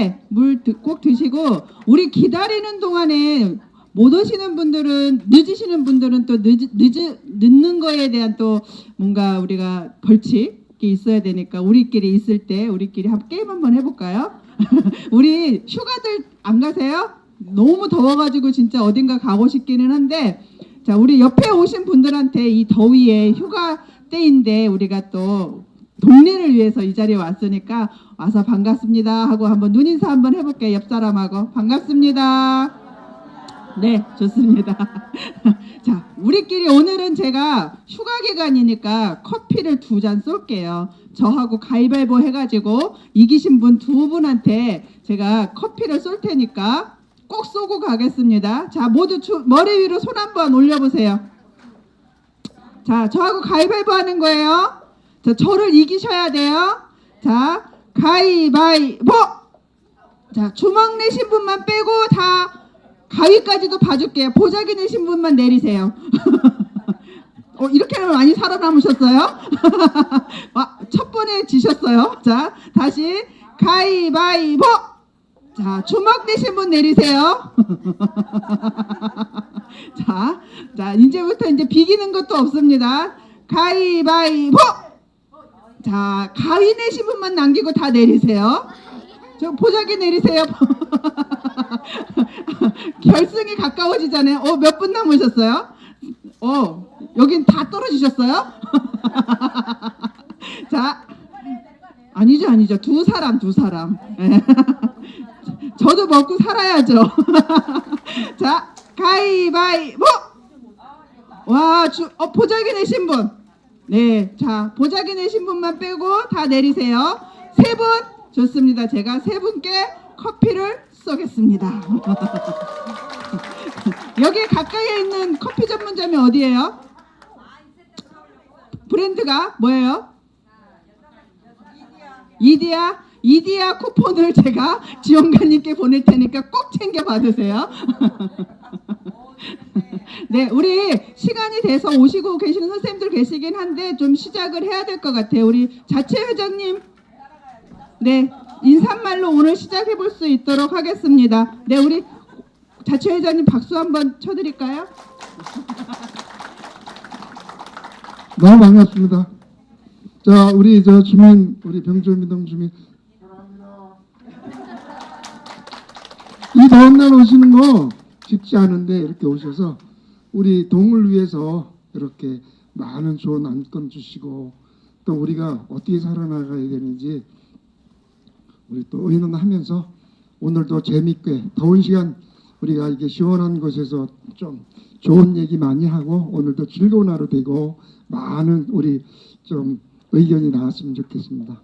네, 물 꼭 드시고 우리 기다리는 동안에 못 오시는 분들은 늦으시는 분들은 또 늦는 거에 대한 또 뭔가 우리가 벌칙이 있어야 되니까 우리끼리 있을 때 우리끼리 게임 한번 해볼까요? 우리 휴가들 안 가세요? 너무 더워가지고 진짜 어딘가 가고 싶기는 한데 자 우리 옆에 오신 분들한테 이 더위에 휴가 때인데 우리가 또 동네를 위해서 이 자리에 왔으니까 와서 반갑습니다 하고 한번 눈인사 한번 해볼게요. 옆 사람하고 반갑습니다. 네, 좋습니다. 자, 우리끼리 오늘은 제가 휴가 기간이니까 커피를 2잔 쏠게요. 저하고 가위바위보 해가지고 이기신 분 2분한테 제가 커피를 쏠 테니까 꼭 쏘고 가겠습니다. 자, 모두 머리 위로 손 한번 올려보세요. 자, 저하고 가위바위보 하는 거예요. 자, 저를 이기셔야 돼요. 자, 가위바위보! 자, 주먹 내신 분만 빼고 다 가위까지도 봐줄게요. 보자기 내신 분만 내리세요. 이렇게 많이 살아남으셨어요? 첫 번에 지셨어요. 자, 다시 가위바위보! 자, 주먹 내신 분 내리세요. 자, 이제부터 이제 비기는 것도 없습니다. 가위바위보! 자, 가위 내신 분만 남기고 다 내리세요. 저 보자기 내리세요. 결승이 가까워지잖아요. 몇 분 남으셨어요? 여긴 다 떨어지셨어요? 자, 아니죠. 두 사람. 저도 먹고 살아야죠. 자, 가위바위보! 와, 보자기 내신 분. 네, 자, 보자기 내신 분만 빼고 다 내리세요. 3분. 좋습니다. 제가 3분께 커피를 쏘겠습니다. 여기 가까이에 있는 커피 전문점이 어디예요? 브랜드가 뭐예요? 이디야 쿠폰을 제가 지원관님께 보낼 테니까 꼭 챙겨 받으세요. 네, 우리 시간이 돼서 오시고 계시는 선생님들 계시긴 한데 좀 시작을 해야 될 것 같아요. 우리 자체회장님, 네, 인사말로 오늘 시작해 볼 수 있도록 하겠습니다. 네, 우리 자체회장님 박수 한번 쳐드릴까요? 너무 반갑습니다. 자, 우리 주민, 우리 병철미동 주민, 사랑합니다. 이 더운 날 오시는 거 쉽지 않은데 이렇게 오셔서 우리 동을 위해서 이렇게 많은 좋은 안건 주시고 또 우리가 어떻게 살아나가야 되는지 우리 또 의논하면서 오늘도 재밌게 더운 시간 우리가 이게 시원한 곳에서 좀 좋은 얘기 많이 하고 오늘도 즐거운 하루 되고 많은 우리 좀 의견이 나왔으면 좋겠습니다.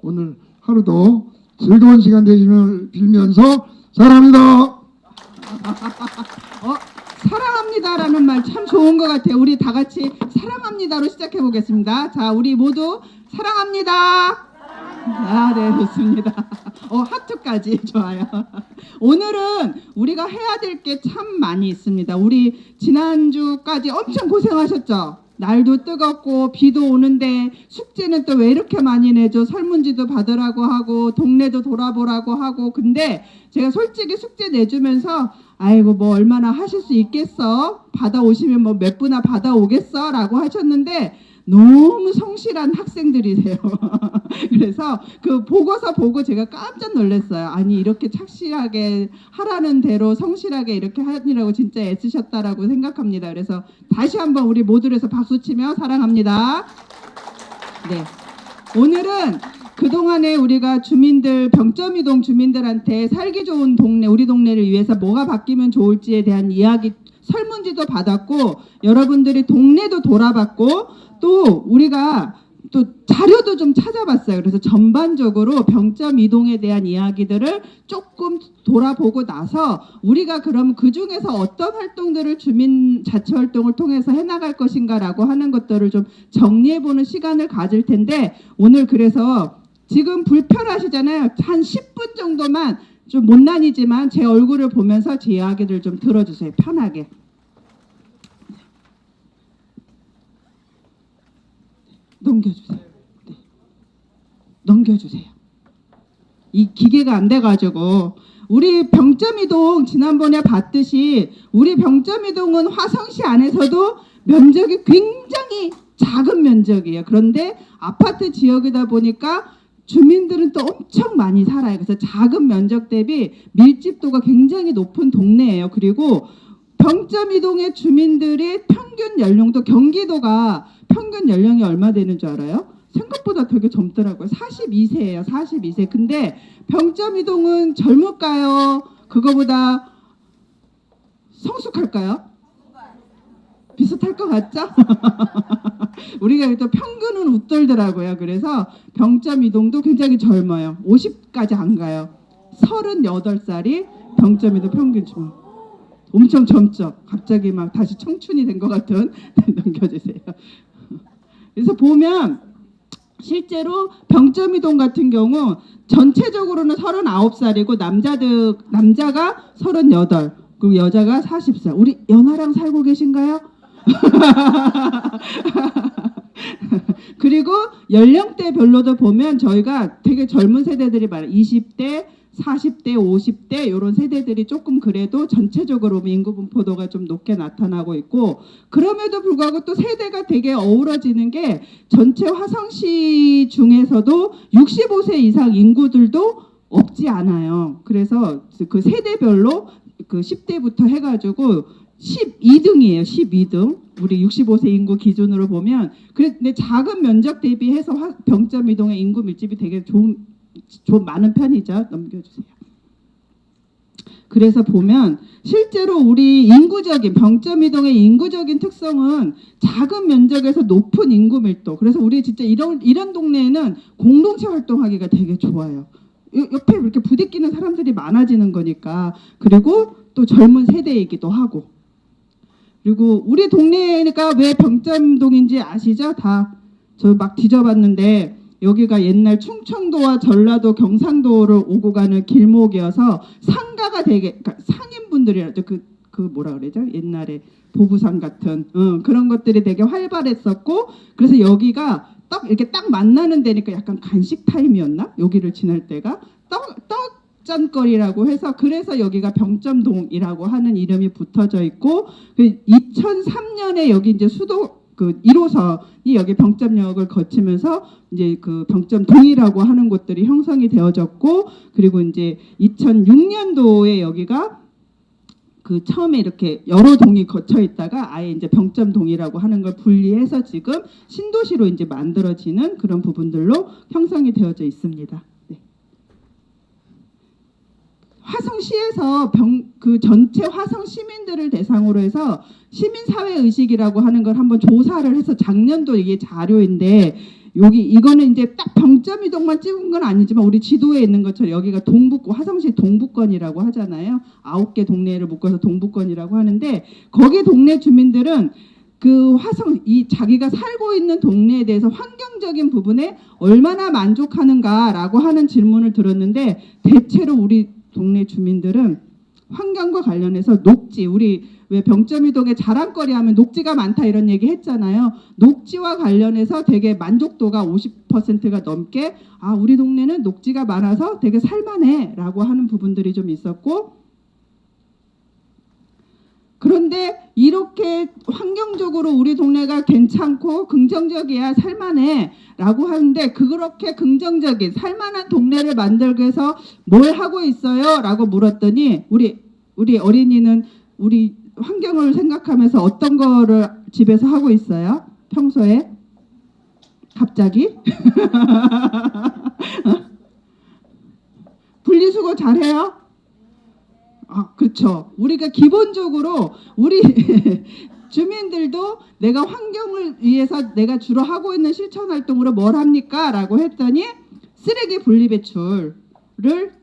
오늘 하루도 즐거운 시간 되시면 빌면서 사랑합니다. 사랑합니다라는 말 참 좋은 것 같아요. 우리 다 같이 사랑합니다로 시작해 보겠습니다. 자, 우리 모두 사랑합니다. 네, 좋습니다. 하트까지 좋아요. 오늘은 우리가 해야 될 게 참 많이 있습니다. 우리 지난주까지 엄청 고생하셨죠? 날도 뜨겁고 비도 오는데 숙제는 또 왜 이렇게 많이 내죠? 설문지도 받으라고 하고 동네도 돌아보라고 하고 근데 제가 솔직히 숙제 내주면서 아이고 뭐 얼마나 하실 수 있겠어? 받아오시면 뭐 몇 분이나 받아오겠어? 라고 하셨는데 너무 성실한 학생들이세요. 그래서 그 보고서 보고 제가 깜짝 놀랐어요. 아니 이렇게 착실하게 하라는 대로 성실하게 이렇게 하느라고 진짜 애쓰셨다라고 생각합니다. 그래서 다시 한번 우리 모두를 해서 박수치며 사랑합니다. 네, 오늘은 그동안에 우리가 주민들 병점이동 주민들한테 살기 좋은 동네 우리 동네를 위해서 뭐가 바뀌면 좋을지에 대한 이야기 설문지도 받았고 여러분들이 동네도 돌아봤고 또 우리가 또 자료도 좀 찾아봤어요. 그래서 전반적으로 병점 이동에 대한 이야기들을 조금 돌아보고 나서 우리가 그럼 그 중에서 어떤 활동들을 주민 자치 활동을 통해서 해나갈 것인가라고 하는 것들을 좀 정리해보는 시간을 가질 텐데 오늘 그래서 지금 불편하시잖아요. 한 10분 정도만 좀 못난이지만 제 얼굴을 보면서 제 이야기를 좀 들어주세요. 편하게. 넘겨주세요. 네. 넘겨주세요. 이 기계가 안 돼가지고 우리 병점이동 지난번에 봤듯이 우리 병점이동은 화성시 안에서도 면적이 굉장히 작은 면적이에요. 그런데 아파트 지역이다 보니까 주민들은 또 엄청 많이 살아요. 그래서 작은 면적 대비 밀집도가 굉장히 높은 동네예요. 그리고 병점이동의 주민들의 평균 연령도 경기도가 평균 연령이 얼마 되는 줄 알아요? 생각보다 되게 젊더라고요. 42세예요. 42세. 근데 병점이동은 젊을까요? 그거보다 성숙할까요? 비슷할 것 같죠? 우리가 또 평균은 웃돌더라고요. 그래서 병점이동도 굉장히 젊어요. 50까지 안 가요. 38살이 병점이동 평균 주민. 엄청 젊죠? 갑자기 막 다시 청춘이 된 것 같은 넘겨주세요. 그래서 보면 실제로 병점이동 같은 경우 전체적으로는 39살이고 남자가 38, 그리고 여자가 40살. 우리 연하랑 살고 계신가요? 그리고 연령대별로도 보면 저희가 되게 젊은 세대들이 많아요. 20대, 40대, 50대 이런 세대들이 조금 그래도 전체적으로 인구 분포도가 좀 높게 나타나고 있고, 그럼에도 불구하고 또 세대가 되게 어우러지는 게 전체 화성시 중에서도 65세 이상 인구들도 없지 않아요. 그래서 그 세대별로 그 10대부터 해가지고 12등이에요. 12등. 우리 65세 인구 기준으로 보면. 근데 작은 면적 대비해서 병점이동의 인구 밀집이 되게 좀 많은 편이죠. 넘겨주세요. 그래서 보면 실제로 우리 인구적인 병점이동의 인구적인 특성은 작은 면적에서 높은 인구 밀도. 그래서 우리 진짜 이런 동네에는 공동체 활동하기가 되게 좋아요. 옆에 이렇게 부대끼는 사람들이 많아지는 거니까. 그리고 또 젊은 세대이기도 하고. 그리고 우리 동네가 왜 병점동인지 아시죠? 다 저 막 뒤져봤는데 여기가 옛날 충청도와 전라도 경상도를 오고 가는 길목이어서 상가가 되게, 그러니까 상인분들이라죠. 그 뭐라 그러죠? 옛날에 보부상 같은 그런 것들이 되게 활발했었고, 그래서 여기가 이렇게 딱 만나는 데니까 약간 간식 타임이었나? 여기를 지날 때가 떡잔거리라고 해서, 그래서 여기가 병점동이라고 하는 이름이 붙어져 있고, 2003년에 여기 이제 수도 그 1호선이 여기 병점역을 거치면서 이제 그 병점동이라고 하는 곳들이 형성이 되어졌고, 그리고 이제 2006년도에 여기가 그 처음에 이렇게 여러 동이 거쳐 있다가 아예 이제 병점동이라고 하는 걸 분리해서 지금 신도시로 이제 만들어지는 그런 부분들로 형성이 되어져 있습니다. 네. 화성시에서 그 전체 화성 시민들을 대상으로 해서 시민사회 의식이라고 하는 걸 한번 조사를 해서 작년도 이게 자료인데, 이거는 이제 딱 병점이동만 찍은 건 아니지만 우리 지도에 있는 것처럼 여기가 화성시 동부권이라고 하잖아요. 9개 동네를 묶어서 동부권이라고 하는데, 거기 동네 주민들은 그 자기가 살고 있는 동네에 대해서 환경적인 부분에 얼마나 만족하는가라고 하는 질문을 들었는데, 대체로 우리 동네 주민들은 환경과 관련해서 녹지, 우리 왜 병점이동에 자랑거리 하면 녹지가 많다 이런 얘기 했잖아요. 녹지와 관련해서 되게 만족도가 50%가 넘게, 우리 동네는 녹지가 많아서 되게 살만해 라고 하는 부분들이 좀 있었고, 그런데 이렇게 환경적으로 우리 동네가 괜찮고 긍정적이야 살만해 라고 하는데, 그렇게 긍정적인 살만한 동네를 만들기 위해서 뭘 하고 있어요? 라고 물었더니 우리 어린이는 우리 환경을 생각하면서 어떤 거를 집에서 하고 있어요? 평소에? 갑자기? 분리수거 잘해요? 그렇죠. 우리가 기본적으로 우리 주민들도 내가 환경을 위해서 내가 주로 하고 있는 실천 활동으로 뭘 합니까? 라고 했더니 쓰레기 분리배출을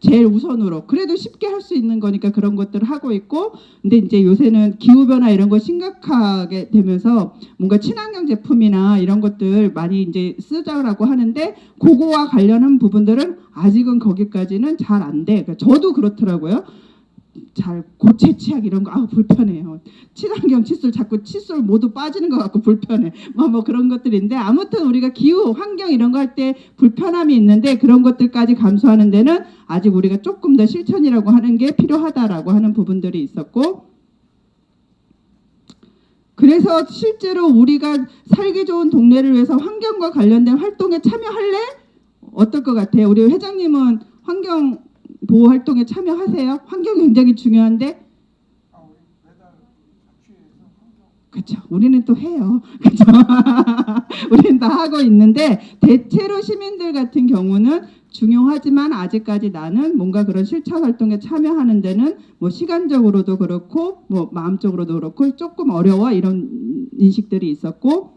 제일 우선으로, 그래도 쉽게 할 수 있는 거니까 그런 것들을 하고 있고, 근데 이제 요새는 기후변화 이런 거 심각하게 되면서 뭔가 친환경 제품이나 이런 것들 많이 이제 쓰자라고 하는데, 그거와 관련한 부분들은 아직은 거기까지는 잘 안 돼. 그러니까 저도 그렇더라고요. 잘 고체치약 이런 거 불편해요. 친환경 칫솔 자꾸 칫솔 모두 빠지는 것 같고 불편해. 뭐 그런 것들인데 아무튼 우리가 기후 환경 이런 거 할 때 불편함이 있는데 그런 것들까지 감수하는 데는 아직 우리가 조금 더 실천이라고 하는 게 필요하다라고 하는 부분들이 있었고, 그래서 실제로 우리가 살기 좋은 동네를 위해서 환경과 관련된 활동에 참여할래? 어떨 것 같아요? 우리 회장님은 환경 보호 활동에 참여하세요? 환경 굉장히 중요한데. 그렇죠. 우리는 또 해요. 그렇죠. 우리는 다 하고 있는데 대체로 시민들 같은 경우는 중요하지만 아직까지 나는 뭔가 그런 실천 활동에 참여하는 데는 뭐 시간적으로도 그렇고 뭐 마음적으로도 그렇고 조금 어려워 이런 인식들이 있었고,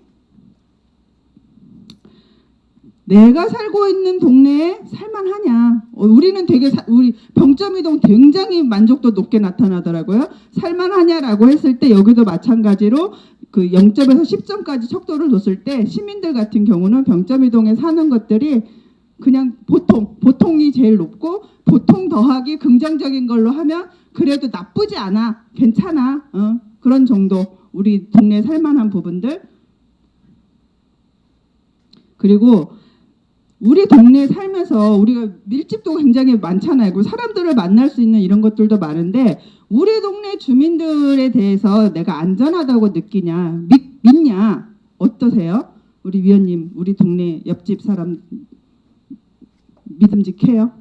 내가 살고 있는 동네에 살만하냐? 우리는 되게 우리 병점이동 굉장히 만족도 높게 나타나더라고요. 살만하냐라고 했을 때 여기도 마찬가지로 그 0점에서 10점까지 척도를 뒀을 때 시민들 같은 경우는 병점이동에 사는 것들이 그냥 보통이 제일 높고, 보통 더하기 긍정적인 걸로 하면 그래도 나쁘지 않아, 괜찮아, 그런 정도 우리 동네에 살만한 부분들. 그리고 우리 동네에 살면서 우리가 밀집도 굉장히 많잖아요. 그리고 사람들을 만날 수 있는 이런 것들도 많은데 우리 동네 주민들에 대해서 내가 안전하다고 느끼냐, 믿냐, 어떠세요? 우리 위원님, 우리 동네 옆집 사람 믿음직해요?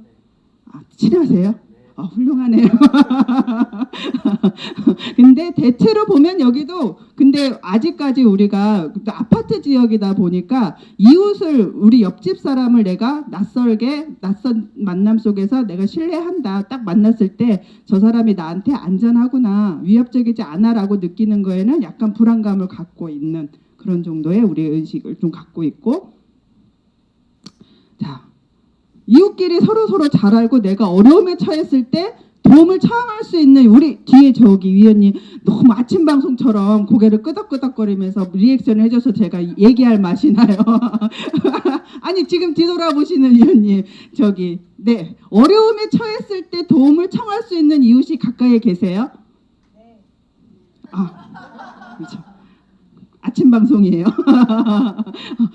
친하세요? 훌륭하네요. 근데 대체로 보면 여기도 근데 아직까지 우리가 아파트 지역이다 보니까 이웃을, 우리 옆집 사람을 내가 낯선 만남 속에서 내가 신뢰한다, 딱 만났을 때 저 사람이 나한테 안전하구나, 위협적이지 않아라고 느끼는 거에는 약간 불안감을 갖고 있는 그런 정도의 우리의 의식을 좀 갖고 있고, 자, 이웃끼리 서로 잘 알고 내가 어려움에 처했을 때 도움을 청할 수 있는, 우리 뒤에 저기 위원님 너무 아침 방송처럼 고개를 끄덕끄덕거리면서 리액션을 해줘서 제가 얘기할 맛이 나요. 아니 지금 뒤돌아보시는 위원님, 저기 네, 어려움에 처했을 때 도움을 청할 수 있는 이웃이 가까이에 계세요? 그렇죠. 아침 방송이에요.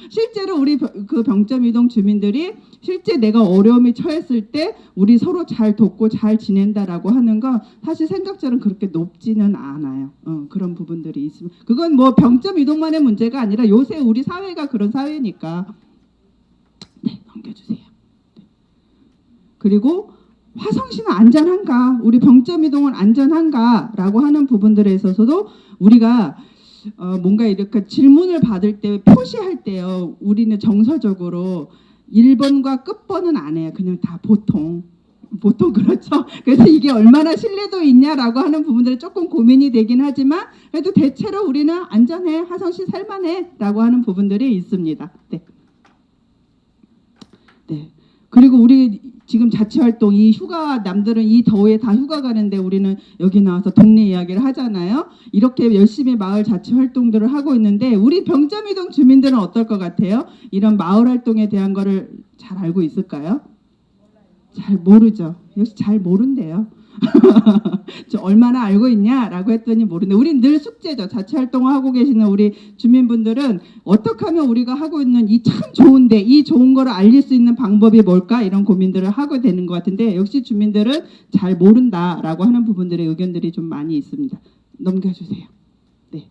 실제로 우리 그 병점이동 주민들이 실제 내가 어려움에 처했을 때 우리 서로 잘 돕고 잘 지낸다라고 하는 건 사실 생각처럼 그렇게 높지는 않아요. 그런 부분들이 있으면 그건 뭐 병점이동만의 문제가 아니라 요새 우리 사회가 그런 사회니까. 네, 넘겨주세요. 네. 그리고 화성시는 안전한가, 우리 병점이동은 안전한가라고 하는 부분들에 있어서도 우리가 뭔가 이렇게 질문을 받을 때 표시할 때요, 우리는 정서적으로 1번과 끝번은 안 해요. 그냥 다 보통 그렇죠. 그래서 이게 얼마나 신뢰도 있냐라고 하는 부분들이 조금 고민이 되긴 하지만 그래도 대체로 우리는 안전해, 화성시 살만해 라고 하는 부분들이 있습니다. 네. 네. 그리고 우리 지금 자치활동, 이 휴가, 남들은 이 더위에 다 휴가 가는데 우리는 여기 나와서 동네 이야기를 하잖아요. 이렇게 열심히 마을 자치활동들을 하고 있는데 우리 병점이동 주민들은 어떨 것 같아요? 이런 마을 활동에 대한 거를 잘 알고 있을까요? 잘 모르죠. 역시 잘 모른대요. 저 얼마나 알고 있냐라고 했더니 모르는데, 우린 늘 숙제죠. 자치활동을 하고 계시는 우리 주민분들은 어떻게 하면 우리가 하고 있는 이 참 좋은데 이 좋은 거를 알릴 수 있는 방법이 뭘까, 이런 고민들을 하게 되는 것 같은데 역시 주민들은 잘 모른다라고 하는 부분들의 의견들이 좀 많이 있습니다. 넘겨주세요. 네.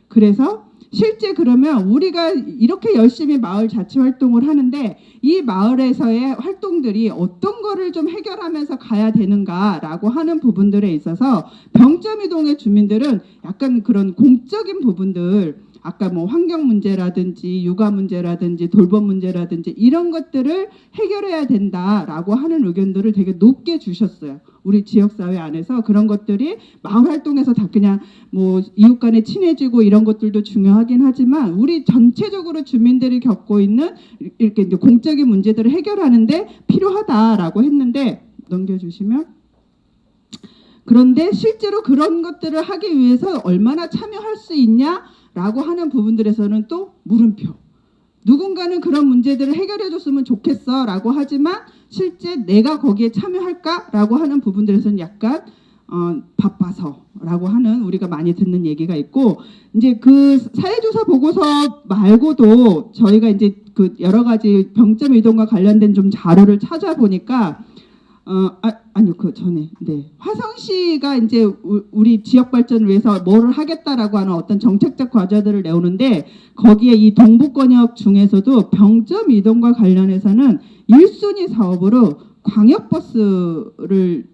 그래서 실제 그러면 우리가 이렇게 열심히 마을 자치 활동을 하는데 이 마을에서의 활동들이 어떤 거를 좀 해결하면서 가야 되는가라고 하는 부분들에 있어서 병점이동의 주민들은 약간 그런 공적인 부분들, 아까 뭐 환경 문제라든지 육아 문제라든지 돌봄 문제라든지 이런 것들을 해결해야 된다라고 하는 의견들을 되게 높게 주셨어요. 우리 지역사회 안에서 그런 것들이 마을 활동에서 다 그냥 뭐 이웃 간에 친해지고 이런 것들도 중요하긴 하지만 우리 전체적으로 주민들이 겪고 있는 이렇게 이제 공적인 문제들을 해결하는데 필요하다라고 했는데, 넘겨주시면, 그런데 실제로 그런 것들을 하기 위해서 얼마나 참여할 수 있냐라고 하는 부분들에서는 또 물음표. 누군가는 그런 문제들을 해결해 줬으면 좋겠어 라고 하지만 실제 내가 거기에 참여할까 라고 하는 부분들에서는 약간 바빠서라고 하는 우리가 많이 듣는 얘기가 있고 이제 그 사회조사 보고서 말고도 저희가 이제 그 여러 가지 병점 이동과 관련된 좀 자료를 찾아보니까 아니요 그 전에 네 화성시가 이제 우리 지역 발전을 위해서 뭐를 하겠다라고 하는 어떤 정책적 과제들을 내오는데 거기에 이 동북권역 중에서도 병점 이동과 관련해서는 1순위 사업으로 광역버스를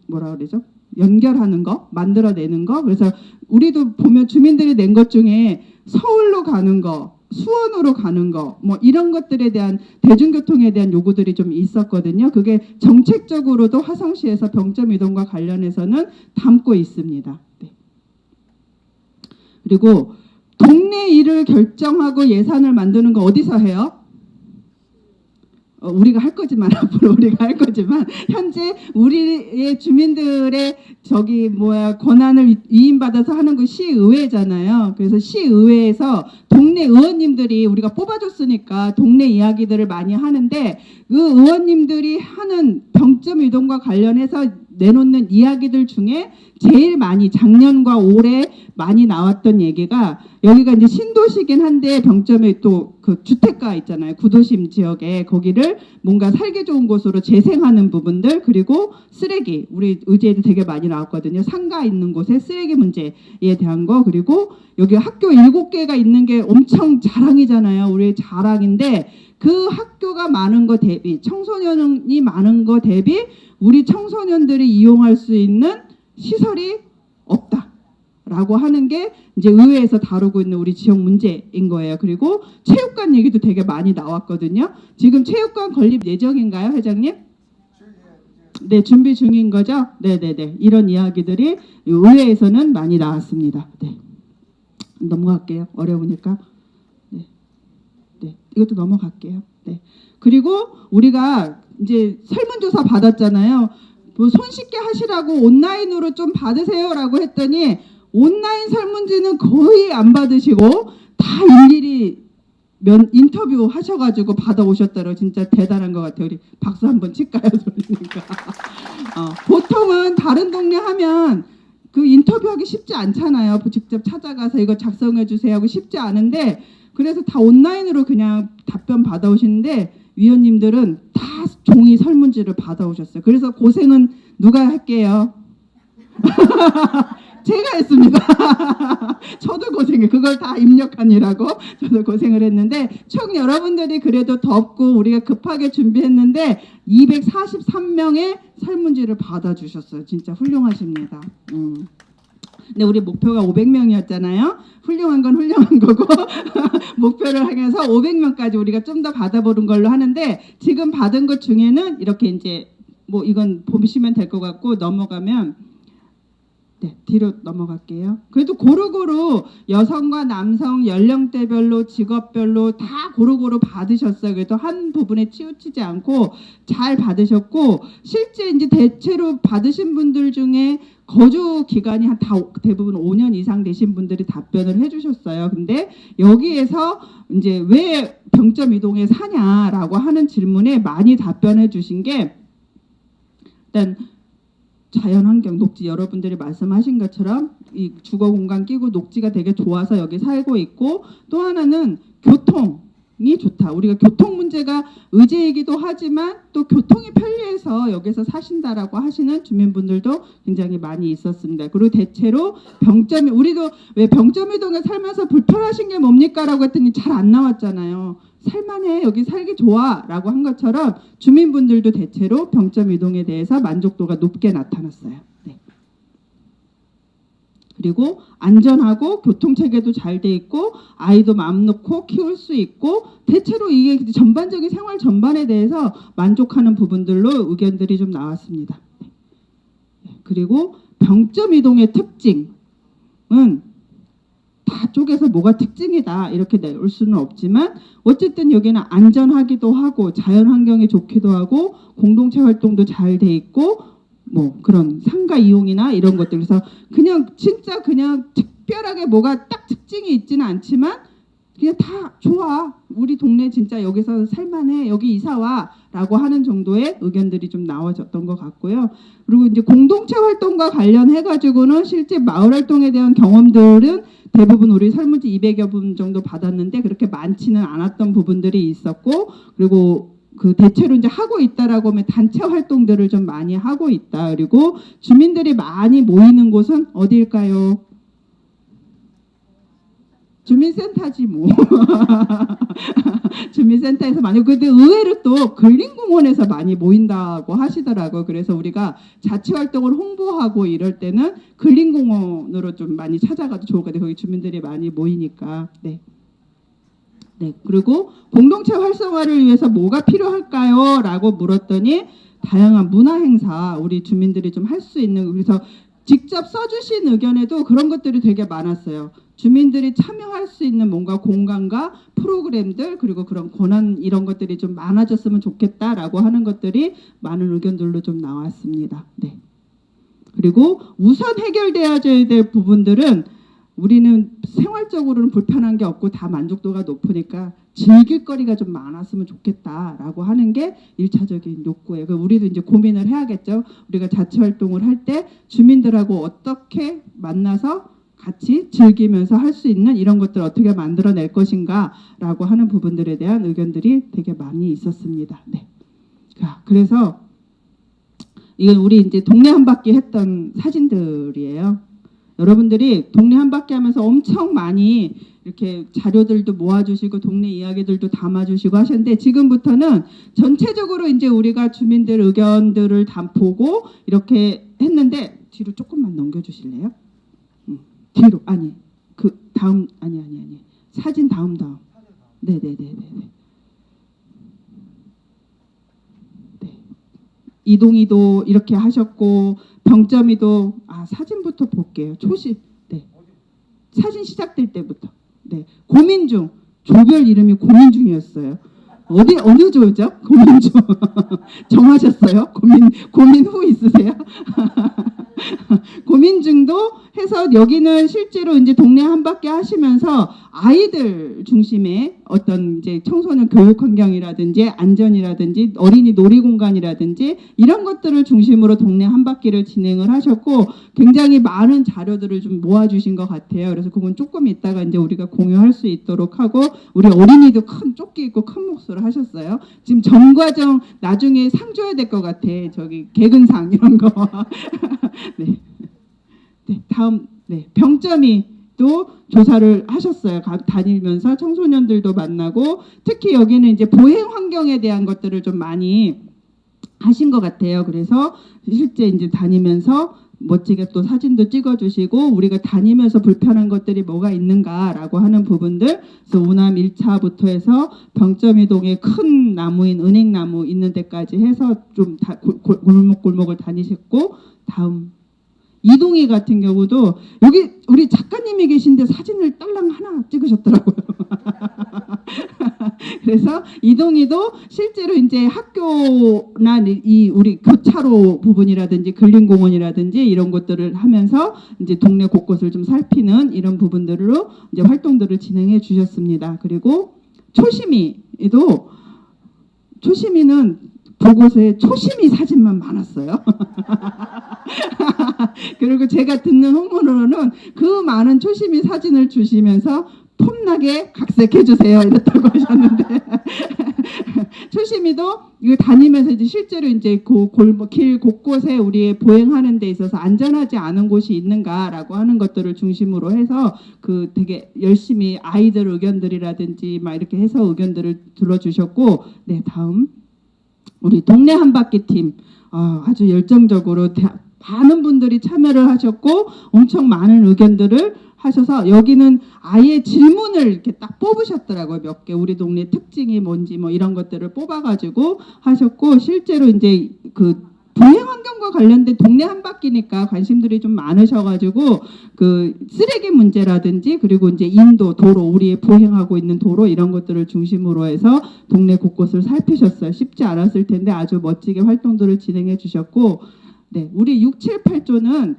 뭐라 그러죠? 연결하는 거, 만들어내는 거. 그래서 우리도 보면 주민들이 낸 것 중에 서울로 가는 거, 수원으로 가는 거, 뭐 이런 것들에 대한 대중교통에 대한 요구들이 좀 있었거든요. 그게 정책적으로도 화성시에서 병점 이동과 관련해서는 담고 있습니다. 네. 그리고 동네 일을 결정하고 예산을 만드는 거 어디서 해요? 우리가 할 거지만 앞으로 우리가 할 거지만 현재 우리의 주민들의 권한을 위임받아서 하는 거 시의회잖아요. 그래서 시의회에서 동네 의원님들이 우리가 뽑아줬으니까 동네 이야기들을 많이 하는데 그 의원님들이 하는 병점 이동과 관련해서 내놓는 이야기들 중에 제일 많이 작년과 올해 많이 나왔던 얘기가 여기가 이제 신도시긴 한데 병점에 또 그 주택가 있잖아요. 구도심 지역에 거기를 뭔가 살기 좋은 곳으로 재생하는 부분들 그리고 쓰레기 우리 의제에도 되게 많이 나왔거든요. 상가 있는 곳에 쓰레기 문제에 대한 거 그리고 여기 학교 7개가 있는 게 엄청 자랑이잖아요. 우리의 자랑인데 그 학교가 많은 거 대비 청소년이 많은 거 대비 우리 청소년들이 이용할 수 있는 시설이 없다라고 하는 게 이제 의회에서 다루고 있는 우리 지역 문제인 거예요. 그리고 체육관 얘기도 되게 많이 나왔거든요. 지금 체육관 건립 예정인가요, 회장님? 네, 준비 중인 거죠? 네네네. 이런 이야기들이 의회에서는 많이 나왔습니다. 네. 넘어갈게요. 어려우니까. 네. 네. 이것도 넘어갈게요. 네. 그리고 우리가 이제 설문조사 받았잖아요. 뭐 손쉽게 하시라고 온라인으로 좀 받으세요라고 했더니 온라인 설문지는 거의 안 받으시고 다 일일이 인터뷰 하셔가지고 받아오셨더라고요. 진짜 대단한 것 같아요. 우리 박수 한번 칠까요? 그러니까 보통은 다른 동네 하면 그 인터뷰하기 쉽지 않잖아요. 직접 찾아가서 이거 작성해 주세요 하고 쉽지 않은데 그래서 다 온라인으로 그냥 답변 받아오시는데 위원님들은 다 종이 설문지를 받아오셨어요. 그래서 고생은 누가 할게요? 제가 했습니다. 저도 고생해. 그걸 다 입력하느라고 저도 고생을 했는데 총 여러분들이 그래도 덥고 우리가 급하게 준비했는데 243명의 설문지를 받아주셨어요. 진짜 훌륭하십니다. 근데 우리 목표가 500명이었잖아요. 훌륭한 건 훌륭한 거고 목표를 하면서 500명까지 우리가 좀 더 받아보는 걸로 하는데 지금 받은 것 중에는 이렇게 이제 뭐 이건 보시면 될 것 같고 넘어가면 네, 뒤로 넘어갈게요. 그래도 고루고루 여성과 남성 연령대별로 직업별로 다 고루고루 받으셨어요. 그래도 한 부분에 치우치지 않고 잘 받으셨고 실제 이제 대체로 받으신 분들 중에 거주 기간이 대부분 5년 이상 되신 분들이 답변을 해주셨어요. 근데 여기에서 이제 왜 병점 이동에 사냐라고 하는 질문에 많이 답변해 주신 게 일단 자연환경, 녹지 여러분들이 말씀하신 것처럼 이 주거 공간 끼고 녹지가 되게 좋아서 여기 살고 있고 또 하나는 교통이 좋다. 우리가 교통 문제가 의제이기도 하지만 또 교통이 편리해서 여기서 사신다라고 하시는 주민분들도 굉장히 많이 있었습니다. 그리고 대체로 우리도 왜 병점이동에 살면서 불편하신 게 뭡니까라고 했더니 잘 안 나왔잖아요. 살만해 여기 살기 좋아 라고 한 것처럼 주민분들도 대체로 병점 이동에 대해서 만족도가 높게 나타났어요. 네. 그리고 안전하고 교통체계도 잘 돼 있고 아이도 마음 놓고 키울 수 있고 대체로 이게 전반적인 생활 전반에 대해서 만족하는 부분들로 의견들이 좀 나왔습니다. 네. 그리고 병점 이동의 특징은 다 쪽에서 뭐가 특징이다 이렇게 내올 수는 없지만 어쨌든 여기는 안전하기도 하고 자연환경이 좋기도 하고 공동체 활동도 잘 돼 있고 뭐 그런 상가 이용이나 이런 것들 그래서 그냥 진짜 그냥 특별하게 뭐가 딱 특징이 있지는 않지만 그냥 다 좋아 우리 동네 진짜 여기서 살만해 여기 이사 와 라고 하는 정도의 의견들이 좀 나와졌던 것 같고요. 그리고 이제 공동체 활동과 관련해 가지고는 실제 마을 활동에 대한 경험들은 대부분 우리 설문지 200여 분 정도 받았는데 그렇게 많지는 않았던 부분들이 있었고, 그리고 그 대체로 이제 하고 있다라고 하면 단체 활동들을 좀 많이 하고 있다. 그리고 주민들이 많이 모이는 곳은 어디일까요? 주민센터지 뭐. 주민센터에서 많이, 근데 의외로 또 근린공원에서 많이 모인다고 하시더라고요. 그래서 우리가 자치활동을 홍보하고 이럴 때는 근린공원으로 좀 많이 찾아가도 좋을 것 같아요. 거기 주민들이 많이 모이니까. 네. 네. 그리고 공동체 활성화를 위해서 뭐가 필요할까요? 라고 물었더니 다양한 문화 행사, 우리 주민들이 좀 할 수 있는, 그래서 직접 써주신 의견에도 그런 것들이 되게 많았어요. 주민들이 참여할 수 있는 뭔가 공간과 프로그램들, 그리고 그런 권한 이런 것들이 좀 많아졌으면 좋겠다라고 하는 것들이 많은 의견들로 좀 나왔습니다. 네. 그리고 우선 해결돼야 될 부분들은 우리는 생활적으로는 불편한 게 없고 다 만족도가 높으니까 즐길 거리가 좀 많았으면 좋겠다라고 하는 게 1차적인 욕구예요. 우리도 이제 고민을 해야겠죠. 우리가 자치활동을 할 때 주민들하고 어떻게 만나서 같이 즐기면서 할 수 있는 이런 것들을 어떻게 만들어낼 것인가라고 하는 부분들에 대한 의견들이 되게 많이 있었습니다. 네. 그래서 이건 우리 이제 동네 한 바퀴 했던 사진들이에요. 여러분들이 동네 한 바퀴 하면서 엄청 많이 이렇게 자료들도 모아주시고 동네 이야기들도 담아주시고 하셨는데, 지금부터는 전체적으로 이제 우리가 주민들 의견들을 다 보고 이렇게 했는데, 뒤로 조금만 넘겨주실래요? 뒤로, 아니 그 다음, 아니 사진 다음. 네네네네. 네. 이동이도 이렇게 하셨고, 병점이도, 사진부터 볼게요. 초심. 네. 사진 시작될 때부터. 네. 고민중. 조별 이름이 고민중이었어요. 어느 조죠? 고민중. 정하셨어요? 고민 후 있으세요? 고민중도 해서 여기는 실제로 이제 동네 한 바퀴 하시면서 아이들 중심의 어떤 이제 청소년 교육 환경이라든지 안전이라든지 어린이 놀이 공간이라든지 이런 것들을 중심으로 동네 한 바퀴를 진행을 하셨고, 굉장히 많은 자료들을 좀 모아주신 것 같아요. 그래서 그건 조금 이따가 이제 우리가 공유할 수 있도록 하고, 우리 어린이도 큰 조끼 입고 큰 몫을 하셨어요. 지금 전 과정 나중에 상 줘야 될 것 같아. 저기 개근상 이런 거. 네. 네, 다음. 네, 병점이 또 조사를 하셨어요. 다니면서 청소년들도 만나고, 특히 여기는 이제 보행 환경에 대한 것들을 좀 많이 하신 것 같아요. 그래서 실제 이제 다니면서 멋지게 또 사진도 찍어주시고, 우리가 다니면서 불편한 것들이 뭐가 있는가라고 하는 부분들, 그래서 우남 1차부터 해서 병점이동에 큰 나무인 은행나무 있는 데까지 해서 좀 골목골목을 다니셨고, 다음. 이동희 같은 경우도 여기 우리 작가님이 계신데 사진을 딸랑 하나 찍으셨더라고요. 그래서 이동희도 실제로 이제 학교나 이 우리 교차로 부분이라든지 근린공원이라든지 이런 것들을 하면서 이제 동네 곳곳을 좀 살피는 이런 부분들로 이제 활동들을 진행해 주셨습니다. 그리고 초심이는 보고서에 초심이 사진만 많았어요. 그리고 제가 듣는 홍보로는 그 많은 초심이 사진을 주시면서 폼나게 각색해 주세요 이랬다고 하셨는데, 초심이도 이거 다니면서 이제 실제로 이제 그 골목 길 곳곳에 우리 보행하는 데 있어서 안전하지 않은 곳이 있는가라고 하는 것들을 중심으로 해서 그 되게 열심히 아이들 의견들이라든지 막 이렇게 해서 의견들을 들어주셨고, 네, 다음. 우리 동네 한 바퀴 팀 아주 열정적으로 많은 분들이 참여를 하셨고 엄청 많은 의견들을 하셔서 여기는 아예 질문을 이렇게 딱 뽑으셨더라고요. 몇 개 우리 동네 특징이 뭔지 뭐 이런 것들을 뽑아가지고 하셨고, 실제로 이제 그 보행 환경과 관련된 동네 한 바퀴니까 관심들이 좀 많으셔가지고 그 쓰레기 문제라든지 그리고 이제 인도 도로, 우리의 보행하고 있는 도로 이런 것들을 중심으로 해서 동네 곳곳을 살피셨어요. 쉽지 않았을 텐데 아주 멋지게 활동들을 진행해 주셨고, 네, 우리 6, 7, 8조는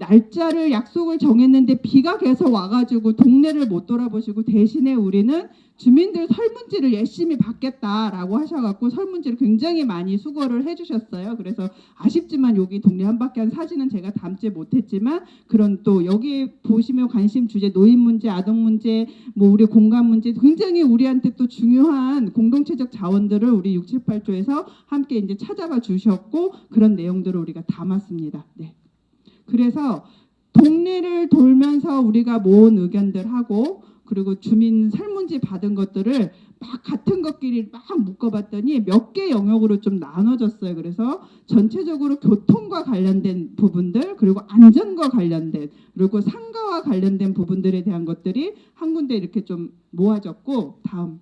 날짜를 약속을 정했는데 비가 계속 와가지고 동네를 못 돌아보시고 대신에 우리는 주민들 설문지를 열심히 받겠다라고 하셔갖고 설문지를 굉장히 많이 수거를 해주셨어요. 그래서 아쉽지만 여기 동네 한 바퀴 한 사진은 제가 담지 못했지만 그런 또 여기 보시면 관심 주제 노인 문제, 아동 문제, 뭐 우리 공간 문제 굉장히 우리한테 또 중요한 공동체적 자원들을 우리 678조에서 함께 이제 찾아봐 주셨고 그런 내용들을 우리가 담았습니다. 네. 그래서 동네를 돌면서 우리가 모은 의견들하고 그리고 주민 설문지 받은 것들을 막 같은 것끼리 막 묶어봤더니 몇 개 영역으로 좀 나눠졌어요. 그래서 전체적으로 교통과 관련된 부분들 그리고 안전과 관련된 그리고 상가와 관련된 부분들에 대한 것들이 한 군데 이렇게 좀 모아졌고 다음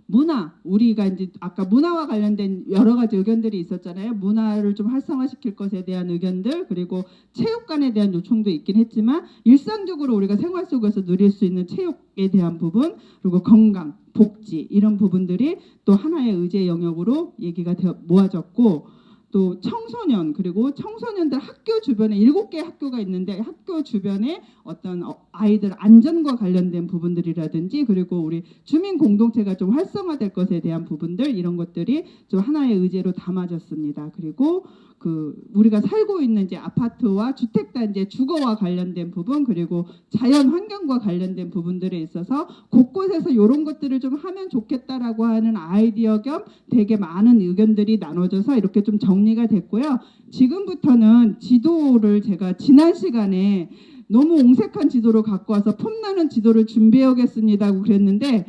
문화 우리가 이제 아까 문화와 관련된 여러 가지 의견들이 있었잖아요. 문화를 좀 활성화시킬 것에 대한 의견들 그리고 체육관에 대한 요청도 있긴 했지만 일상적으로 우리가 생활 속에서 누릴 수 있는 체육에 대한 부분 그리고 건강, 복지 이런 부분들이 또 하나의 의제 영역으로 얘기가 모아졌고 또 청소년 그리고 청소년들 학교 주변에 7개 학교가 있는데 학교 주변에 어떤 아이들 안전과 관련된 부분들이라든지 그리고 우리 주민 공동체가 좀 활성화될 것에 대한 부분들 이런 것들이 좀 하나의 의제로 담아졌습니다. 그리고 그 우리가 살고 있는 이제 아파트와 주택단지 주거와 관련된 부분 그리고 자연 환경과 관련된 부분들에 있어서 곳곳에서 이런 것들을 좀 하면 좋겠다라고 하는 아이디어 겸 되게 많은 의견들이 나눠져서 이렇게 좀 정리가 됐고요. 지금부터는 지도를 제가 지난 시간에 너무 옹색한 지도를 갖고 와서 폼나는 지도를 준비해 오겠습니다 하고 그랬는데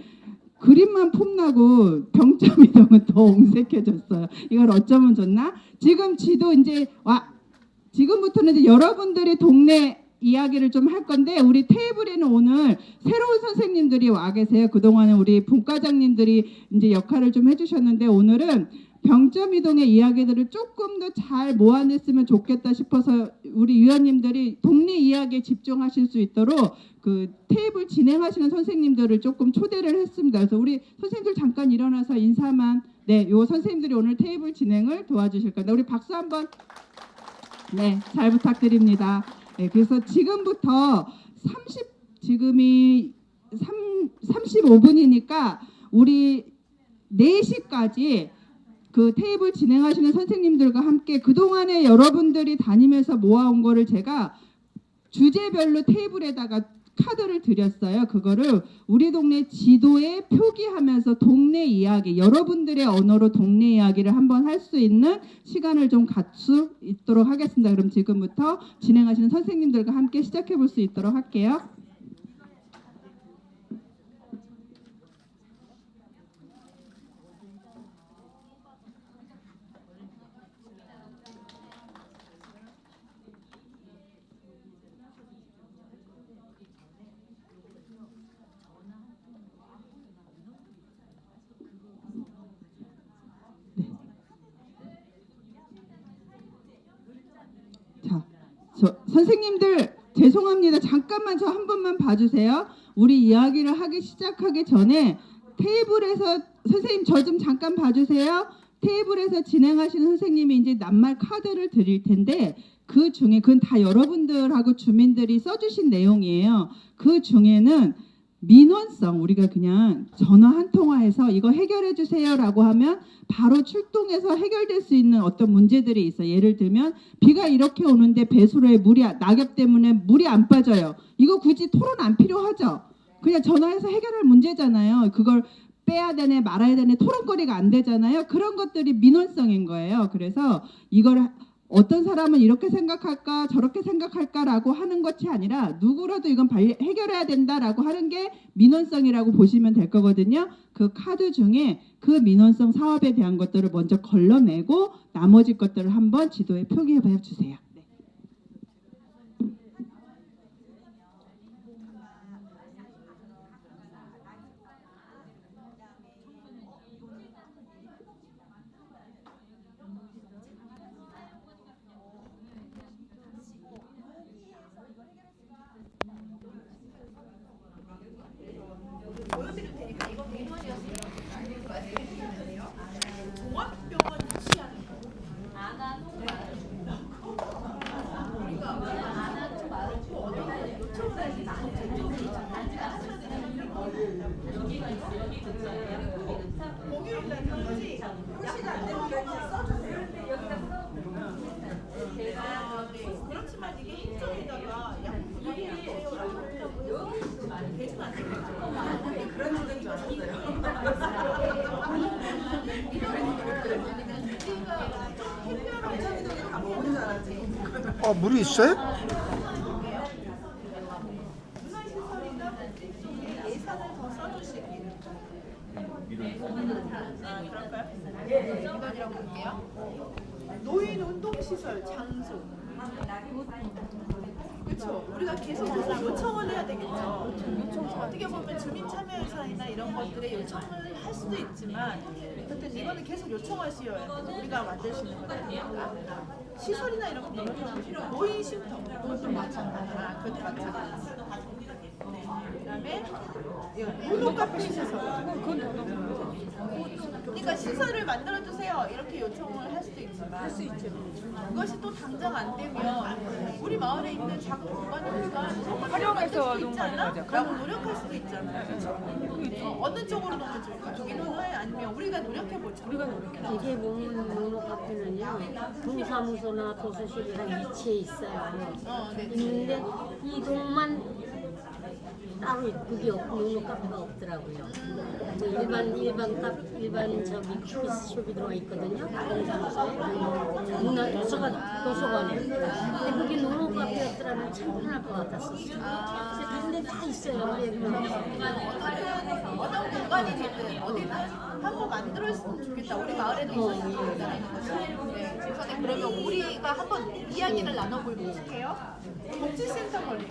그림만 폼나고 병점 이동은 더 옹색해졌어요. 이걸 어쩌면 좋나? 지금 지도 이제 지금부터는 이제 여러분들이 동네 이야기를 좀 할 건데 우리 테이블에는 오늘 새로운 선생님들이 와 계세요. 그동안은 우리 분과장님들이 이제 역할을 좀 해주셨는데 오늘은 병점 이동의 이야기들을 조금 더 잘 모아냈으면 좋겠다 싶어서 우리 위원님들이 동네 이야기에 집중하실 수 있도록 그 테이블 진행하시는 선생님들을 조금 초대를 했습니다. 그래서 우리 선생님들 잠깐 일어나서 인사만 요 선생님들이 오늘 테이블 진행을 도와주실 건데 우리 박수 한번 잘 부탁드립니다. 그래서 지금부터 지금이 35분이니까 우리 4시까지 그 테이블 진행하시는 선생님들과 함께 그동안에 여러분들이 다니면서 모아온 거를 제가 주제별로 테이블에다가 카드를 드렸어요. 그거를 우리 동네 지도에 표기하면서 동네 이야기, 여러분들의 언어로 동네 이야기를 한번 할 수 있는 시간을 좀 갖을 수 있도록 하겠습니다. 그럼 지금부터 진행하시는 선생님들과 함께 시작해 볼 수 있도록 할게요. 선생님들 죄송합니다. 잠깐만 저 한 번만 봐주세요. 우리 이야기를 하기 시작하기 전에 테이블에서 선생님 저 좀 잠깐 봐주세요. 테이블에서 진행하시는 선생님이 이제 낱말 카드를 드릴 텐데 그 중에 그건 다 여러분들하고 주민들이 써주신 내용이에요. 그 중에는 민원성 우리가 그냥 전화 한 통화해서 이거 해결해 주세요라고 하면 바로 출동해서 해결될 수 있는 어떤 문제들이 있어요. 예를 들면 비가 이렇게 오는데 배수로에 낙엽 때문에 물이 안 빠져요. 이거 굳이 토론 안 필요하죠. 그냥 전화해서 해결할 문제잖아요. 그걸 빼야 되네 말아야 되네 토론거리가 안 되잖아요. 그런 것들이 민원성인 거예요. 그래서 이걸 어떤 사람은 이렇게 생각할까 저렇게 생각할까라고 하는 것이 아니라 누구라도 이건 해결해야 된다라고 하는 게 민원성이라고 보시면 될 거거든요. 그 카드 중에 그 민원성 사업에 대한 것들을 먼저 걸러내고 나머지 것들을 한번 지도에 표기해 주세요. 보여드릴 테니까 이거 민원이었으면 종합병원 유치하는 거. 아나 물이 있어요? 예산을 더 써주시기. 그럴까요? 이번이라고 볼게요. 노인 운동시설 장소. 그렇죠. 우리가 계속해서 요청을 해야 되겠죠. 어떻게 보면 주민 참여 예산이나 이런 것들에 요청을 할 수도 있지만, 어쨌든 이거는 계속 요청하시어야 우리가 만들 수 있는 거니까. 시설이나 이런 거 넣어주시고, 노인 쉼터 그것도 마찬가지. 그것도 마찬가지. 그다음에 무료 카페 시설. 그러니까 시설을 만들어 주세요. 이렇게 요청을 할 수도 있지만, 그것이 또 당장 안 되면 우리 마을에 있는 작은 공간을 우리가 활용해서 있지 않나? 라고 노력할 수도 있잖아요. 그렇죠? 어느 쪽으로 놓으면 좋을까요? 민원화에 아니면 우리가 노력해 보자. 이게 보면 노노 카페는요 동사무소나 도서실이랑 위치해 있어요. 네. 있는데 이 동만 따로 그게 노노 카페가 없더라고요. 뭐 일반 저기 커피숍이 들어가 있거든요. 동사무소에 문화 도서관에. 근데 그게 노노 카페였더라면 참 편할 것 같았었어요. 근데 다른 데 다 있어요. 어떤 공간이 됐든 어디든 한번 만들었으면 좋겠다. 우리 마을에도 있었으면 좋겠다는 거죠. 네. 우선에 그러면 우리가 한번 이야기를 나눠볼게요. 복지센터 관리.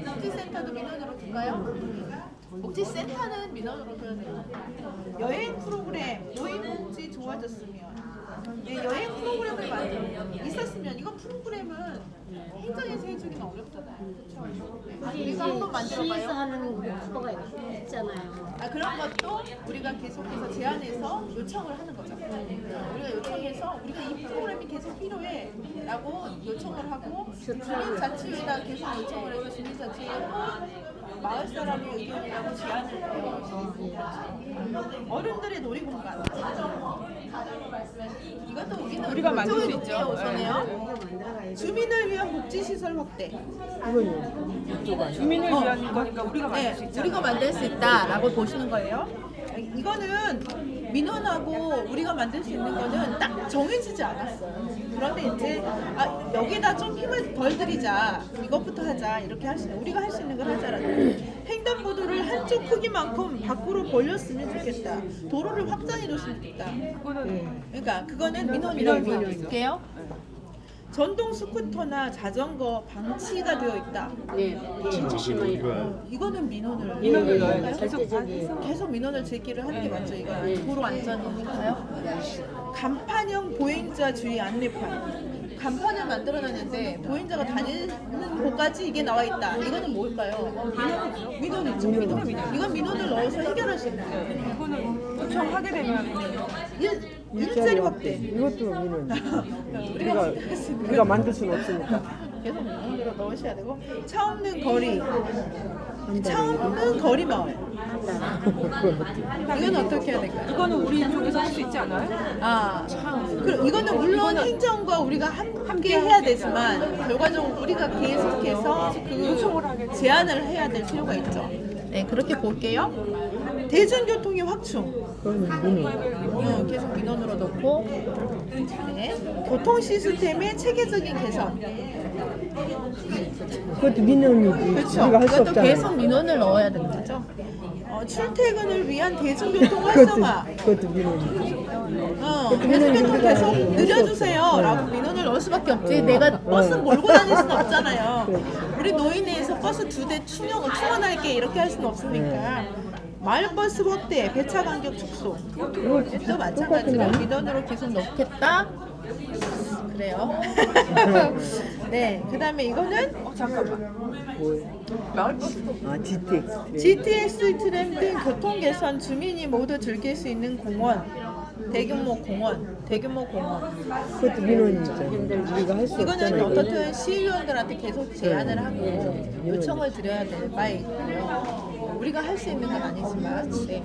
복지센터도 민원으로 둘까요? 복지센터는 민원으로 둬야 돼요. 여행 프로그램, 노인복지 좋아졌으면, 네, 여행 프로그램을 있었으면, 이거 프로그램은 행정에서 해주기는 어렵잖아요. 그렇죠? 이게 우리가 한번 시에서 만들어봐요. 하는 코드가 있잖아요. 그런 것도 우리가 계속해서 제안해서 요청을 하는 거죠. 우리가 요청해서 우리가 이 프로그램이 계속 필요해라고 요청을 하고, 주민자치회에다 계속 요청을 해서 주민자치회가 마을 사람의 의견이라고 제안을 해요. 어른들의 놀이공간. 이것도 우리가 만들 수 있죠. 우선에요. 주민을 위한 복지시설 확대. 주민을 위한 거니까 우리가 만들 수 있잖아. 우리가 만들 수 있다라고 보시는 거예요. 이거는 민원하고 우리가 만들 수 있는 거는 딱 정해지지 않았어요. 그런데 이제 여기다 좀 힘을 덜 들이자, 이것부터 하자, 이렇게 우리가 할 수 있는 걸 하자라는. 횡단보도를 한쪽 크기만큼 밖으로 벌렸으면 좋겠다. 도로를 확장해 줬으면 좋겠다. 그러니까 그거는 민원이라고 볼게요. 전동 스쿠터나 자전거 방치가 되어 있다. 네, 진짜 심해요. 이거는 민원을 민원을 계속 계속 민원을 제기를 하는 게 맞죠. 이거 도로 안전이니까요. 간판형 보행자 주의 안내판. 간판을 만들어놨는데 보행자가 다니는 곳까지 이게 나와 있다. 이거는 뭘까요? 민원이죠. 이건 민원을 넣어서 해결할 수 있는 거예요. 이거는 요청하게 되면 일자리 확대. 이것도 민원. 우리가 우리가 만들 수는 없으니까. 계속 민원으로 넣으셔야 되고. 차 없는 거리. 차 없는 거리 마을. 이건 어떻게 해야 될까요? 이거는 우리 쪽에서 할 수 있지 않아요? 그럼 이거는 물론 행정과 우리가 함께 해야 되지만 결과적으로 우리가 계속해서 그 제안을 해야 될 필요가 있죠. 네, 그렇게 볼게요. 대중교통의 확충. 계속 민원으로 넣고, 네, 교통 시스템의 체계적인 개선. 그것도 민원이지. 그렇죠. 우리가 할 수 그것도 없잖아. 계속 민원을 넣어야 되는 거죠. 출퇴근을 위한 대중교통 활성화. 그것도 민원이지. 대중교통 계속 늘려주세요라고 민원을 넣을 수밖에 없지. 내가 버스 몰고 다닐 수는 없잖아요. 우리 노인회에서 버스 2대 충원할게 이렇게 할 수는 없으니까. 마을버스 확대, 배차 간격 축소. 또 마찬가지로 민원으로 계속 넣겠다. 그래요. 네, 그 다음에 이거는 GTX 트램 등 교통 개선, 주민이 모두 즐길 수 있는 공원, 대규모 공원. 그것도 민원이죠. 우리가 할 수 이거는 없잖아. 어떻든 시의원들한테 계속 제안을 하고 요청을 드려야 될 바이고요. 우리가 할 수 있는 건 아니지만, 네.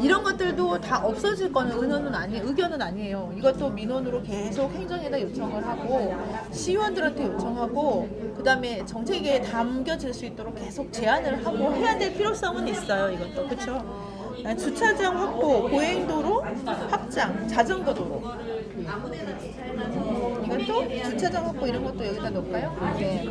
이런 것들도 다 없어질 거는 의견은 아니에요. 이것도 민원으로 계속 행정에다 요청을 하고 시의원들한테 요청하고 그다음에 정책에 담겨질 수 있도록 계속 제안을 하고 해야 될 필요성은 있어요. 이것도 그렇죠. 주차장 확보, 보행도로 확장, 자전거 도로. 것도 주차장 확보 이런 것도 여기다 넣을까요? 네.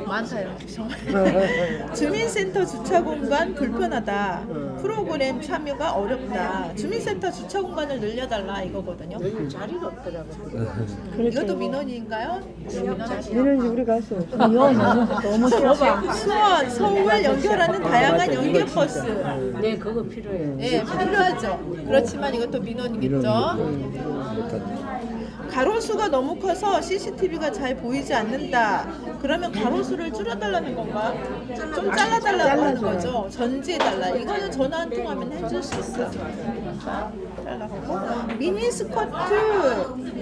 많아요. 정말. 주민센터 주차 공간 불편하다. 프로그램 참여가 어렵다. 주민센터 주차 공간을 늘려달라 이거거든요. 자리가 없더라고요. 이것도 민원인가요? 민원지 우리가 할 수 없어. 너무 좁아. 수원, 서울 연결하는 다양한 연계 버스. 네, 그거 필요해요. 네, 필요하죠. 그렇지만 이것도 민원이겠죠. 가로수가 너무 커서 CCTV가 잘 보이지 않는다. 그러면 가로수를 줄여달라는 건가? 좀 잘라달라고 하는 거죠. 전지해달라. 이거는 전화 한 통하면 해줄 수 있어. 자, 잘라가고. 미니스커트,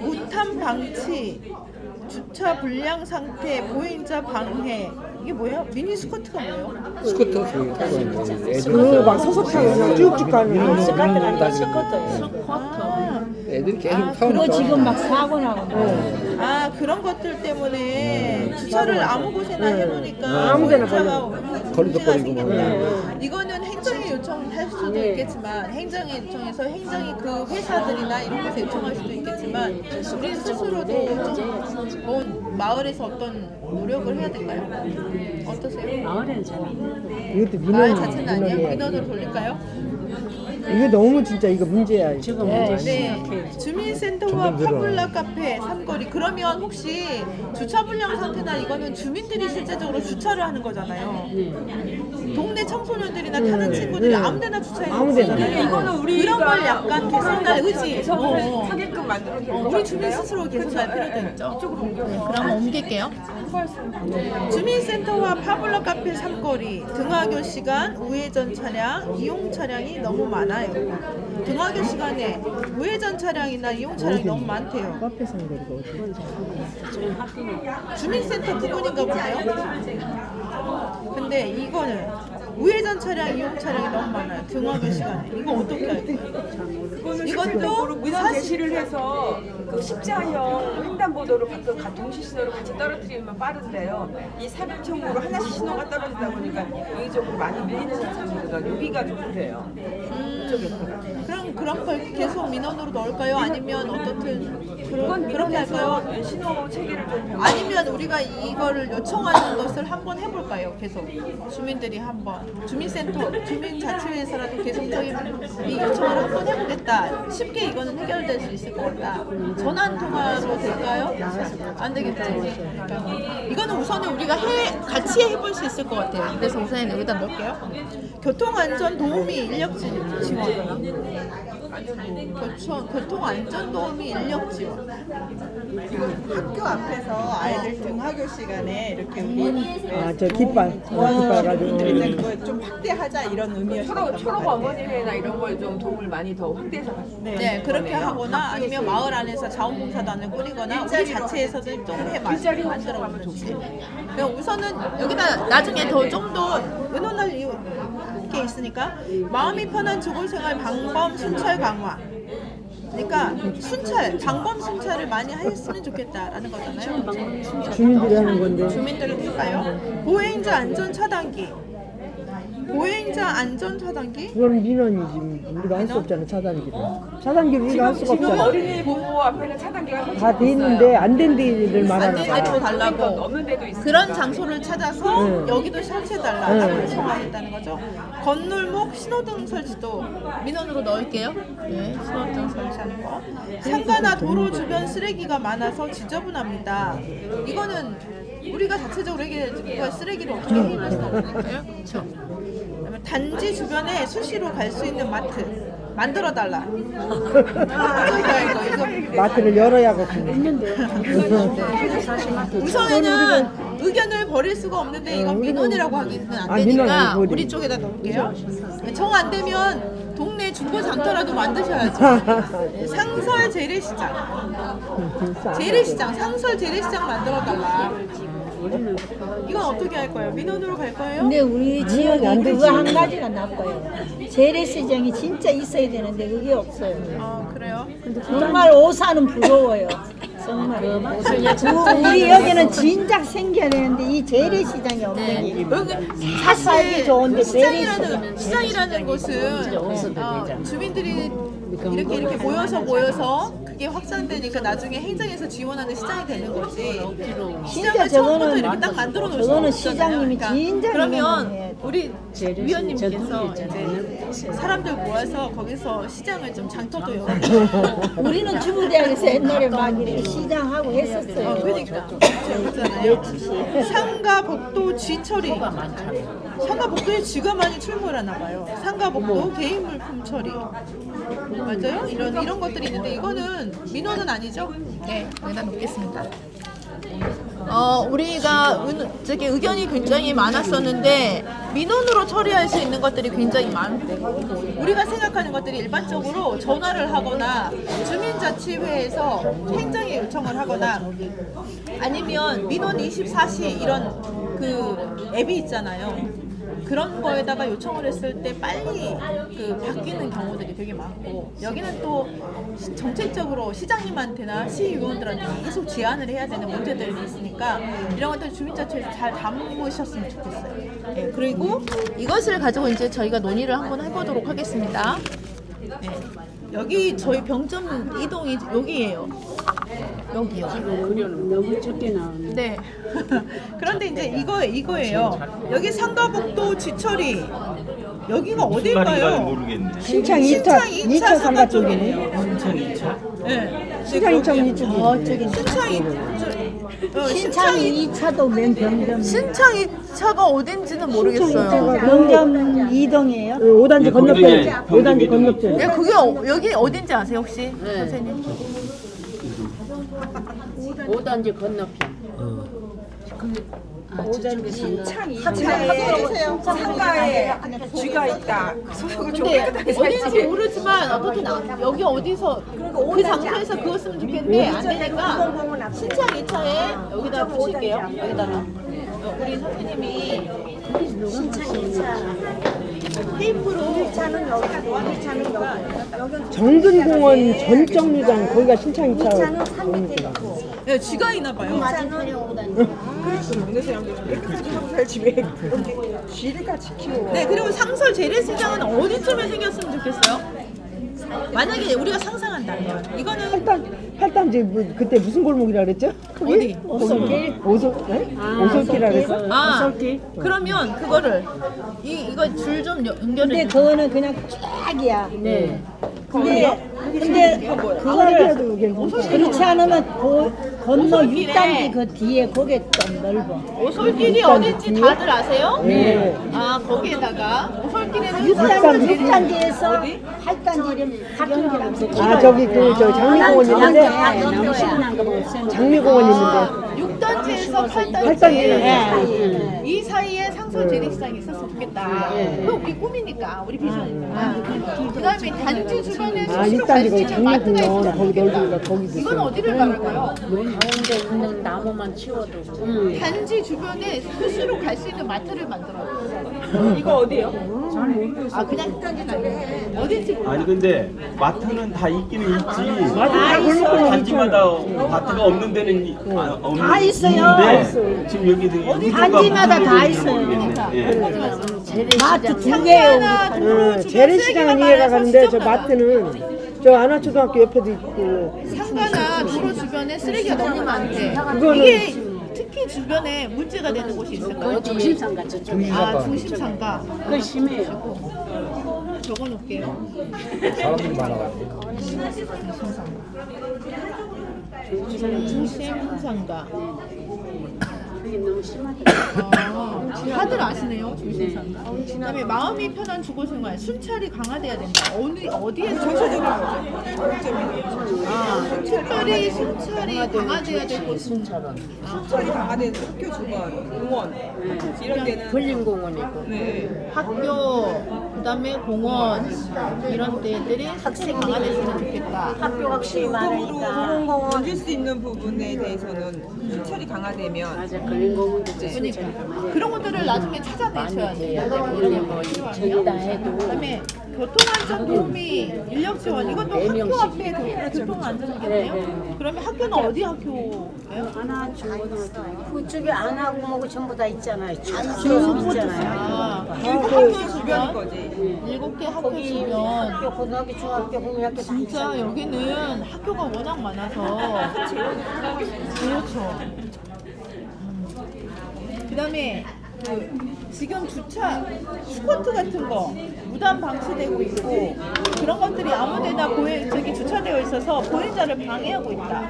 우탄 방치, 주차 불량 상태, 보행자 방해. 이게 뭐야? 미니스커트가 뭐예요? 스쿠터 저기 타고 있는 애들 그막 서서 타고 그냥 쭉쭉 가는 애들이 계속 타고 그거 지금 막 사고 나고. 아 그런 것들 때문에 주차를 아무 곳에나 해놓으니까 아무데나 걸리적거리고 생기니까 이거는 행정에 요청할 수도 있겠지만 행정에 요청해서 행정이 그 회사들이나 이런 곳에 요청할 수도 있겠지만 우리 스스로도 좀 마을에서 어떤 노력을 해야 될까요? 어떠세요? 마을에는 잘 이것도 마을 자체는 아니에요? 민원이야. 민원으로 돌릴까요? 이거 너무 진짜 이거 문제야. 지금 문제 네, 심각해. 주민센터와 파블라 카페 삼거리 그러면 혹시 주차 불량 상태나 이거는 주민들이 실제적으로 주차를 하는 거잖아요. 동네 청소년들이나 타는 친구들이 아무데나 주차해 놓은 아무데나. 거잖아요. 이거는 우리가 그런 걸 약간 개선할 의지. 개선을 하게끔 만들어 우리 주민 스스로 개선할 필요도 있죠. 그럼 옮길게요. 주민센터와 파블라 카페 삼거리 등하교 시간 우회전 차량 이용 차량이 너무 많아요. 등하교 시간에 우회전 차량이나 이용 차량이 너무 많대요. 카페 상거리가 어디? 주민센터 부근인가 보네요. 근데 이거는 우회전 차량, 이용 차량이 너무 많아요. 등하교 시간에. 이거 어떻게 할까요? 이것도 민원 사실- 제시를 해서 그 십자형 횡단보도로 가끔 동시 신호를 같이 떨어뜨리면 빠른데요. 이 사변청으로 하나씩 신호가 떨어지다 보니까 여기저기 많이 밀리는 상황이거든요. 여기가 좀 그래요. 그럼 그런 걸 계속 민원으로 넣을까요? 아니면 어떻든 그건 그렇게 할까요? 민원에서 신호 체계를 좀 병. 아니면 우리가 이거를 요청하는 것을 한번 해볼까요? 계속 주민들이 한번 주민센터 주민자치회에서라도 계속적인 이 요청을 한번 해보겠다. 쉽게 이거는 해결될 수 있을 것 같다. 전화 한 통화로 될까요? 안 되겠죠. 이거는 우선은 우리가 같이 해볼 수 있을 것 같아요. 그래서 우선 여기다 넣을게요. 교통안전 도우미 인력 지원. 교통안전 도우미 인력 지원. 학교 앞에서 아이들 등하교 시간에 이렇게 우리 아저 깃발 가지고. 이제 그거 좀 확대하자 이런 의미였어요. 초록 어머니회나 이런 걸 좀 도움을 많이 더 확대해서 네, 그렇게 하거나 아니면 마을 안에서 자원봉사단을 꾸리거나 우리 자체에서도 좀 만들어 보지. 그냥 우선은 여기다 나중에 더 좀 더 의논할 게 있으니까 마음이 편한 주거생활 방범 순찰 강화. 그러니까 방범 순찰을 많이 했으면 좋겠다라는 거잖아요. 주민들이 하는 건데. 주민들은 할까요? 보행자 안전 차단기. 보행자 안전 차단기? 그건 민원이지. 우리가 할 수 없잖아 차단기를. 차단기를 우리가 할 수가 지금 없잖아. 어린이 보호 앞에는 차단기가 다 돼 있는데 안 된 데를 안 말하는 되는데 더 거야. 달라고. 없는 데도 있어요. 그런 장소를 찾아서 응. 여기도 설치해달라고 응. 요청하겠다는 거죠. 건널목 신호등 설치도 민원으로 넣을게요. 네, 신호등 설치하는 거. 상가나 도로 주변 쓰레기가 많아서 지저분합니다. 이거는 우리가 자체적으로 해결해야 쓰레기를 어떻게 해결할 수 없으니까요. 그렇죠. 그다음에 단지 주변에 수시로 갈 수 있는 마트 만들어달라. 이거 마트를 열어야겠군요. 우선에는 의견을 버릴 수가 없는데 이건 민원이라고 하기는 안 아, 민원 되니까 아니고 우리 쪽에다 넣을게요. 정 안 되면 동네 중고 장터라도 만드셔야죠. 상설 재래시장, 상설 재래시장 만들어달라. 이건 어떻게 할 거예요? 민원으로 갈 거예요? 근데 우리 안 지역이 되지. 그거 한 가지가 나빠요. 재래시장이 진짜 있어야 되는데 그게 없어요. 아 그래요? 정말 오사는 부러워요. 정말. 그 우리 여기는 진작 생겨야 되는데 이 재래시장이 없는 게 여기 살기 좋은데 시장이라는 곳은 주민들이 이렇게 모여서 그게 확산되니까 나중에 행정에서 지원하는 시장이 되는 거지. 시장을 처음부터 이렇게 딱 만들어 놓을 수 저거는 없잖아요. 시장님이 진짜 그러면 유명해요. 우리 위원님께서 이제 사람들 모아서 거기서 시장을 좀 장터도 열어. 우리는 주부대학에서 옛날에 막 이렇게 시장하고 했었어요. 그러니까 상가복도 쥐처리. 상가복도에 쥐가 많이 출몰하나 봐요. 상가복도 개인 물품 처리. 맞아요? 이런 것들이 있는데 이거는 민원은 아니죠? 네, 여기다 놓겠습니다. 우리가 저기 의견이 굉장히 많았었는데 민원으로 처리할 수 있는 것들이 굉장히 많고 우리가 생각하는 것들이 일반적으로 전화를 하거나 주민자치회에서 행정에 요청을 하거나 아니면 민원 24시 이런 그 앱이 있잖아요. 그런 거에다가 요청을 했을 때 빨리 그 바뀌는 경우들이 되게 많고 여기는 또 정책적으로 시장님한테나 시의원들한테 계속 제안을 해야 되는 문제들이 있으니까 이런 것들 주민자치에서 잘 담으셨으면 좋겠어요. 네, 그리고 이것을 가지고 이제 저희가 논의를 한번 해보도록 하겠습니다. 네, 여기 저희 병점 이동이 여기예요. 여기요. 너무 적게 나오네. 네. 그런데 이제 이거예요. 여기 상가복도 지철이 여기가 어딜까요? 모르겠네. 신창 2차 상가 쪽이네. 신창 2차? 네. 신창 2차 이쪽이. 신창 2차도 병점. 신창 2차가 어딘지는 모르겠어요. 병점 2동이에요. 5단지 건너편. 5단지 건너편. 네, 그게 여기 어딘지 아세요 혹시? 선생님? 5단지 건너편. 상가에 쥐가 있다. 근데 어딘지 모르지만 어떻게 여기 어디서 그 장소에서 그었으면 좋겠는데 안 되니까 신창 2차에 여기다 붙일게요. 여기다가 우리 선생님이 테이프로 정근공원 전 정류장 거기가 신창 2차. 네, 쥐가 있나 봐요. 맞은편에 5단지. 쥐를 같이 키워. 네, 그리고 상설 재래시장은 어디쯤에 생겼으면 좋겠어요? 만약에 우리가 상상한다면 이거는 8단지 뭐 그때 무슨 골목이라 그랬죠? 어디? 오솔길? 오솔길이라 그랬어? 그러면 그거를 이거 줄 좀 근데 연결해. 그거는 그냥 쫙이야. 네. 근데 그거를 그렇지 않으면 건너 오솔길에 6단지 그 뒤에 거기 좀 넓어. 오솔길이 어딘지 다들 아세요? 네. 아 거기에다가 오솔길에는 6단지에서 8단지를 연결하면서 아 저기 저 장미공원 있는데 장미공원 있는데 6단지에서 8단지. 8단지 이 사이에 상설 재래시장이 있었으면 좋겠다. 그거 우리 꿈이니까 우리 비전이니까. 그다음에 단지 주변에 아 수시로 6단지 갈수 거기 있는 마트가 장미공원 있으면 거기 넓으니까 좋겠다. 거기도 이건 있어. 어디를 가볼까요? 가운데 있는 나무만 치워도. 단지 주변에 수시로 갈 수 있는 마트를 만들어요. 이거 어디요? 아 그냥 어딘지 몰라. 아니 근데 마트는 다 있기는 있지. 단지마다 마트가 없는 데는 없는 다 있어요. 있는데 지금 여기 단지마다 다 있어요. 마트 두 개요. 재래시장은 이해가 가는데 저 마트는 저 안화초등학교 옆에도 있고 상가나 도로 주변에 쓰레기가 너무 많대. 그거는 이게 특히 주변에 문제가 되는 곳이 있을까요? 중심상가 저쪽. 아 중심상가. 그거 심해요. 적어놓을게요. 사람들이 많아가지고. 중심상가. 그게 너무 심하다. 다들 아시네요 중심상가. 그다음에 마음이 편한 주거생활, 순찰이 강화돼야 된다. 어디에 정서적으로 특별히 순찰이 강화돼야 될 곳은 순찰이 강화된 학교 주변, 공원 이런 데는 걸림공원이고. 네. 학교, 그다음에 공원 이런 데들이 강화됐으면 좋겠다. 학교 학생이 많으니까. 건질 수 있는 부분에 대해서는 순찰이 강화되면 맞아, 걸림공원도 그러니까 그런 것들을 나중에 찾아내셔야 돼요. 우리 뭐 저기다 해도 그다음에 교통안전 도우미 인력 지원 이것도 학교 앞에 교통안전이겠네요. 그러면 학교는 어디 학교예요? 하나 중고등학교. 그쪽에 안 하고 뭐고 전부 다 있잖아요. 쭉 있잖아요. 일곱 학교 주변인 거지. 7개 학교 거기 주변. 학교, 고등학교, 중학교, 국민학교 다 진짜 있잖아요. 여기는 학교가 워낙 많아서 그렇죠. 그다음에 지금 주차 스쿼트 같은 거 무단 방치되고 있고 그런 것들이 아무데나 저기 주차되어 있어서 보행자를 방해하고 있다.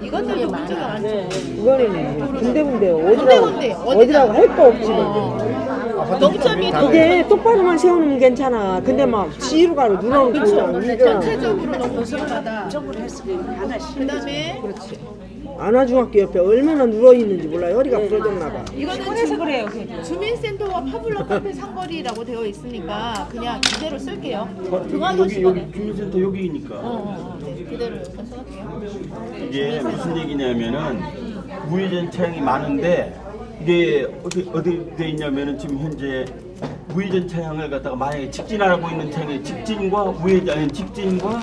이것들도 문제가 많죠. 그거는 군데군데 군데군데, 어디라고 할 거 없지 뭐. 농점이 이게 똑바로만 세우면 괜찮아. 근데 막 지휘로 가로 눌러놓고 전체적으로 너무 심하다. 그다음에 안화중학교 옆에 얼마나 누워 있는지 몰라요. 허리가 부러졌나 봐. 이거는 그래요. 주민센터와 파블러 카페 상거리라고 되어 있으니까 그냥 이대로 쓸게요. 등하교 여기 시간에. 주민센터 여기니까. 네, 그대로 여기다 써갈게요. 이게 무슨 얘기냐면은 우회전 차량이 많은데 이게 어디 돼 있냐면은 지금 현재 우회전 차량을 갖다가 만약에 직진하고 있는 차량이 직진과 우회전 아니 직진과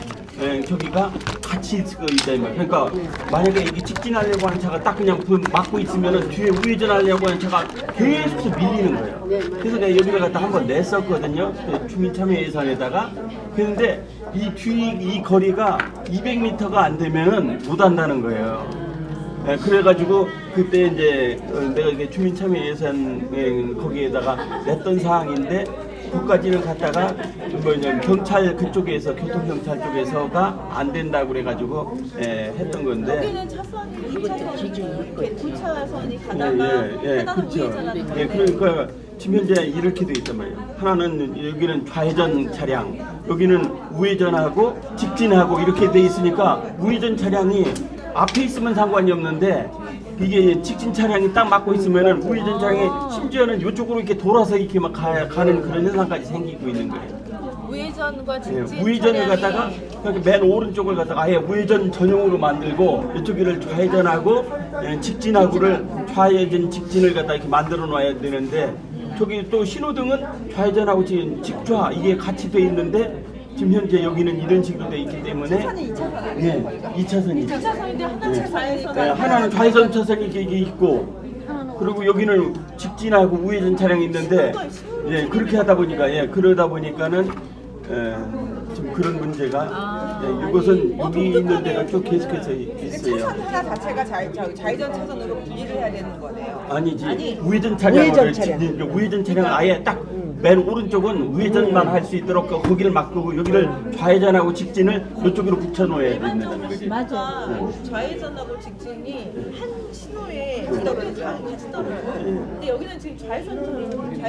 저기가 같이 있을 거 있다 이 말. 그러니까 만약에 이게 직진하려고 하는 차가 딱 그냥 막고 있으면은 뒤에 우회전하려고 하는 차가 계속해서 밀리는 거예요. 그래서 내가 여기를 갖다 한번 냈었거든요. 그 주민참여 예산에다가. 그런데 이 거리가 200m가 안 되면은 못 한다는 거예요. 그래가지고 그때 이제 내가 이게 주민참여 예산 거기에다가 냈던 사항인데 그까지는 갔다가 뭐냐 경찰 그쪽에서 교통경찰 쪽에서가 안 된다고 그래가지고 했던 건데. 여기는 차선이 2차선이 이렇게 두 차선이 가다가 하나는 그렇죠. 우회전하는 건데. 그러니까 지금 현재 이렇게 돼 있단 말이에요. 하나는 여기는 좌회전 차량, 여기는 우회전하고 직진하고 이렇게 돼 있으니까 우회전 차량이 앞에 있으면 상관이 없는데 이게 직진 차량이 딱 막고 있으면은 우회전 차량이 심지어는 이쪽으로 이렇게 돌아서 이렇게 막 가는 그런 현상까지 생기고 있는 거예요. 우회전과 직진 우회전을 차량이 갖다가 맨 오른쪽을 갖다가 아예 우회전 전용으로 만들고 이쪽을 좌회전하고 직진하고를 좌회전 직진을 갖다 이렇게 만들어 놔야 되는데 저기 또 신호등은 좌회전하고 직좌 이게 같이 돼 있는데 지금 현재 여기는 이런 식으로 돼 있기 때문에 차선이 2차선. 네, 2차선이 2차선인데 하나 차선에서 하나는 좌회전 차선이 이게 있고 그리고 여기는 직진하고 우회전 차량이 있는데 그렇게 하다 보니까 그러다 보니까는 좀 그런 문제가 이것은 여기 있는 데가 쭉 계속해서 있어요. 차선 하나 자체가 좌회전 차선으로 분리를 해야 되는 거네요. 아니지 우회전 차량을 우회전 차량. 우회전 차량 아예 딱 맨 오른쪽은 우회전만 할 수 있도록 거기를 막고 여기를 좌회전하고 직진을 이쪽으로 붙여놓아야 된다는 거지. 맞아. 좌회전하고 직진이 한 신호에 이렇게 다 같이 떨어져요. 근데 여기는 지금 좌회전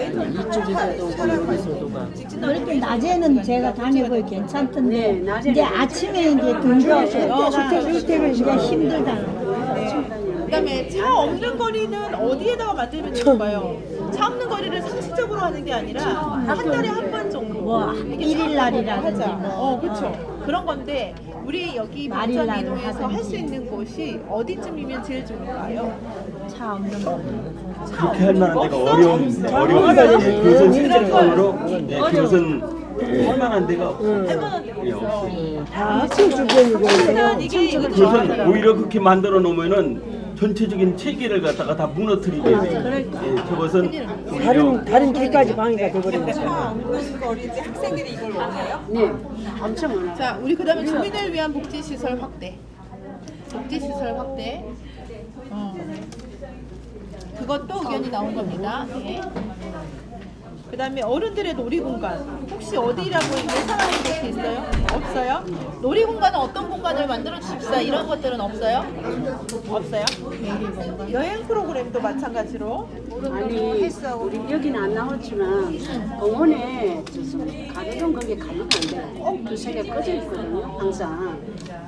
차량 직진하고 그렇게 낮에는 제가 다니고 괜찮던데 이제 아침에 이제 등교하실 때가 이제 힘들다는 거예요. 그다음에 차 없는 거리는 어디에다가 만들면 좋을까요? 차 없는 거리를 상시적으로 하는 게 아니라 한 달에 한 번 정도. 뭐 일일 날이라든지 하자. 뭐. 그렇죠. 그런 건데 우리 여기 말일 날 민점이동에서 할 수 하든지. 있는 곳이 어디쯤이면 제일 좋을까요? 차 없는 거. 그렇게 할 만한 데가 어려운 그것은 실질적으로 그것은 할 만한 데가 없어요. 다 학생 주변이고 그것은 오히려 그렇게 만들어 놓으면은 전체적인 체계를 갖다가 다 무너뜨리게 돼요. 그것은 다른 길까지 방해가 돼버리는 차 거야. 없는 거리지 학생들이 이걸 원해요? 네, 엄청 많아요. 자, 우리 그다음에 주민을 위한 복지시설 확대. 복지시설 확대. 그것도 의견이 나온 겁니다. 예. 그다음에 어른들의 놀이공간. 혹시 어디라고 예상하는 곳이 있어요? 없어요? 놀이공간은 어떤 공간을 만들어 주십사 이런 것들은 없어요? 없어요? 여행 프로그램도 마찬가지로. 아니, 우리 여기는 안 나왔지만 공원에 가로등 거기에 가면 안 돼요. 꼭 두세 개 꺼져 있거든요. 항상.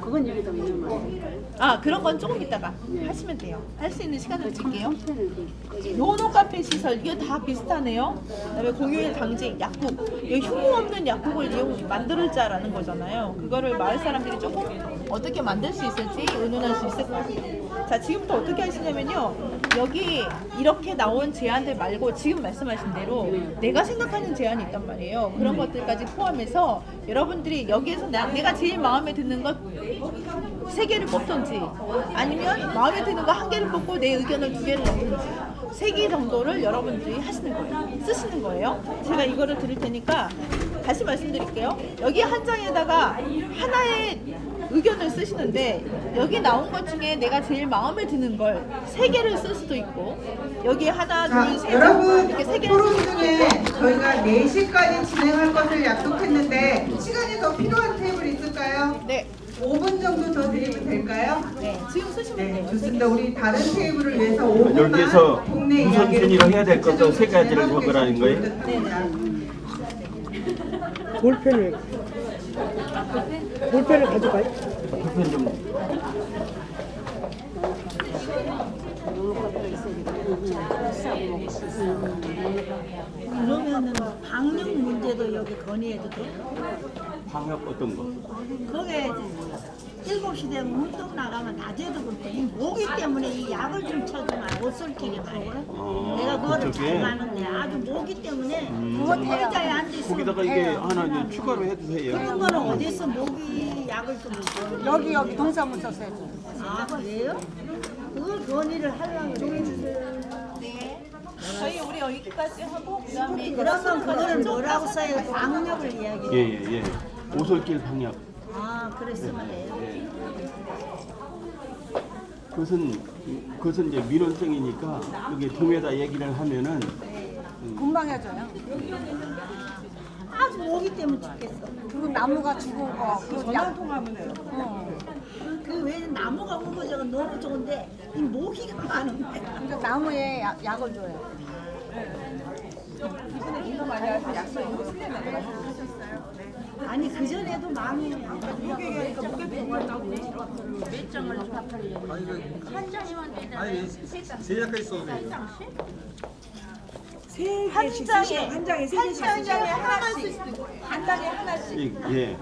그건 여기다 위험하니까요. 그런 건 조금 이따가 하시면 돼요. 할 수 있는 시간을 드릴게요. 한편은 꺼져 노노 카페 시설 이게 다 비슷하네요. 그다음에 공휴일 당직 약국 이 흉무 없는 약국을 만들자라는 거잖아요. 그거를 마을 사람들이 조금 어떻게 만들 수 있을지 의논할 수 있을 것 같아요. 자, 지금부터 어떻게 하시냐면요. 여기 이렇게 나온 제안들 말고 지금 말씀하신 대로 내가 생각하는 제안이 있단 말이에요. 그런 것들까지 포함해서 여러분들이 여기에서 내가 제일 마음에 드는 것 3개를 뽑던지 아니면 마음에 드는 거 1개를 뽑고 내 의견을 2개를 넣든지 3개 정도를 여러분들이 하시는 거예요. 쓰시는 거예요. 제가 이거를 드릴 테니까 다시 말씀드릴게요. 여기 한 장에다가 하나의 의견을 쓰시는데 여기 나온 것 중에 내가 제일 마음에 드는 걸 3개를 쓸 수도 있고 여기 하나, 둘, 셋 여러분 이렇게 3개를 토론 쓸 수도 중에 있고 저희가 4시까지 진행할 것을 약속했는데 시간이 더 필요한 테이블 있을까요? 네, 5분 정도 더 드리면 될까요? 네, 지금 쓰시면 네, 돼요. 좋습니다. 우리 다른 테이블을 위해서 5분만 여기에서 동네 우선순위로 해야 될 것도 세 가지를 진행하고 먹으라는 거예요? 계십니다. 볼펜을 가져가요? 불편 좀 그러면은 방역 문제도 여기 건의해도 돼요? 방역 어떤 거? 거기에 7시 되면 운동 나가면 낮에도 그렇고 이 모기 때문에 이 약을 좀 쳐주면 옷솔길이 말이야. 내가 그거를 그쪽에? 잘 가는데 아주 모기 때문에 그거 의자에 앉아있으면 거기다가 이게 하나 이제 추가로 해도 돼요. 그런 거는 어디서 모기 약을 좀 줘? 여기 동사무소 써야죠. 아 그래요? 그걸 건의를 하려면 저희 우리 여기까지 하고 그다음에 그러면 그거를 뭐라고 써야 방역을 이야기해. 예예예. 오솔길 방역. 아 그랬으면 돼요. 그것은 이제 민원성이니까 이게 동에다 얘기를 하면은 금방 해줘요. 아주 모기 때문에 죽겠어. 그리고 나무가 죽은 거. 전화 통하면 돼요. 그왜 나무가 우거져가 너무 좋은데 이 모기가 많은데. 그러니까 나무에 약을 줘요. 아니 그 전에도 많이 한 장에 하나만 쓸 수도 있고 한 장에 하나씩. 예.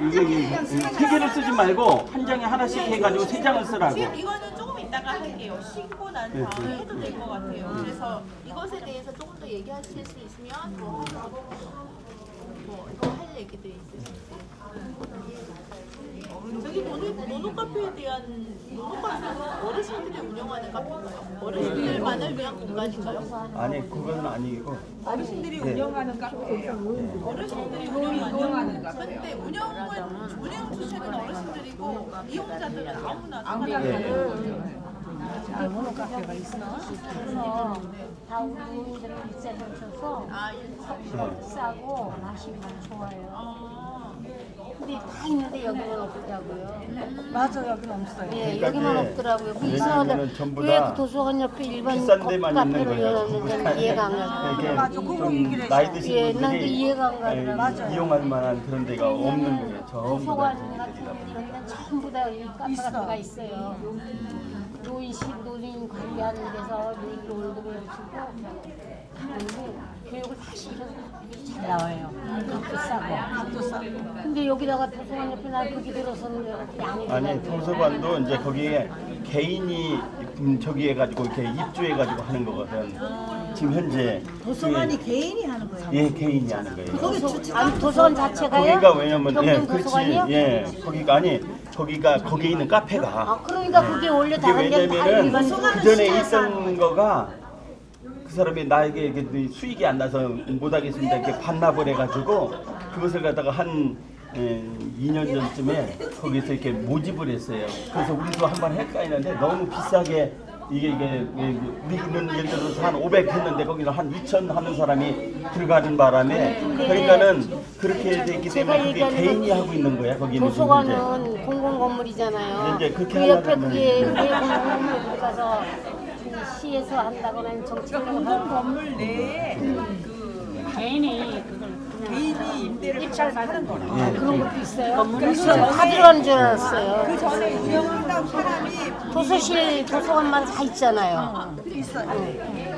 이게 세 개를 쓰지 말고 한 장에 하나씩 해가지고 3장을 쓰라고. 지금 이거는 조금 이따가 할게요. 쉬고 난 다음에 해도 될 것 같아요. 그래서 이것에 대해서 조금 더 얘기하실 수 있으면 뭐 이거 할 얘기들이 있으신지. 저기 노노 카페에 대한 노노 카페는 어르신들이 운영하는 카페인가요? 어르신들만을 위한 공간인가요? 아니 그건 아니고. 어르신들이 운영하는 카페예요. 어르신들이 운영하는 카페. 근데 운영 주체는 어르신들이고 이용자들은 아무나 상관없어요. 그래서 다 우리들은 일자리 줘서 싸고 마시기만 좋아요. 근데 다 있는데 여기만 없더라고요. 맞아 여기는 없어요. 예, 그러니까 여기만 이게 없더라고요. 그 왜냐면은 이상하다. 전부 왜 다 그 도서관 옆에 일반 비싼 데만 있는 카페를 거예요. 열었는지 이해가 안 가요. 이게 좀 나이 드신 예, 난그 분들이 이해가 안 가더라고요. 이용할 만한 그런 데가 없는 거예요. 전부 다. 도서관 같은 이런 데는 전부 다 이 카페 같은 가 있어요. 노인 관리하는 데서 노인 놀고 해주고 교육을 다시 잘 나와요. 값도 싸고. 근데 여기다가 도서관 옆에 난 그게 들어서는 양이 아니 도서관도 이제 거기에 개인이 저기 해가지고 이렇게 입주해가지고 하는 거거든. 지금 현재 도서관이 개인이 하는 거예요. 예 개인이 하는 거예요. 아니 도서관 자체가요? 거기가 왜냐면 평균 도서관이요? 거기가 아니 거기에 있는 카페가 아 그러니까 그게 원래 그게 다른 데는 다 왜냐면은 일반 그 전에 있던 거가 그 사람이 나에게 이게 수익이 안 나서 못하겠습니다 이렇게 반납을 해가지고 그것을 갖다가 한 2년 전쯤에 거기서 이렇게 모집을 했어요. 그래서 우리도 한번 할까 했는데 너무 비싸게 이게 우리는 예를 들어서 한 500 했는데 거기는 한 2,000 하는 사람이 들어가는 바람에 그러니까는 그렇게 됐기 때문에 그게 개인이 하고 있는 거야. 거기는 도서관은 공공 건물이잖아요. 이제 그렇게 그 옆에 하려면 그게 왜 공공 건물 가서 시에서 한다거나 정책적으로 공공 건물 내에 개인이 그걸 개인이 임대를 하는 거라. 그런 것도 있어요. 다 들어가는 줄 알았어요. 그 전에 운영한다고 사람이 도서실 도서관만 다 있잖아요.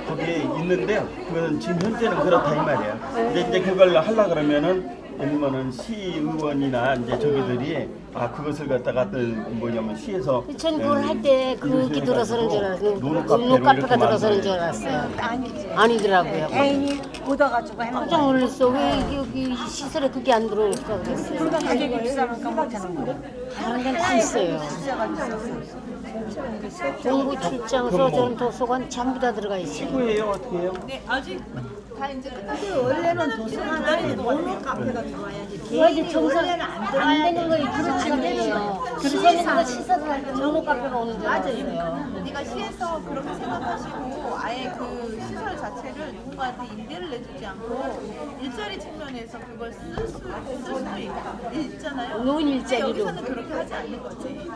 거기에 있는데 그거는 지금 현재는 그렇다 이 말이에요. 근데 이제 그걸 하려 그러면은 아니면은 시의원이나 이제 저기들이 그것을 갖다가 뭐냐면 시에서 전 그걸 할 때 그기 들어서는 줄 알았어요. 노노카페로 노노카페가 이렇게 들어서는 만드는 줄 알았어요. 아니지. 아니더라고요. 애인이 묻어가지고 해놓은 깜짝 놀랐어. 왜 여기 시설에 그게 안 들어올까 그랬어요. 거야. 가격이 비싸니까 못하는 거야. 다른 데는 다 있어요. 공부 출장소 저런 도서관 전부 다 들어가 있어요. 시구예요 어떻게 해요? 네, 아직 다 이제 끝났어요. 원래는 도서관 안에 모노 카페가 들어와야지. 그거 이제 정상 안 되는 거예요. 그렇지 안 돼요. 그래서 내가 시설을 할 때 노노 카페가 오는 줄 알았어요. 우리가 시에서 그렇게 생각하시고 아예 그 시설 자체를 누군가한테 임대를 내주지 않고 일자리 측면에서 그걸 쓸 수도 있잖아요. 노인 일자리로. 여기서는 그렇게 하지 않는 거지.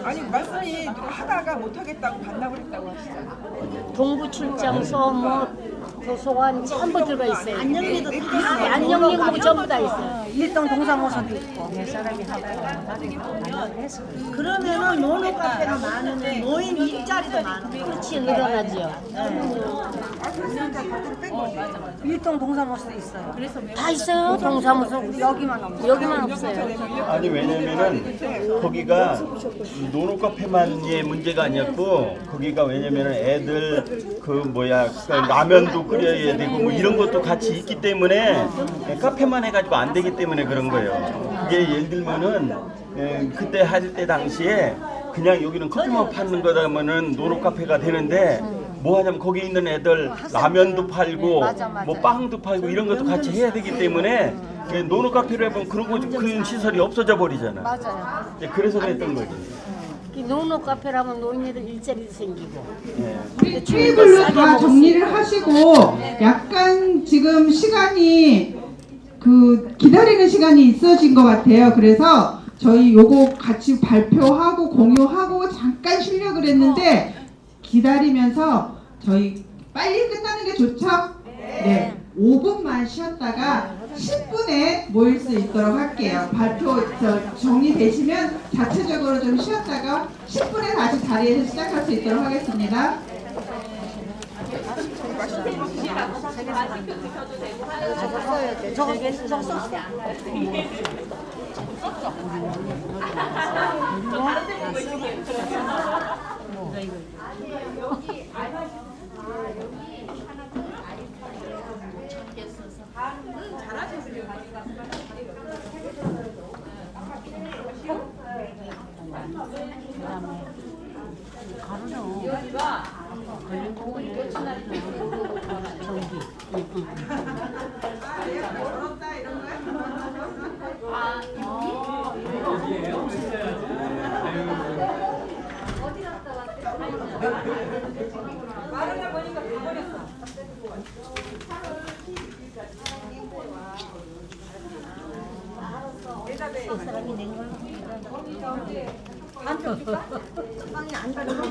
아니 말씀이 하다가 못하겠다고 반납을 했다고 하시잖아요. 동부 출장소 뭐 도서관 전부 들어가 있어요. 안녕리도 다 있어요. 안녕리고 뭐 전부 다 있어요. 일동 동사무소도 있고. 그러면은 모노 카페가 많으면 노인 일자리도 많은 거야. 그렇지 늘어나죠. 일동 동사무소도 있어요. 다 있어요. 동사무소 여기만 없어. 여기만 없어요. 아니 왜냐면은 거기가 노노카페만의 문제가 아니었고 거기가 왜냐면은 애들 그러니까 라면도 끓여야 되고 뭐 이런 것도 같이 있기 때문에 카페만 해가지고 안 되기 때문에 그런 거예요. 그게 예를 들면은 그때 할 때 당시에 그냥 여기는 커피만 파는 거라면은 노노카페가 되는데 뭐 하냐면 거기 있는 애들 라면도 팔고 뭐 빵도 팔고 이런 것도 같이 해야 되기 때문에 노노카페로 해보면 그런 시설이 없어져 버리잖아. 맞아요. 그래서 그랬던 거지. 이 노노 카페라면 노인네들 일자리도 생기고. 우리 테이블로 다 정리를 하시고 약간 지금 시간이 기다리는 시간이 있어진 것 같아요. 그래서 저희 요거 같이 발표하고 공유하고 잠깐 쉬려고 그랬는데 기다리면서 저희 빨리 끝나는 게 좋죠? 네. 5분만 쉬었다가 10분에 모일 수 있도록 할게요. 발표 정리되시면 자체적으로 좀 쉬었다가 10분에 다시 자리에서 시작할 수 있도록 하겠습니다. 빵이 안 가는 거야.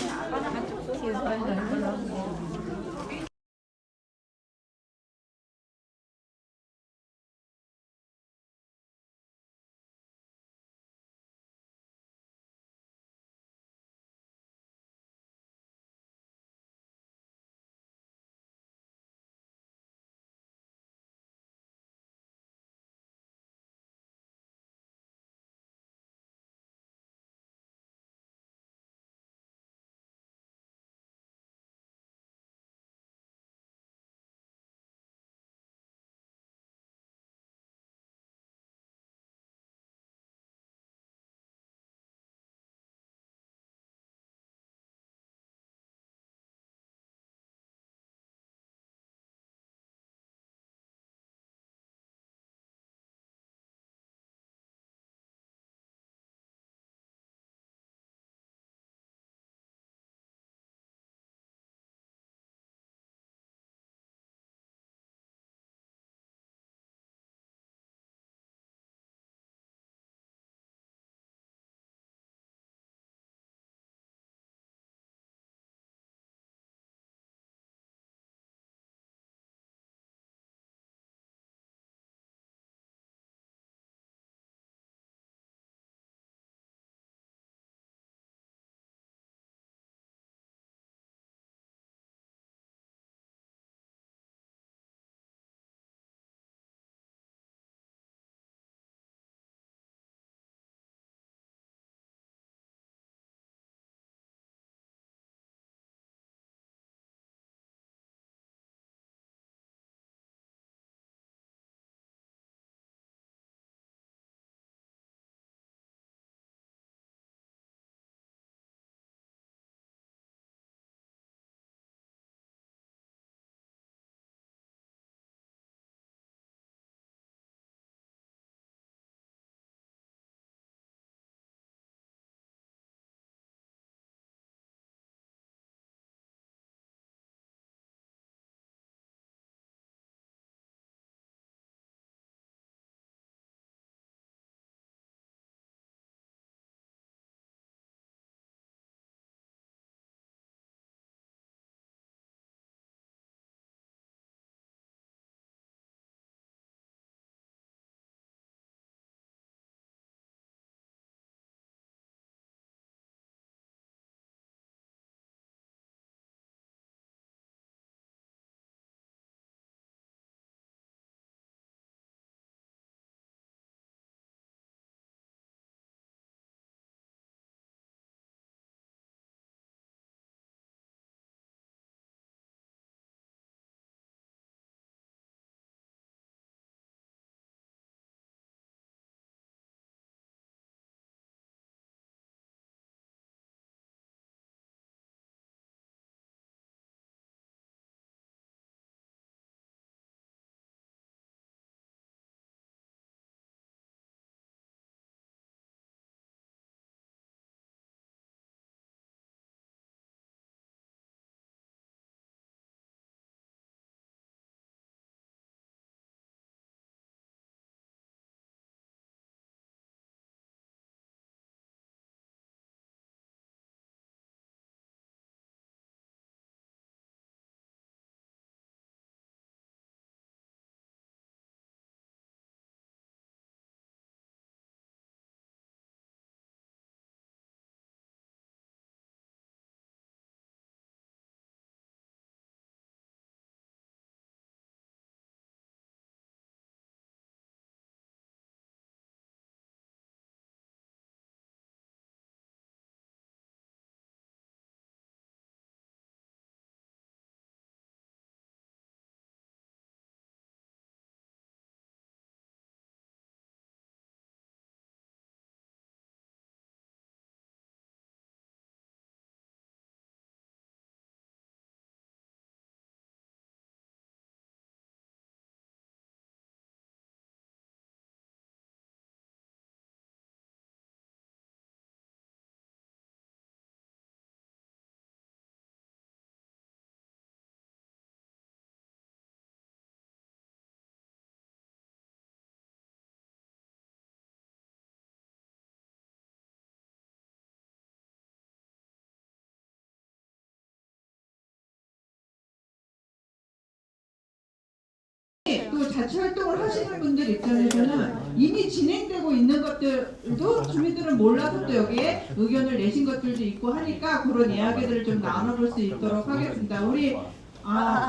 그리고 자치 활동을 하시는 분들 입장에서는 이미 진행되고 있는 것들도 주민들은 몰라서 또 여기에 의견을 내신 것들도 있고 하니까 그런 이야기들을 좀 나눠볼 수 있도록 하겠습니다. 우리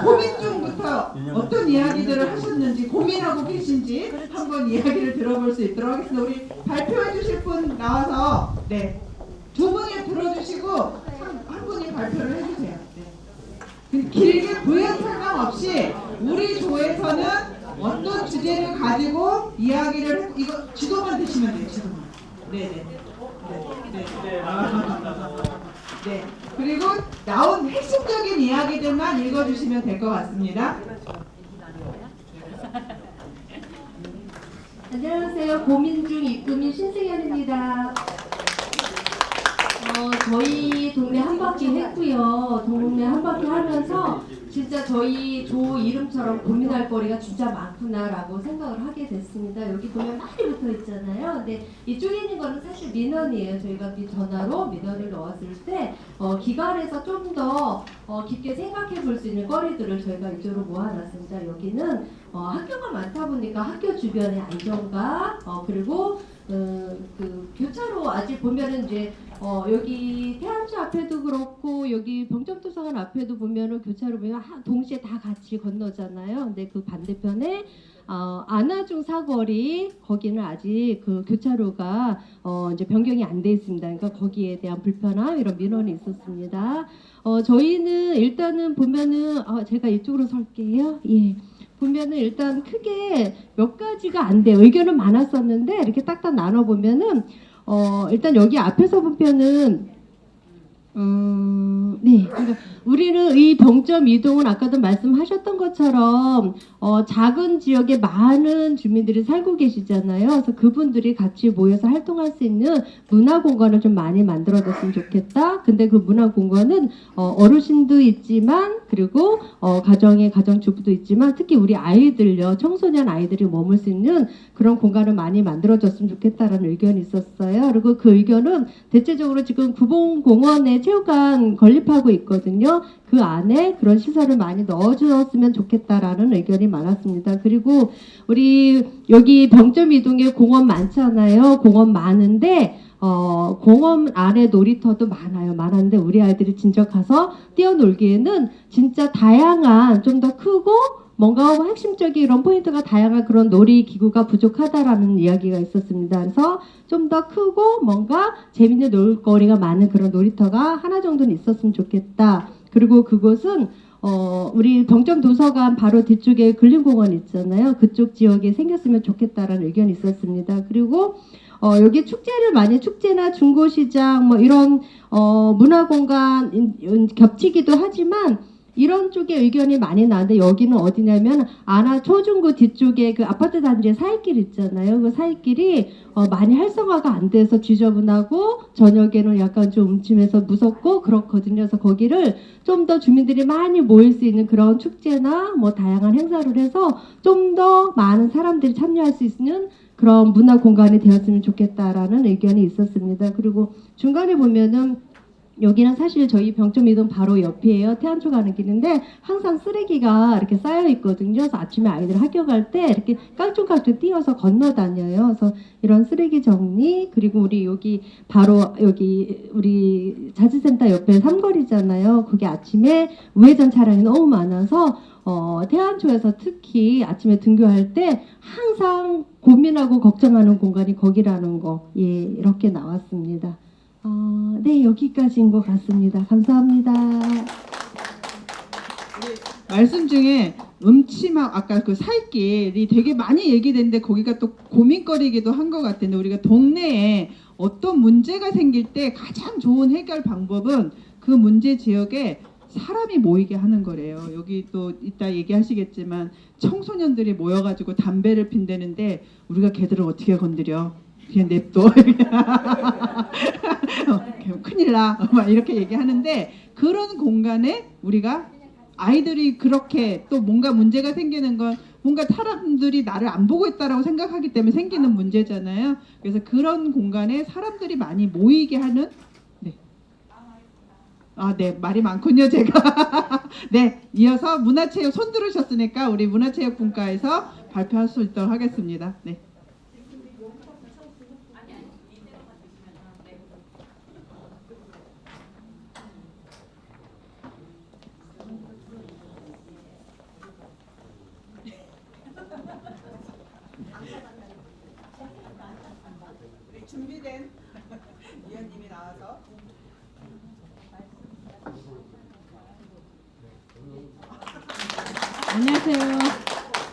고민 중부터 어떤 이야기들을 하셨는지 고민하고 계신지 한번 이야기를 들어볼 수 있도록 하겠습니다. 우리 발표해 주실 분 나와서 네, 두 분이 들어주시고 한 분이 발표를 해주세요. 네. 길게 부연 설명 없이 우리 조에서는 어떤 주제를 가지고 이야기를 이거 지도만 드시면 돼요. 지도만. 네네. 네. 그리고 나온 핵심적인 이야기들만 읽어주시면 될 것 같습니다. 안녕하세요. 고민 중 입구민 신승현입니다. 저희 동네 한 바퀴 했고요. 동네 한 바퀴 하면서 진짜 저희 조 이름처럼 고민할 거리가 진짜 많구나라고 생각을 하게 됐습니다. 여기 보면 많이 붙어 있잖아요. 근데 이쪽에 있는 거는 사실 민원이에요. 저희가 전화로 민원을 넣었을 때 기관에서 좀 더 깊게 생각해 볼 수 있는 거리들을 저희가 이쪽으로 모아놨습니다. 여기는 학교가 많다 보니까 학교 주변의 안전과 그리고 그 교차로 아직 보면은 이제 여기 태안초 앞에도 그렇고 여기 병점도서관 앞에도 보면은 교차로 보면 동시에 다 같이 건너잖아요. 근데 그 반대편에 안아중 사거리 거기는 아직 그 교차로가 이제 변경이 안 돼 있습니다. 그러니까 거기에 대한 불편함 이런 민원이 있었습니다. 저희는 일단은 보면은 제가 이쪽으로 설게요. 예. 보면은 일단 크게 몇 가지가 안 돼요. 의견은 많았었는데 이렇게 딱딱 나눠 보면은 일단 여기 앞에서 보면은 네, 그러니까 우리는 이 병점 이동은 아까도 말씀하셨던 것처럼 작은 지역에 많은 주민들이 살고 계시잖아요. 그래서 그분들이 같이 모여서 활동할 수 있는 문화 공간을 좀 많이 만들어줬으면 좋겠다. 근데 그 문화 공간은 어르신도 있지만 그리고 가정의 가정주부도 있지만 특히 우리 아이들요, 청소년 아이들이 머물 수 있는 그런 공간을 많이 만들어줬으면 좋겠다라는 의견이 있었어요. 그리고 그 의견은 대체적으로 지금 구봉공원에 체육관 건립하고 있거든요. 그 안에 그런 시설을 많이 넣어주었으면 좋겠다라는 의견이 많았습니다. 그리고 우리 여기 병점 이동에 공원 많잖아요. 공원 많은데 공원 안에 놀이터도 많았는데 우리 아이들이 진짜 가서 뛰어놀기에는 진짜 다양한 좀 더 크고 뭔가 핵심적인 이런 포인트가 다양한 그런 놀이기구가 부족하다라는 이야기가 있었습니다. 그래서 좀 더 크고 뭔가 재밌는 놀거리가 많은 그런 놀이터가 하나 정도는 있었으면 좋겠다. 그리고 그곳은 우리 병점 도서관 바로 뒤쪽에 근린공원 있잖아요. 그쪽 지역에 생겼으면 좋겠다라는 의견이 있었습니다. 그리고 여기 축제를 많이 축제나 중고시장 뭐 이런 문화공간 겹치기도 하지만 이런 쪽에 의견이 많이 나는데 여기는 어디냐면 초중고 뒤쪽에 그 아파트 단지의 사이길 있잖아요. 그 사이길이 많이 활성화가 안 돼서 지저분하고 저녁에는 약간 좀 음침해서 무섭고 그렇거든요. 그래서 거기를 좀 더 주민들이 많이 모일 수 있는 그런 축제나 뭐 다양한 행사를 해서 좀 더 많은 사람들이 참여할 수 있는 그런 문화 공간이 되었으면 좋겠다라는 의견이 있었습니다. 그리고 중간에 보면은 여기는 사실 저희 병점 이동 바로 옆이에요. 태안초 가는 길인데 항상 쓰레기가 이렇게 쌓여 있거든요. 그래서 아침에 아이들 학교 갈 때 이렇게 깡충깡충 뛰어서 건너 다녀요. 그래서 이런 쓰레기 정리 그리고 우리 여기 바로 여기 우리 자치센터 옆에 삼거리잖아요. 거기 아침에 우회전 차량이 너무 많아서 태안초에서 특히 아침에 등교할 때 항상 고민하고 걱정하는 공간이 거기라는 거 이렇게 나왔습니다. 네, 여기까지인 것 같습니다. 감사합니다. 말씀 중에 음침하고 아까 그 살길이 되게 많이 얘기됐는데 거기가 또 고민거리기도 한 것 같은데 우리가 동네에 어떤 문제가 생길 때 가장 좋은 해결 방법은 그 문제 지역에 사람이 모이게 하는 거래요. 여기 또 이따 얘기하시겠지만 청소년들이 모여가지고 담배를 핀다는데 우리가 걔들을 어떻게 건드려? 그냥 냅둬. 큰일 나. 막 이렇게 얘기하는데 그런 공간에 우리가 아이들이 그렇게 또 뭔가 문제가 생기는 건 뭔가 사람들이 나를 안 보고 있다라고 생각하기 때문에 생기는 문제잖아요. 그래서 그런 공간에 사람들이 많이 모이게 하는 네, 말이 많군요, 제가. 네, 이어서 문화체육 손 들으셨으니까 우리 문화체육분과에서 발표할 수 있도록 하겠습니다. 네. 준비된 위원님이 나와서 안녕하세요.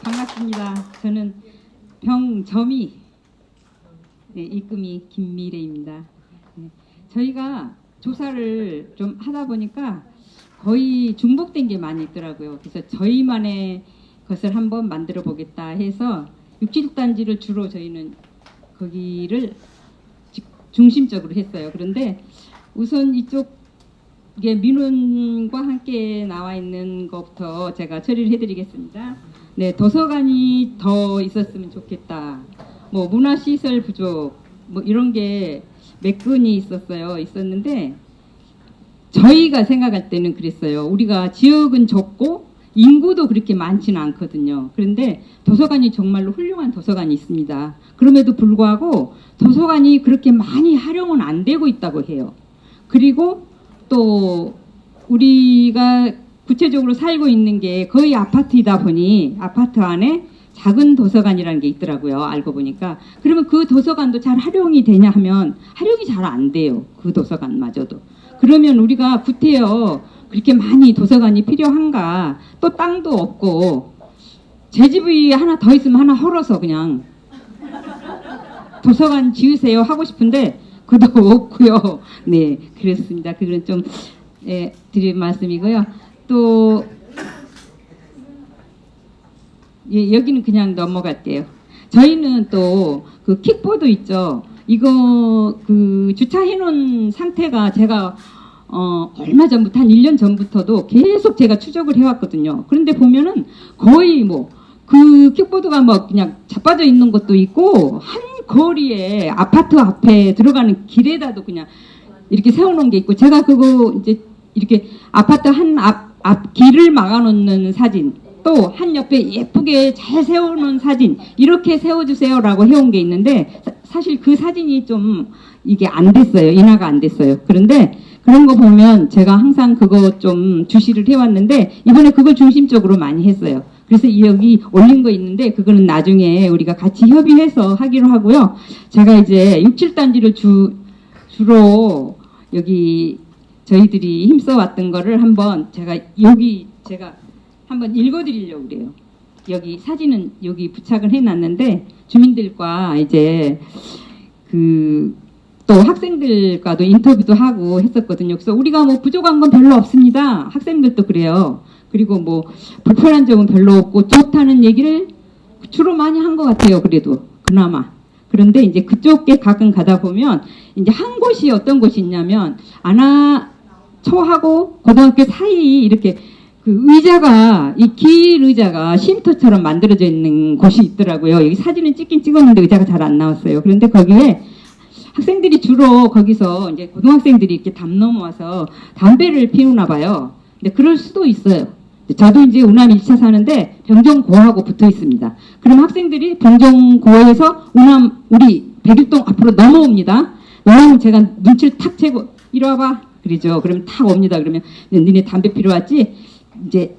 반갑습니다. 저는 병점이 입금이 김미래입니다. 저희가 조사를 좀 하다 보니까 거의 중복된 게 많이 있더라고요. 그래서 저희만의 것을 한번 만들어 보겠다 해서 67단지를 주로 저희는 거기를 중심적으로 했어요. 그런데 우선 이쪽에 민원과 함께 나와 있는 것부터 제가 처리를 해드리겠습니다. 네, 도서관이 더 있었으면 좋겠다. 뭐 문화시설 부족, 뭐 이런 게 몇 건이 있었는데 저희가 생각할 때는 그랬어요. 우리가 지역은 좁고 인구도 그렇게 많지는 않거든요. 그런데 도서관이 정말로 훌륭한 도서관이 있습니다. 그럼에도 불구하고 도서관이 그렇게 많이 활용은 안 되고 있다고 해요. 그리고 또 우리가 구체적으로 살고 있는 게 거의 아파트이다 보니 아파트 안에 작은 도서관이라는 게 있더라고요. 알고 보니까. 그러면 그 도서관도 잘 활용이 되냐 하면 활용이 잘 안 돼요. 그 도서관마저도. 그러면 우리가 구태여 그렇게 많이 도서관이 필요한가? 또 땅도 없고 제 집이 하나 더 있으면 하나 헐어서 그냥 도서관 지으세요 하고 싶은데 그도 없고요. 네, 그렇습니다. 그건 좀 드릴 말씀이고요. 또 여기는 그냥 넘어갈게요. 저희는 또 그 킥보드 있죠. 이거 그 주차해 놓은 상태가 제가 얼마 전부터 한 1년 전부터도 계속 제가 추적을 해왔거든요. 그런데 보면은 거의 뭐 그 킥보드가 뭐 그냥 자빠져 있는 것도 있고 한 거리에 아파트 앞에 들어가는 길에다도 그냥 이렇게 세워놓은 게 있고 제가 그거 이제 이렇게 아파트 한 앞 길을 막아놓는 사진 또 한 옆에 예쁘게 잘 세워놓은 사진 이렇게 세워주세요라고 해온 게 있는데 사실 그 사진이 좀 이게 안 됐어요. 인하가 안 됐어요. 그런데 그런 거 보면 제가 항상 그거 좀 주시를 해왔는데 이번에 그걸 중심적으로 많이 했어요. 그래서 여기 올린 거 있는데 그거는 나중에 우리가 같이 협의해서 하기로 하고요. 제가 이제 67단지를 주로 여기 저희들이 힘써왔던 거를 한번 제가 한번 읽어드리려고 그래요. 여기 사진은 여기 부착을 해놨는데 주민들과 이제 또 학생들과도 인터뷰도 하고 했었거든요. 그래서 우리가 뭐 부족한 건 별로 없습니다. 학생들도 그래요. 그리고 뭐 불편한 점은 별로 없고 좋다는 얘기를 주로 많이 한 것 같아요. 그래도 그나마. 그런데 이제 그쪽에 가끔 가다 보면 이제 한 곳이 어떤 곳이 있냐면 초하고 고등학교 사이 이렇게 그 의자가 이 길 의자가 쉼터처럼 만들어져 있는 곳이 있더라고요. 여기 사진은 찍긴 찍었는데 의자가 잘 안 나왔어요. 그런데 거기에 학생들이 주로 거기서 이제 고등학생들이 이렇게 담 넘어와서 담배를 피우나 봐요. 근데 그럴 수도 있어요. 저도 이제 우남 1차 사는데 병정고하고 붙어 있습니다. 그럼 학생들이 병정고에서 우남 우리 백일동 앞으로 넘어옵니다. 넘어오면 제가 눈치를 탁 채고 이리 와봐. 그러죠. 그러면 탁 옵니다. 그러면 니네 담배 피러 왔지? 이제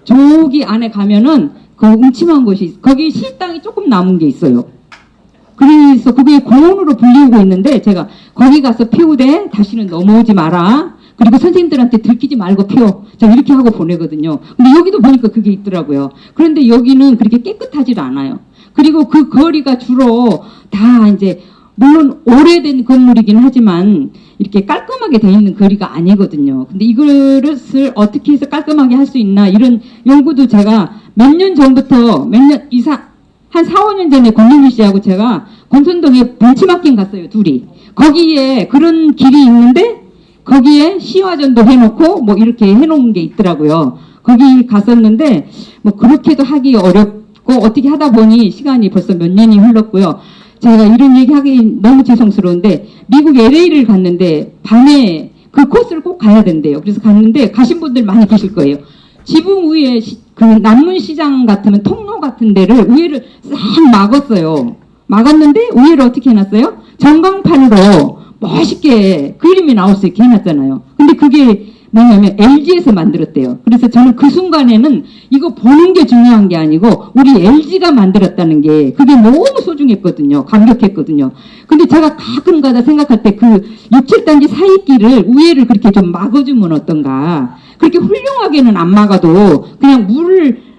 저기 안에 가면은 그 음침한 곳이 거기 시땅이 조금 남은 게 있어요. 그래서 그게 공원으로 불리우고 있는데 제가 거기 가서 피우되 다시는 넘어오지 마라. 그리고 선생님들한테 들키지 말고 피워. 자 이렇게 하고 보내거든요. 근데 여기도 보니까 그게 있더라고요. 그런데 여기는 그렇게 깨끗하지 않아요. 그리고 그 거리가 주로 다 이제 물론 오래된 건물이긴 하지만 이렇게 깔끔하게 돼 있는 거리가 아니거든요. 근데 이것을 어떻게 해서 깔끔하게 할 수 있나 이런 연구도 제가 몇 년 전부터 한 4, 5년 전에 권민주 씨하고 제가 권선동에 벤치마킹 갔어요. 둘이. 거기에 그런 길이 있는데 거기에 시화전도 해놓고 뭐 이렇게 해놓은 게 있더라고요. 거기 갔었는데 뭐 그렇게도 하기 어렵고 어떻게 하다 보니 시간이 벌써 몇 년이 흘렀고요. 제가 이런 얘기하기 너무 죄송스러운데 미국 LA를 갔는데 밤에 그 코스를 꼭 가야 된대요. 그래서 갔는데 가신 분들 많이 계실 거예요. 지붕 위에 그 남문시장 같으면 통로 같은 데를 우회를 싹 막았어요. 막았는데 우회를 어떻게 해놨어요? 전광판으로 멋있게 그림이 나올 수 있게 해놨잖아요. 근데 그게 뭐냐면 LG에서 만들었대요. 그래서 저는 그 순간에는 이거 보는 게 중요한 게 아니고 우리 LG가 만들었다는 게 그게 너무 소중했거든요. 감격했거든요. 근데 제가 가끔가다 생각할 때 그 6, 7단지 사이길을 우회를 그렇게 좀 막아주면 어떤가. 그렇게 훌륭하게는 안 막아도 그냥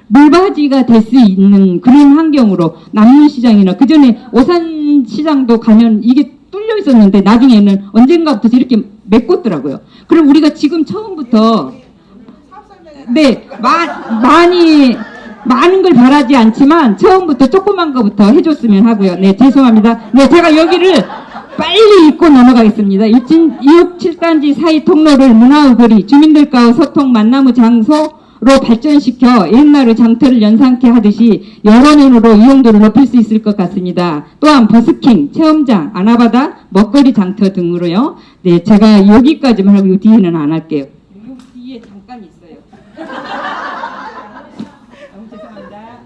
물바지가 될 수 있는 그런 환경으로 남문시장이나 그 전에 오산시장도 가면 이게 뚫려 있었는데 나중에는 언젠가부터 이렇게 메꿨더라고요. 그럼 우리가 지금 처음부터 네 많은 걸 바라지 않지만 처음부터 조그만 거부터 해줬으면 하고요. 네 죄송합니다. 네 제가 여기를 빨리 읽고 넘어가겠습니다. 6, 7단지 사이 통로를 문화의 거리, 주민들과의 소통 만남의 장소로 발전시켜 옛날의 장터를 연상케 하듯이 여러 면으로 이용도를 높일 수 있을 것 같습니다. 또한 버스킹, 체험장, 아나바다, 먹거리 장터 등으로요. 네, 제가 여기까지만 하고 이 뒤에는 안 할게요. 이 뒤에 잠깐 있어요. 너무 죄송합니다.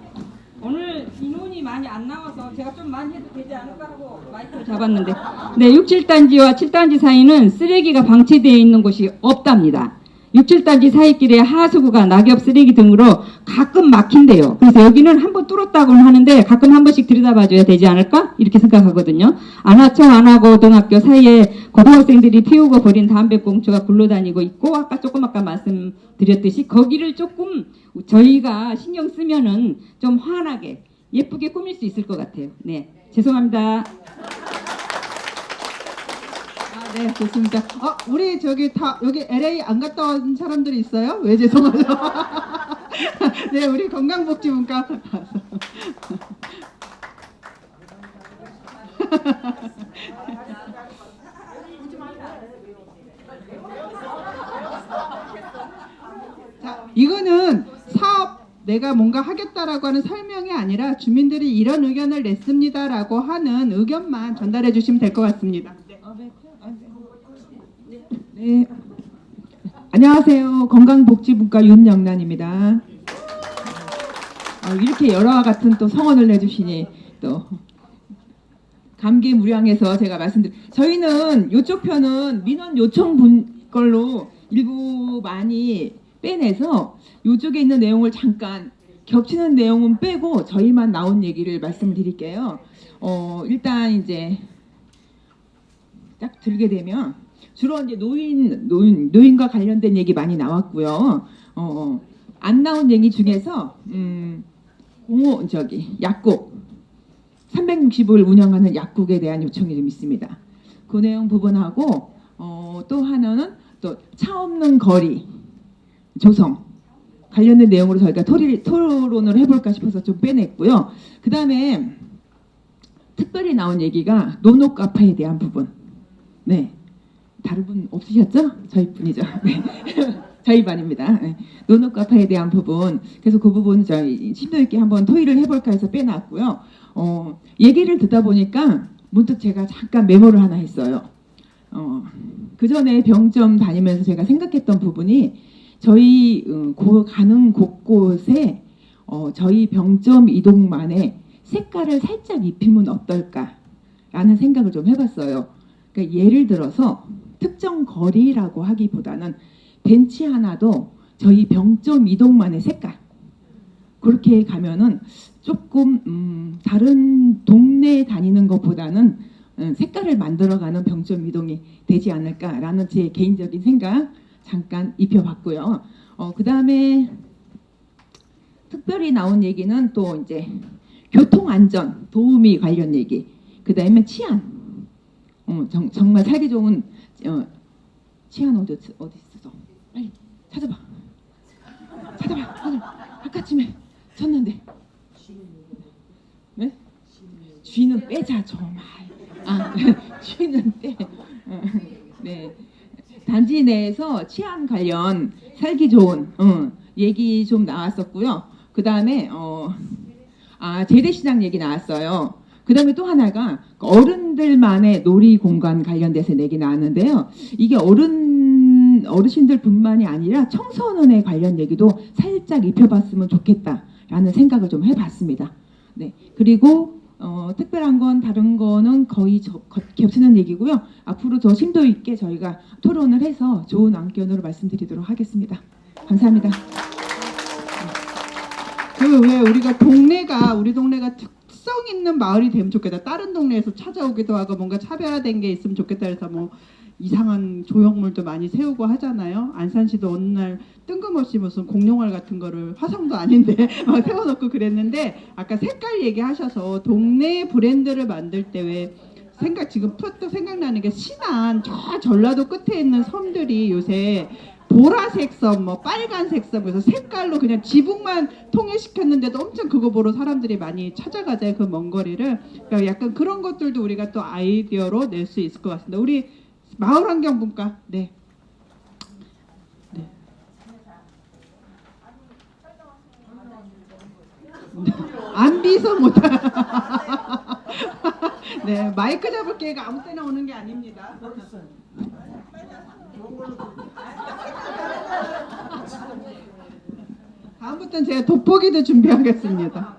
오늘 인원이 많이 안 나와서 제가 좀 많이 해도 되지 않을까 하고 마이크를 잡았는데 네, 6, 7단지와 7단지 사이는 쓰레기가 방치되어 있는 곳이 없답니다. 6, 7단지 사이길에 하수구가 낙엽 쓰레기 등으로 가끔 막힌대요. 그래서 여기는 한번 뚫었다고는 하는데 가끔 한 번씩 들여다봐줘야 되지 않을까? 이렇게 생각하거든요. 안하청 안하고등학교 사이에 고등학생들이 피우고 버린 담배꽁초가 굴러다니고 있고 아까 말씀드렸듯이 거기를 조금 저희가 신경 쓰면은 좀 환하게 예쁘게 꾸밀 수 있을 것 같아요. 네, 죄송합니다. 네, 좋습니다. 우리 저기 다 여기 LA 안 갔다 온 사람들이 있어요? 왜 죄송하죠? 네, 우리 건강복지분과 자, 이거는 사업 내가 뭔가 하겠다라고 하는 설명이 아니라 주민들이 이런 의견을 냈습니다라고 하는 의견만 전달해 주시면 될 것 같습니다. 네, 안녕하세요. 건강복지분과 윤영란입니다. 이렇게 열화와 같은 또 성원을 내주시니 또 감개무량해서 제가 저희는 이쪽 편은 민원 요청 분 걸로 일부 많이 빼내서 이쪽에 있는 내용을 잠깐 겹치는 내용은 빼고 저희만 나온 얘기를 말씀드릴게요. 일단 이제 딱 들게 되면 주로 이제 노인과 관련된 얘기 많이 나왔고요. 안 나온 얘기 중에서 약국 360을 운영하는 약국에 대한 요청이 좀 있습니다. 그 내용 부분하고 또 하나는 또 차 없는 거리 조성 관련된 내용으로 저희가 토론을 해볼까 싶어서 좀 빼냈고요. 그 다음에 특별히 나온 얘기가 노노카파에 대한 부분. 네. 다른 분 없으셨죠? 저희 분이죠. 네. 저희 반입니다. 네. 노노카파에 대한 부분. 그래서 그 부분 저희 심도 있게 한번 토의를 해볼까 해서 빼놨고요. 얘기를 듣다 보니까 문득 제가 잠깐 메모를 하나 했어요. 그 전에 병점 다니면서 제가 생각했던 부분이 저희 가는 곳곳에 저희 병점 이동만의 색깔을 살짝 입히면 어떨까라는 생각을 좀 해봤어요. 그러니까 예를 들어서 특정 거리라고 하기보다는 벤치 하나도 저희 병점 이동만의 색깔 그렇게 가면은 조금 다른 동네에 다니는 것보다는 색깔을 만들어가는 병점 이동이 되지 않을까라는 제 개인적인 생각 잠깐 입혀봤고요. 그 다음에 특별히 나온 얘기는 또 이제 교통안전 도우미 관련 얘기, 그 다음에 치안, 정말 살기 좋은 치안 어디 있어? 빨리 찾아봐. 오늘 아까쯤에 쳤는데. 네? 쥐는 빼자 정말. 쥐는 빼. 네. 단지 내에서 치안 관련 살기 좋은 얘기 좀 나왔었고요. 그 다음에 재래시장 얘기 나왔어요. 그 다음에 또 하나가 어른들만의 놀이 공간 관련돼서 얘기 나왔는데요. 이게 어른 어르신들뿐만이 아니라 청소년에 관련 얘기도 살짝 입혀봤으면 좋겠다라는 생각을 좀 해봤습니다. 네, 그리고 특별한 건 다른 거는 거의 겹치는 얘기고요. 앞으로 더 심도 있게 저희가 토론을 해서 좋은 안건으로 말씀드리도록 하겠습니다. 감사합니다. 그 왜 우리 동네가 특성 있는 마을이 되면 좋겠다. 다른 동네에서 찾아오기도 하고 뭔가 차별화된 게 있으면 좋겠다. 그래서 뭐 이상한 조형물도 많이 세우고 하잖아요. 안산시도 어느 날 뜬금없이 무슨 공룡알 같은 거를 화성도 아닌데 막 세워놓고 그랬는데 아까 색깔 얘기하셔서 동네 브랜드를 만들 때 왜 지금 또 생각나는 게 신안 저 전라도 끝에 있는 섬들이 요새 보라색 섬, 뭐 빨간색 섬, 그래서 색깔로 그냥 지붕만 통일시켰는데도 엄청 그거 보러 사람들이 많이 찾아가잖아요. 그 먼 거리를. 그러니까 약간 그런 것들도 우리가 또 아이디어로 낼 수 있을 것 같습니다. 우리 마을환경분과 네. 네. 안 비서 못하. 네, 마이크 잡을 기회가 아무 때나 오는 게 아닙니다. 다음부터는 제가 돋보기도 준비하겠습니다.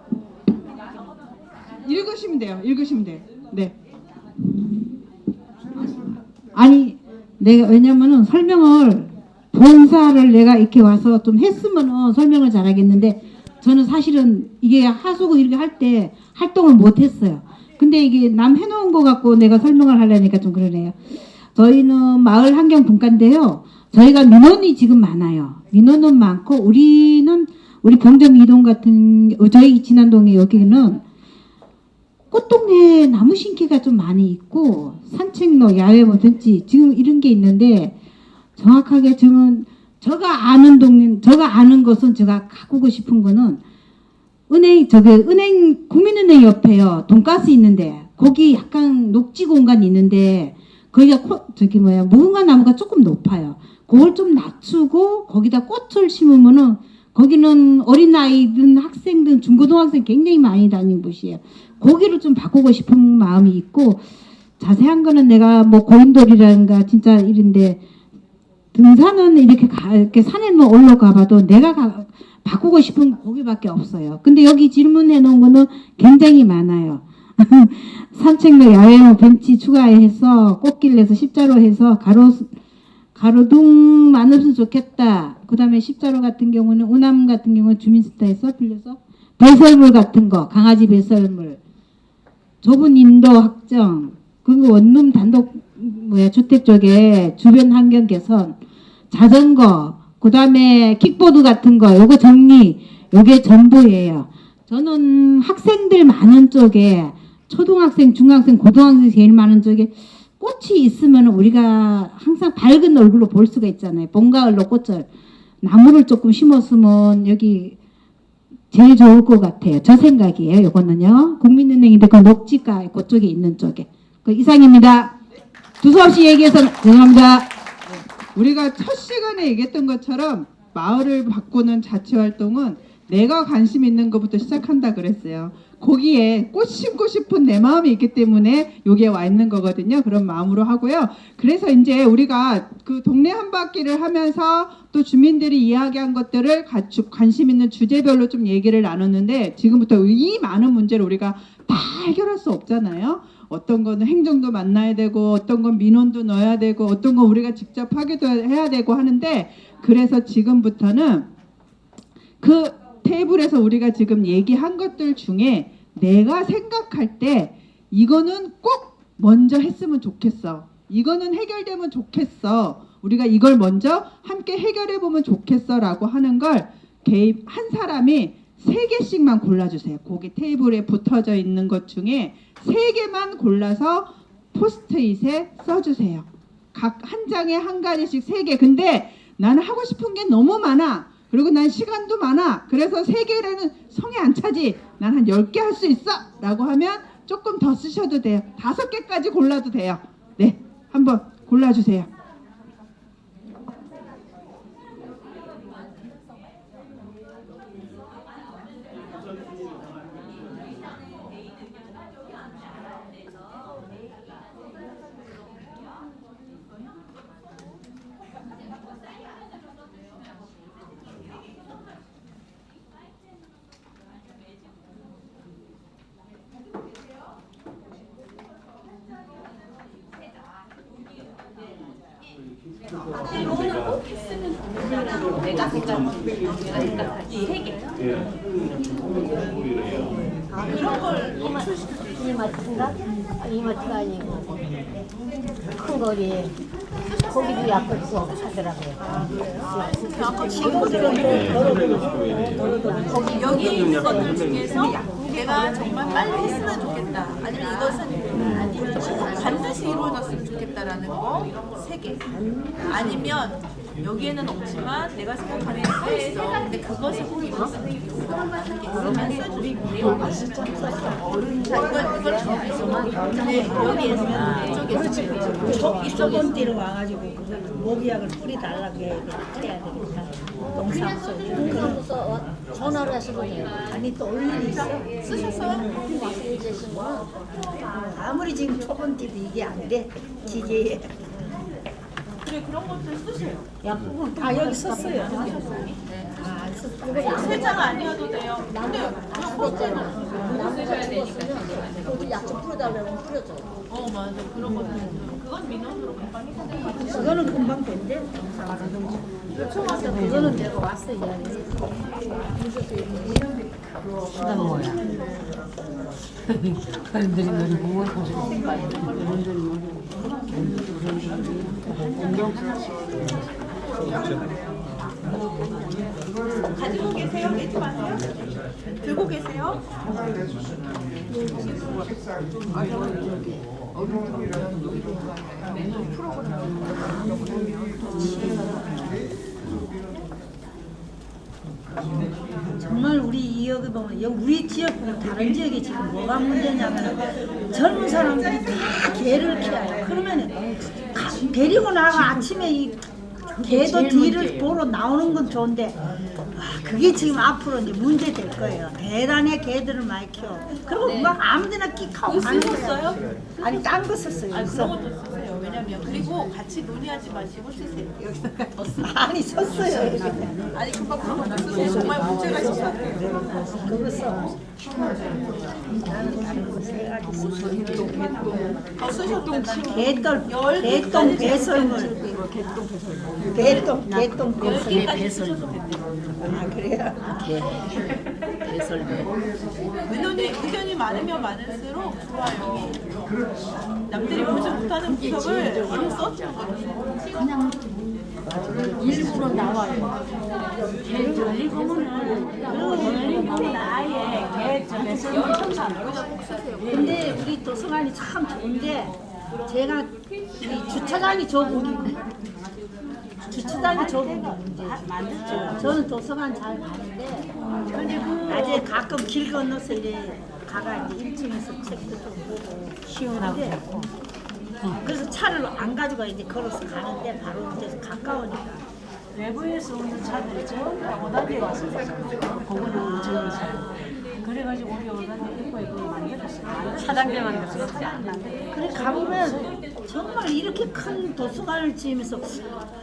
읽으시면 돼요. 네. 아니 내가 왜냐면은 설명을 본사를 내가 이렇게 와서 좀 했으면은 설명을 잘하겠는데 저는 사실은 이게 하수구 이렇게 할 때 활동을 못 했어요. 근데 이게 남 해놓은 거 갖고 내가 설명을 하려니까 좀 그러네요. 저희는 마을 환경 분과인데요. 저희가 민원이 지금 많아요. 민원은 많고 우리 병점 이동 같은 저희 진안동에 여기는 꽃동네 나무 심기가 좀 많이 있고 산책로 야외 뭐든지 지금 이런 게 있는데 정확하게 저는 제가 아는 것은 제가 가꾸고 싶은 거는 국민은행 옆에요. 돈가스 있는데 거기 약간 녹지 공간이 있는데 거기가 무궁화 나무가 조금 높아요. 그걸 좀 낮추고 거기다 꽃을 심으면은 거기는 어린아이든 학생든 중고등학생 굉장히 많이 다니는 곳이에요. 거기를 좀 바꾸고 싶은 마음이 있고 자세한 거는 내가 뭐 고인돌이라든가 진짜 이런데 등산은 이렇게 산에만 올라가 봐도 내가 바꾸고 싶은 거 거기밖에 없어요. 근데 여기 질문해 놓은 거는 굉장히 많아요. 산책로 야외 벤치 추가해서 꽃길 내서 십자로 해서 가로등만 없으면 좋겠다. 그 다음에 십자로 같은 경우는 우남 같은 경우는 주민센터에서 빌려서 배설물 같은 거 강아지 배설물 좁은 인도 확정 그리고 원룸 단독 주택 쪽에 주변 환경 개선 자전거 그 다음에 킥보드 같은 거 요거 정리 요게 전부예요. 저는 학생들 많은 쪽에 초등학생 중학생 고등학생 제일 많은 쪽에 꽃이 있으면 우리가 항상 밝은 얼굴로 볼 수가 있잖아요. 봄 가을로 꽃을 나무를 조금 심었으면 여기 제일 좋을 것 같아요. 저 생각이에요. 요거는요. 국민은행인데 그 녹지가 그쪽에 있는 쪽에. 그 이상입니다. 두서없이 얘기해서 죄송합니다. 우리가 첫 시간에 얘기했던 것처럼 마을을 바꾸는 자치활동은 내가 관심 있는 것부터 시작한다 그랬어요. 거기에 꽃 심고 싶은 내 마음이 있기 때문에 여기에 와 있는 거거든요. 그런 마음으로 하고요. 그래서 이제 우리가 그 동네 한 바퀴를 하면서 또 주민들이 이야기한 것들을 관심 있는 주제별로 좀 얘기를 나눴는데 지금부터 이 많은 문제를 우리가 다 해결할 수 없잖아요. 어떤 거는 행정도 만나야 되고 어떤 건 민원도 넣어야 되고 어떤 건 우리가 직접 하기도 해야 되고 하는데 그래서 지금부터는 그 테이블에서 우리가 지금 얘기한 것들 중에 내가 생각할 때 이거는 꼭 먼저 했으면 좋겠어. 이거는 해결되면 좋겠어. 우리가 이걸 먼저 함께 해결해 보면 좋겠어 라고 하는 걸 한 사람이 3개씩만 골라주세요. 거기 테이블에 붙어져 있는 것 중에 3개만 골라서 포스트잇에 써주세요. 각 한 장에 한 가지씩 3개. 근데 나는 하고 싶은 게 너무 많아. 그리고 난 시간도 많아. 그래서 3개라는 성에 안 차지. 난 한 10개 할 수 있어. 라고 하면 조금 더 쓰셔도 돼요. 5개까지 골라도 돼요. 네, 한번 골라주세요. 내가 생각하기 3개. 아, 그런 걸 이마트인가? 이마트가 아니고 큰 거리에 거기도 약간 하더라고요. 여기 있는 것들 중에서 내가 정말 빨리 했으면 좋겠다. 아니면 이것은 반드시 이루어졌으면 좋겠다라는 거 3개. 아니면 여기에는 없지만 내가 생각하는 게 있어. 근데 그것이 꼭 이루어졌으면 좋겠어. 이걸 이쪽에서 저번 때로 와가지고 그걸 모기약을 뿌리 달라고 해야 되겠다. 농사무소 그러고서 전화를 하시면 돼요. 아니 또 올 일이 있어. 쓰셨어요? 아무리 지금 초본 때도 이게 안 돼. 기계에. 그래 그런 것들 쓰세요. 약국은 다 여기 썼어요. 안 썼어요. 3장 아니어도 돼요. 근데 나무 쓰셔야 되니까. 거기 약좀 뿌려달라고 뿌려줘. 맞아 그런 거는 그건 민원으로 금방 해서 그거는 금방 된대. 요청하세요. 그거는 내가 왔어 이야기. 난 뭐야? 사람들이 너를 보고 가지고 계세요? 내지 마세요. 들고 계세요? 정말 우리 이 지역에 보면 우리 지역보다 다른 지역에 지금 뭐가 문제냐면 젊은 사람들이 다 개를 키워요. 그러면 데리고 나가 아침에 이 개도 뒤를 보러 나오는 건 좋은데 그게 지금 앞으로 이제 문제 될 거예요. 대단히 개들을 많이 키워. 그리고 막 아무데나 끽하고 가는 거예요. 아니 딴 거 썼어요. 아니 그런 것도 쓰세요. 왜냐면 그리고 같이 논의하지 마시고 쓰세요. 여기다가 아니 썼어요. 아니 금방 그런 것도 쓰세요. 정말 문제가 있어서 그거 써. 나는 다른 거 세 가지 써. 쓰셔도 된다는 개똥 배설물. 개똥 배설물. 아 그래요? 의견이 많으면 많을수록 좋아요. 남들이 보지 못하는 구석을 바로 써주는 거죠. 그냥 일부러 나와요. 개를 열리고는 아예 개 쪽에서 근데 우리 도서관이 참 좋은데 제가 이 주차장이 좁은 주차장이 좁은 게 문제죠. 저는 도서관 잘 가는데 낮에 가끔 길 건너서 이래 가가 이제 1층에서 책도 좀 보고 시원하고 그래서 차를 안 가지고 이제 걸어서 가는데 바로 이제 가까우니까. 외부에서 오는 차들이 전부 오다니에 와서 거기는 저기 차. 그래가지고 우리 오다니 입구에 그걸 만들었어요. 차단대 만들었지 않나. 그래 가보면 정말 이렇게 큰 도서관을 지으면서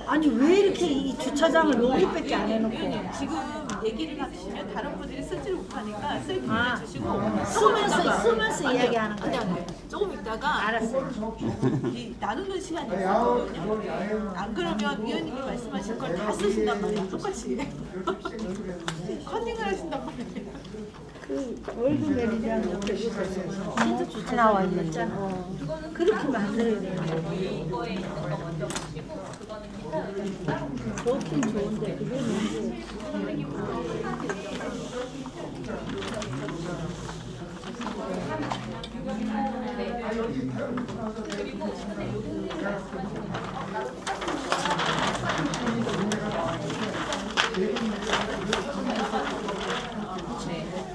아니 왜 이렇게 이 주차장을 여기밖에 안 해놓고 지금 얘기를 하시면 다른 분들이 쓰지를 못하니까 쓸 기회를 주시고 쓰면서 이야기하는 거야. 조금 있다가 알았어요. 이 나누는 시간이 있거든요. 안 그러면 위원님이 말씀하신 걸 다 쓰신단 말이에요. 똑같이 컨닝을 하신단 말이에요. 그 월드 매니저랑 옆에 진짜 주차 나와 있잖아. 그렇게 만들어야 돼. 좋긴 좋은데 그게 문제.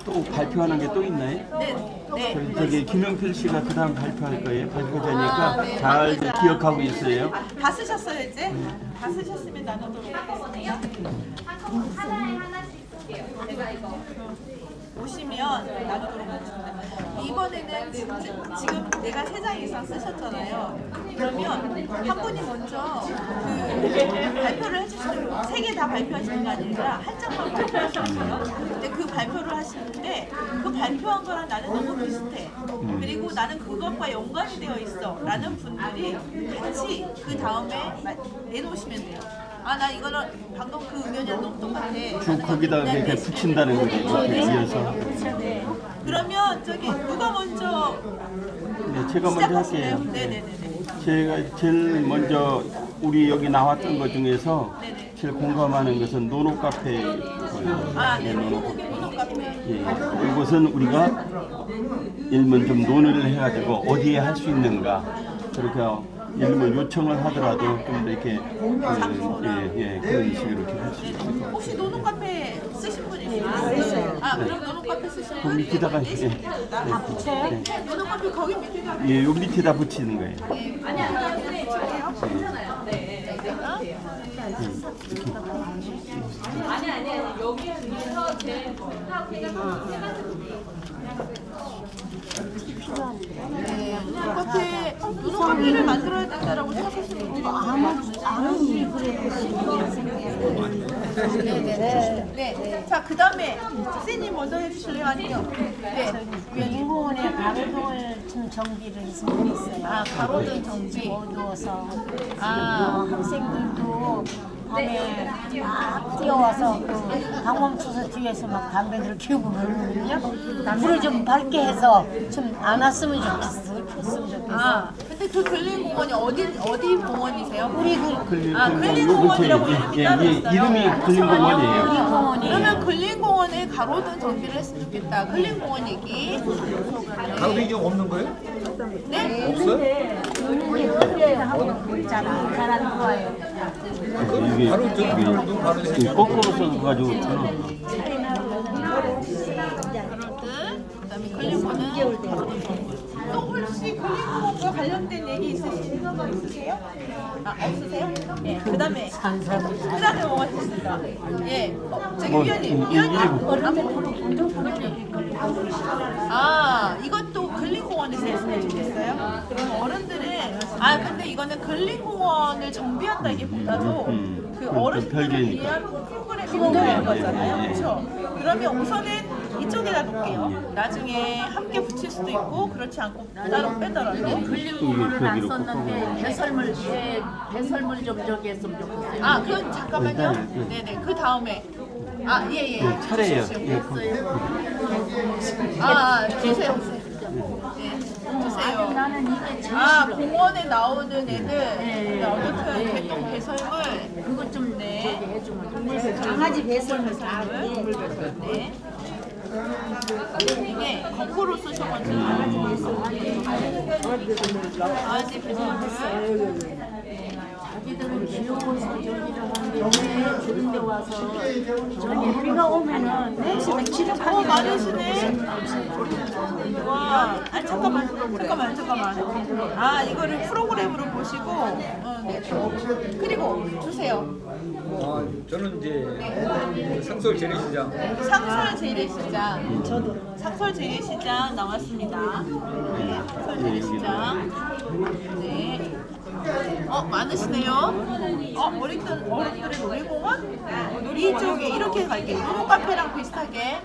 또 발표하는 게 또 있나요? 네. 저기 김영필 씨가 그 다음 발표할 거예요. 발표자니까 잘 기억하고 있어요. 다 쓰셨어요 이제? 다 쓰셨으면 나누도록 하겠습니다. 오시면 나누도록 하겠습니다. 이번에는 지금 내가 3장 이상 쓰셨잖아요. 그러면 한 분이 먼저 그 발표를 해주시는 거예요. 3개 다 발표하시는 거 아니라 한 장만 발표하시는 거예요. 근데 그 발표를 하시는데 그 발표한 거랑 나는 너무 비슷해. 그리고 나는 그것과 연관이 되어 있어. 라는 분들이 같이 그 다음에 내놓으시면 돼요. 아, 나 이거는 방금 그 의견이랑 너무 똑같아. 쭉 거기다 이렇게 붙인다는 거지. 이렇게 이어서. 그러면 저기 누가 먼저 네, 제가 먼저 시작하실래요? 할게요. 네네네. 제가 제일 먼저 우리 여기 나왔던 것 중에서 제일 공감하는 것은 노노 카페. 아, 네. 노노 노노 카페. 예, 이것은 우리가 일면 좀 논의를 해가지고 어디에 할 수 있는가 그렇게 일면 요청을 하더라도 좀 더 이렇게 그런 식으로 이렇게 할 수 있을 것 혹시 노노 카페 쓰신 분 있어요? 아, 그럼 노노 카페 쓰신 그 분? 밑에다가 다 붙여요? 노노 카페 거기 밑에다. 예, 여기 밑에다 붙이는 거예요. 노노 카페를 만들어야 된다라고 생각하시는 분들이 네. 자, 그 다음에 선생님 먼저 해주실래요? 아니요? 네. 인공원에 가로등을 좀 정비를 했으면 좋겠어요. 아, 가로등 정비. 어두워서 아, 학생들도 밤에 막 뛰어와서 그 방범투서 뒤에서 막 담배를 피우고 그러거든요. 불을 좀 밝게 해서 좀 안 왔으면 좋겠어요. 폈으면 좋겠어. 아, 근데 그 근린 공원이 어디 공원이세요? 우리 그 아, 근린 공원이라고 이름이 따로 있어요. 이름이 근린 공원이에요. 그러면 근린 공원에 가로등 정비를 했으면 좋겠다. 근린 공원 얘기. 가로등이 없는 거예요? 네? 없어요? 잘안 좋아요. 이게 바로 저 가로등 바로 이게 거꾸로 써가지고 그다음에 근린 공원은 또 혹시 근린 공원과 관련된 얘기 있으세요? 아, 없으세요? 예. 그다음에 뭐가 있습니까? 예. 저기 위원님. 아, 이것도 근린공원에서 했으면 좋겠어요. 그럼 어른들은 근데 이거는 근린공원을 정비한다기보다도 그 어르신들을 위한 프로그램이 되는 거잖아요. 그렇죠? 그러면 우선은 이쪽에다 놓을게요. 나중에 함께 붙일 수도 있고 그렇지 않고 따로 빼더라도. 근린공원은 안 썼는데 배설물 좀 저기 했으면 좋겠어요. 아, 그건 잠깐만요. 네네. 그 다음에 예. 차례예요. 예, 주세요. 네, 주세요. 나는 이게 제일 공원에 나오는 애들. 어떻든 개똥 배설물. 그것 좀 저기 해주면 강아지 배설물 다 동물 배설. 네. 이게 거꾸로 쓰셔가지고 강아지 배설물. 자기들은 귀여워서 저기를 하는데 왜 좋은 데 와서 저기 우리가 오면은 많으시네. 와, 잠깐만. 아, 이거를 프로그램으로 보시고, 네. 그리고 주세요. 아, 저는 이제 상설 재래시장. 상설 재래시장. 저도 상설 재래시장 나왔습니다. 네, 상설 재래시장. 네. 많으시네요. 어른들의 놀이공원? 이쪽에 이렇게 갈게요. 노노카페랑 비슷하게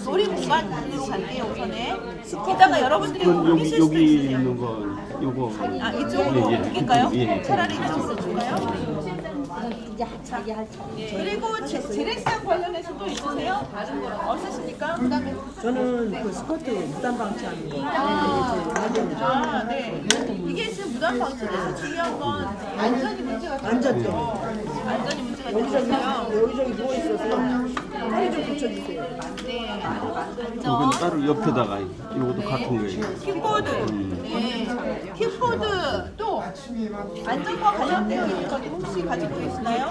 놀이공간으로 갈게요. 우선에. 이따가 여러분들이 옮기실 수도 여기 있으세요. 있는 거 요거 이쪽으로 옮길까요? 예. 차라리 이쪽으로 줄까요? 그리고 재래시장 관련해서 또 있으세요? 없으십니까? 그다음에 저는 그 스커트 무단 방치하는 거. 네. 이게 지금 무단 방치돼서 중요한 건 안전이 문제가 되죠. 안전이 문제가 되잖아요. 여기저기 누워 있어서 허리 좀 붙여주세요. 네. 이건 따로 옆에다가 이것도 같은 거예요. 킥보드. 네. 킥보드도 안전과 관련되어 있는 것 혹시 가지고 계시나요?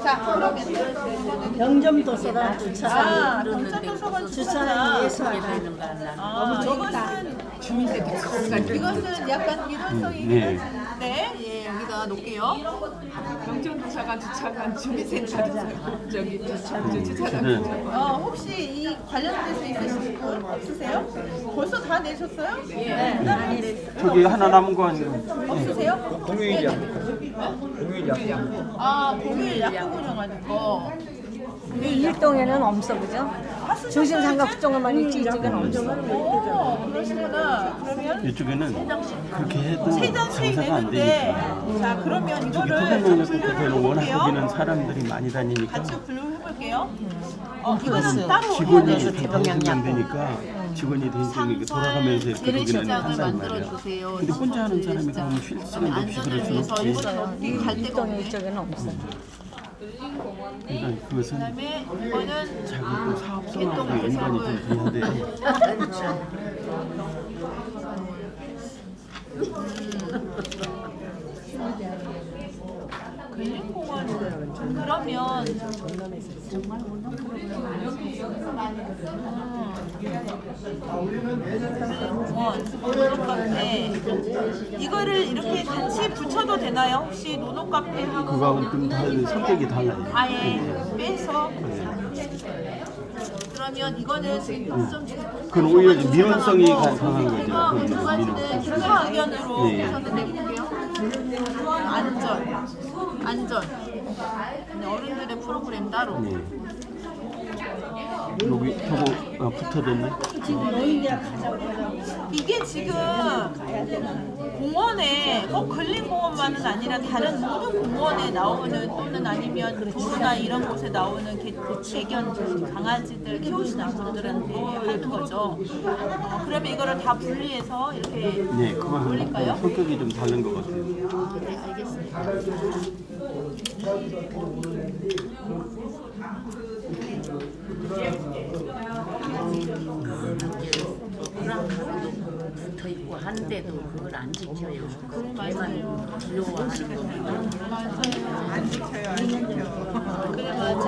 자, 그러면 병점도서관 주차장 병점도서관 주차장 주차장. 너무 이것은 주민센터. 이것은 약간 민원성이 있긴 한데, 예, 여기다 놓을게요. 병점도서관 주차장 주민센터 저기 주차장. 혹시 이 관련돼서 있으신 분 없으세요? 벌써 다 내셨어요? 예. 저기 하나 남은 거 아니에요? 없으세요? 공휴일 약국. 공휴일 약국. 공휴일 약국 운영하는 거. 이 일동에는 없어, 그죠? 중심상가 국정원만 있지 이쪽은 없어. 그러시구나. 그러면 이쪽에는 그렇게 해도 세전 수익 장사가 안 내는데 되니까. 자 그러면 저기 이거를 토산동에서 분류를 카페는 워낙 해볼게요. 거기는 사람들이 많이 다니니까 같이 분류해볼게요. 이거는 따로 직원이 해야 돼요. 대통령 되니까 직원이 대통령이 돌아가면서 이렇게 거기는 재래시장을 한단 말이야. 만들어주세요. 근데 혼자 하는 사람이 그러면 쉴 시간도 없이 그럴 수는 없지. 갈 데가 없네. 이쪽에는 없어. 그러니까 그것은 그다음에 이거는 자꾸 사업성하고 연관이 좀 돼야 돼. 근린공원 그러면 노노카페 이거를 이렇게 같이 붙여도 되나요? 혹시 노노카페하고 그거하고는 좀 다른 성격이 달라요. 아예 빼서 그러면 이거는 좀 그건 오히려 좀 민원성이 강한 거죠. 제가 그건 가지는 민원성. 기사 의견으로 예, 예. 우선은 내볼게요. 안전. 어른들의 프로그램 따로. 네. 여기 저거 붙어졌네. 이게 지금 공원에 꼭 근린공원만은 아니라 다른 모든 공원에 나오는 또는 아니면 도로나 이런 곳에 나오는 애견 강아지들 키우시는 분들한테 하는 거죠. 그러면 이거를 다 분리해서 이렇게 네, 그건 올릴까요? 성격이 좀 다른 것 같아요. 네, 알겠습니다. 붙어 있고 한데도 그걸 안 지켜요. 걔만 두려워하는 거. 안 지켜요, 안 지켜. 그래 맞아.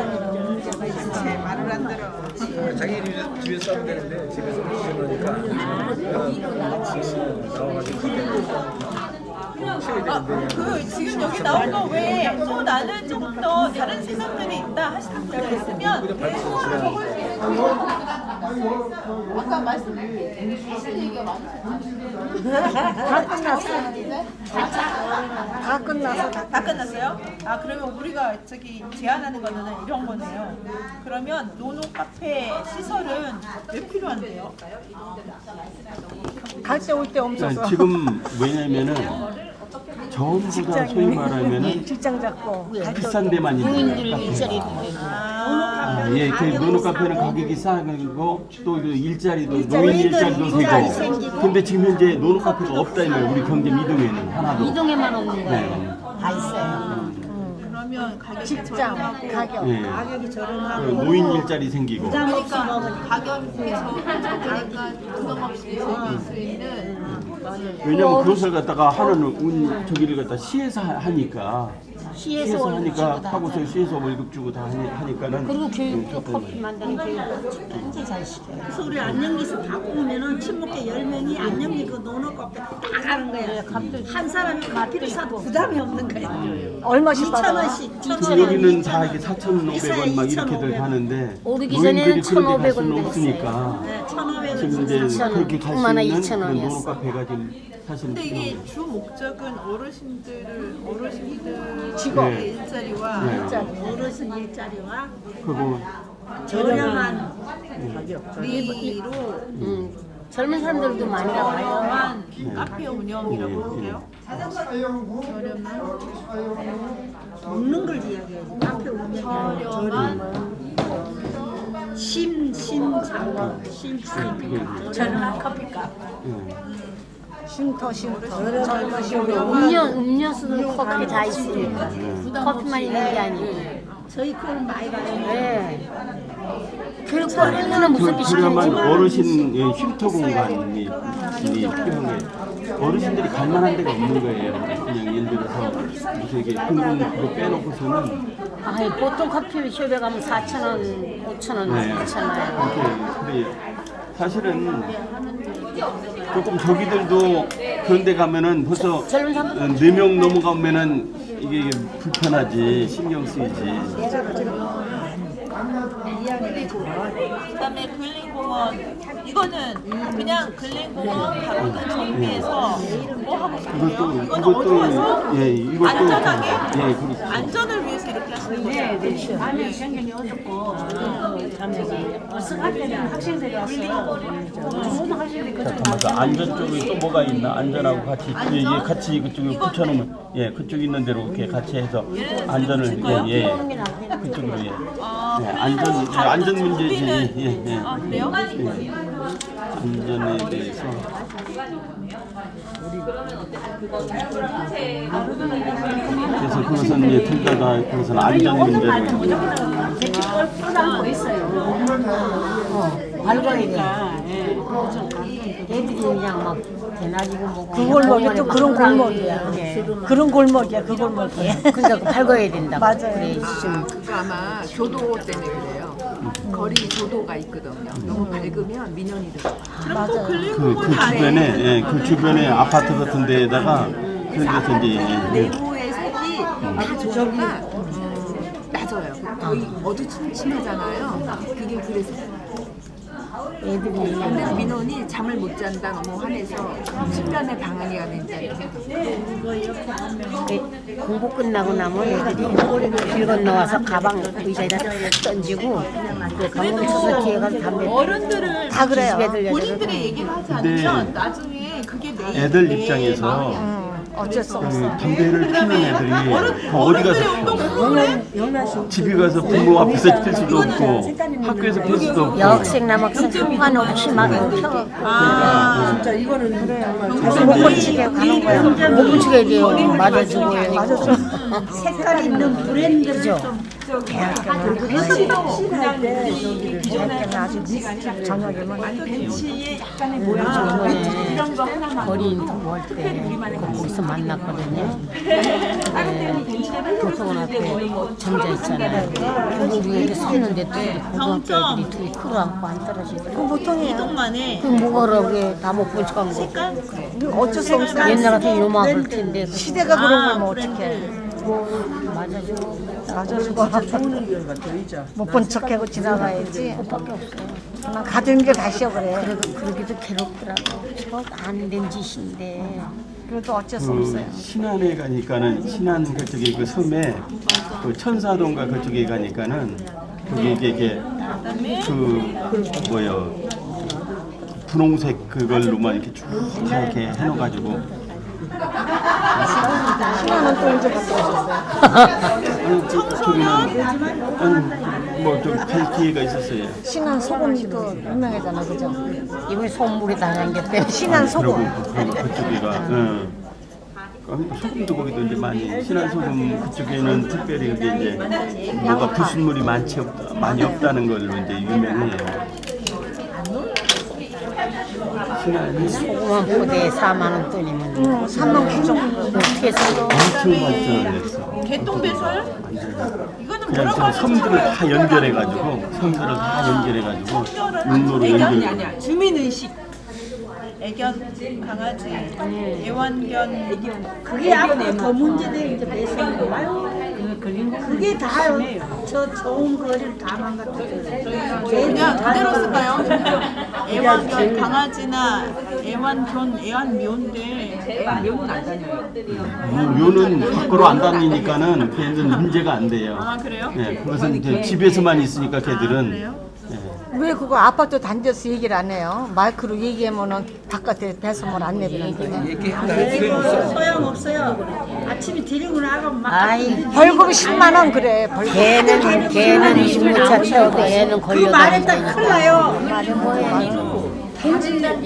말을 안 들어. 자기 집에 싸면 되는데 집에서 지저분하니까 지금 여기 나온 거 왜 또 나는 조금 더 다른 생각들이 있다 했으면 아까 말씀하신 얘기가 다 끝났어. 다 끝났어요? 아 그러면 우리가 저기 제안하는 거는 이런 거네요. 그러면 노노 카페 시설은 왜 필요한데요? 갈 때 올 때 없어서. 지금 왜냐면은 전부 다 소위 말하면은 직장 잡고 비싼 데만 있는 카페. 예, 그 노노 카페는 가격이 싸고 또 일자리도 노인 일자리도 되고. 근데 지금 현재 노노 카페가 없다 이 말이에요. 우리 경점 이동에는 하나도. 이동에만 없는 거예요. 네. 다 있어요. 그러면 가격이 직장 가격 네. 가격이 저렴하고 노인 일자리 생기고. 부담 없이 먹으니까. 가격에서 적으니까 부담 없이 즐길 수 있는 왜냐면 그것을 갖다가 하는 저기를 갖다 시에서 하니까. 시에서 하니까 하고서 시에서 월급 주고 다 하니까는. 그리고 교육도 커피 만드는 교육도 굉장히 잘 시켜요. 그래서 우리 안녕기서 바꾸면은 친목계 10명이 안녕기 그 노노 카페 딱 가는 거야. 한 사람이 커피를 사도 부담이 없는 거야. 얼마씩 2,000원씩. 1,000원. 여기는 다 이게 4,500원 막 이렇게들 가는데 오르기 노인들이 전에는 그런데 갈 수는 1,500원 없으니까 네, 1,500원. 지금 이제 4,000원. 그렇게 갈 수 얼마나 있는 2,000원 그런 이었어. 노노 카페가 지금 사실 근데 이게 주 목적은 어르신들 직업. 일자리와 네. 어르신 일자리와 그리고 저렴한 리로 젊은 사람들도 많이 나와요. 저렴한 네. 카페 운영이라고 할게요. 먹는 걸 이야기해야지. 카페 운영이 저렴한 심장어 저렴한 커피값. 쉼터 저렴한 음료수는 커피 다 있으니까 커피만 있는 게 아니고. 저희 그걸 많이 가요. 네. 교육 얼마나 무섭게 그러면 시키는지. 어르신 쉼터 공간이 필요해. 어르신들이 갈 만한 데가 없는 거예요. 그냥 예를 들어서 무슨 이게 공공 그거 빼놓고서는 아니, 보통 커피숍에 가면 4,000원, 5,000원 네. 하잖아요. 근데 사실은 조금 저기들도 그런 데 가면은 벌써 4명 넘어가면은 이게 불편하지, 신경 쓰이지. 그다음에 근린공원 이거는 그냥 근린공원 가로등 정비해서 뭐 하고 싶어요? 이건 어디 와서 예, 이것도 안전하게 예, 그렇죠. 안전을 위해서 이렇게 하시는 네, 네. 안에 굉장히 어둡고 어색할 때는 학생들이 와서 학생들이 잠깐만, 안전 쪽에 또 뭐가 있나? 안전하고 같이 예, 같이 그쪽에 붙여놓으면 예, 그쪽 있는 대로 이렇게 같이 해서 안전을 예, 그쪽으로 예, 안전 문제지 예. 안전에 대해서 그래서 그것은 예, 둘 다가 그것은 안전 문제로 뻗어안고 있어요. 밝아야 돼. 애들이 그냥 막 대낮이고 뭐고 그 골목이 또 그런 골목이야. 그런 골목이야, 그 골목이야. 그러니까 밝아야 된다. 맞아요. 그래 좀 그거 아마 조도 때문에 그래요. 거리 조도가 있거든요. 너무 밝으면 민원이 들어가. 맞아요. 그 주변에 예, 그 주변에 아파트 같은 데에다가 그래서 이제 내부의 색이 다 조도가 낮아요. 거의 어두침침하잖아요. 그게 그래서. 애들이 근데 민원이 잠을 못 잔다 너무 화내서 숙면의 방안이 된다. 공부 끝나고 나면 애들이 길 건너와서 가방 의자에다 탁 던지고 그 강물 쳐서 뒤에 가서 담배 어른들을 다 그래요. 본인들의 얘기를 하지 않으면 나중에 그게 내 애들 입장에서 어쩔 수 없어. 담배를 피는 애들이 어디 가서 집에 가서 부모 앞에서 필 수도 없고 학교에서 필 수도 없고 여학생 남학생 상관없이 막 펴. 진짜 이거는 못 붙이게 가는 거야. 못 붙이게 돼요. 맞아주고 색깔 있는 브랜드를 좀 대학교는 대학교는 아주 저녁이면 벤치의 약간의 모양 이런 거 하나만 거리 인터뷰 할때 거기서 만났거든요. 도서관 앞에 점자 있잖아요. 우리 애들 섰는데 또 고등학교 애들이 둘이 크로 안고 안 떨어지더라고요. 보통이에요. 이동만에 그 뭐가 그게 다 못 본 척한 거. 어쩔 수 없어. 옛날 같은 요만할 텐데. 시대가 그런 거면 어떡해. 맞아주고. 못 본 척하고 지나가야지. 그것밖에 없어요. 그냥 가던 길 다시요 그래. 그러기도 괴롭더라고. 저 안 된 짓인데. 그래도 어쩔 수 없어요. 신안에 가니까는 신안 그쪽에 그 섬에 그 천사동가 그쪽에 가니까는 그게 이게 그 뭐요 분홍색 그걸로만 이렇게 쭉 이렇게 해놓아가지고 신화는 또 언제 갔다 오셨어요? 청소년 뭐좀 뵐 기회가 있었어요. 신안 소금도 유명하잖아, 그죠? 이번에 소물이 다 잠겼대. 신안 소금. 그리고 그쪽에가 소금도 거기도 이제 많이 신안 소금 그쪽에는 특별히 그게 이제 뭐가 부순물이 많이 없다는 걸로 이제 유명해요. 신안이 소금 한 포대에 4만 원 돈이면 3만 9천 어떻게 사? 엄청 발전을 했어. 개똥배설? 이거는 그냥 뭐라고 저 하죠? 섬들을 다 연결해가지고 섬들을 다 연결해가지고 눈으로 애견이 연결. 아니야. 주민의식. 애견 강아지, 애완견 그게 앞으로 더 문제돼 이제 매생이 아유 그게 다 저 좋은 거를 다 망가뜨려요. 그냥 그대로 쓸까요? 애완견 강아지나 애완견 애완묘인데 애완묘는 안 다녀요. 묘는 밖으로 안 다니니까는 걔는 문제가 안 돼요. 아 그래요? 네, 그것은 이제 집에서만 있으니까 걔들은. 왜 그거 아파트 단지에서 얘기를 안 해요? 마이크로 얘기하면은 바깥에 배송을 안 내리는데. 소용없어요. 아침에 데리고 나가면 막 벌금 10만 원 그래. 벌금. 걔는 신문차 채우고 애는 걸려다니고. 그 말했다 큰일 나요. 말이 뭐예요?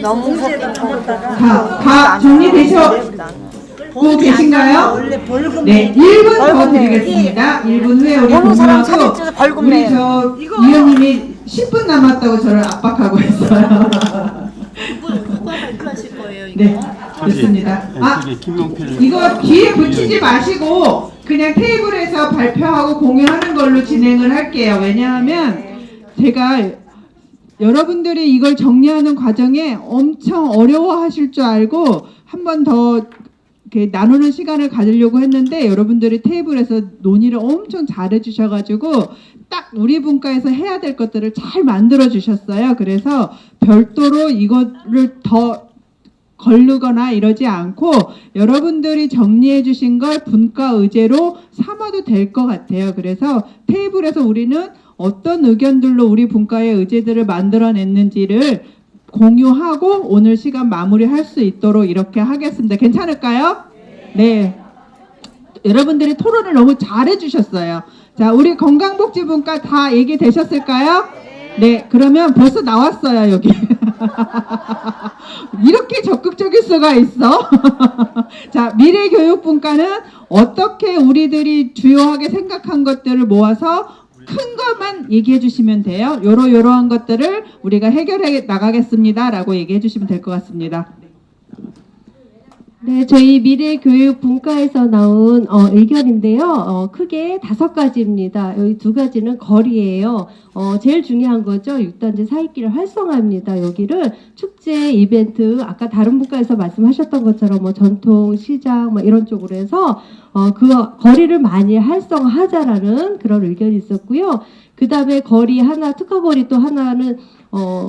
너무 무섭게 다 정리되셨고 계신가요? 네, 1분 더 드리겠습니다. 1분 후에 우리 어느 사람 공무하고 사진 벌금 우리 내요. 저 위원님이 10분 남았다고 저를 압박하고 있어요. 누가 발표하실 거예요 이거? 네, 좋습니다. 저기 김용필 이거 뒤에 붙이지 마시고 그냥 테이블에서 발표하고 공유하는 걸로 진행을 할게요. 왜냐하면 제가 여러분들이 이걸 정리하는 과정에 엄청 어려워하실 줄 알고 한 번 더 나누는 시간을 가지려고 했는데 여러분들이 테이블에서 논의를 엄청 잘해 주셔가지고 딱 우리 분과에서 해야 될 것들을 잘 만들어 주셨어요. 그래서 별도로 이거를 더 걸르거나 이러지 않고 여러분들이 정리해 주신 걸 분과 의제로 삼아도 될 것 같아요. 그래서 테이블에서 우리는 어떤 의견들로 우리 분과의 의제들을 만들어냈는지를 공유하고 오늘 시간 마무리할 수 있도록 이렇게 하겠습니다. 괜찮을까요? 네. 여러분들이 토론을 너무 잘해 주셨어요. 자, 우리 건강복지분과 다 얘기되셨을까요? 네, 그러면 벌써 나왔어요, 여기. 이렇게 적극적일 수가 있어. 자, 미래교육분과는 어떻게 우리들이 주요하게 생각한 것들을 모아서 큰 것만 얘기해 주시면 돼요. 요러한 것들을 우리가 해결해 나가겠습니다. 라고 얘기해 주시면 될 것 같습니다. 네, 저희 미래교육분과에서 나온 의견인데요. 크게 5가지입니다. 여기 2가지는 거리예요. 제일 중요한 거죠. 6단지 사익기를 활성화합니다. 여기를 축제, 이벤트, 아까 다른 분과에서 말씀하셨던 것처럼 뭐 전통, 시장 뭐 이런 쪽으로 해서 그 거리를 많이 활성화하자라는 그런 의견이 있었고요. 그 다음에 거리 하나, 특화거리 또 하나는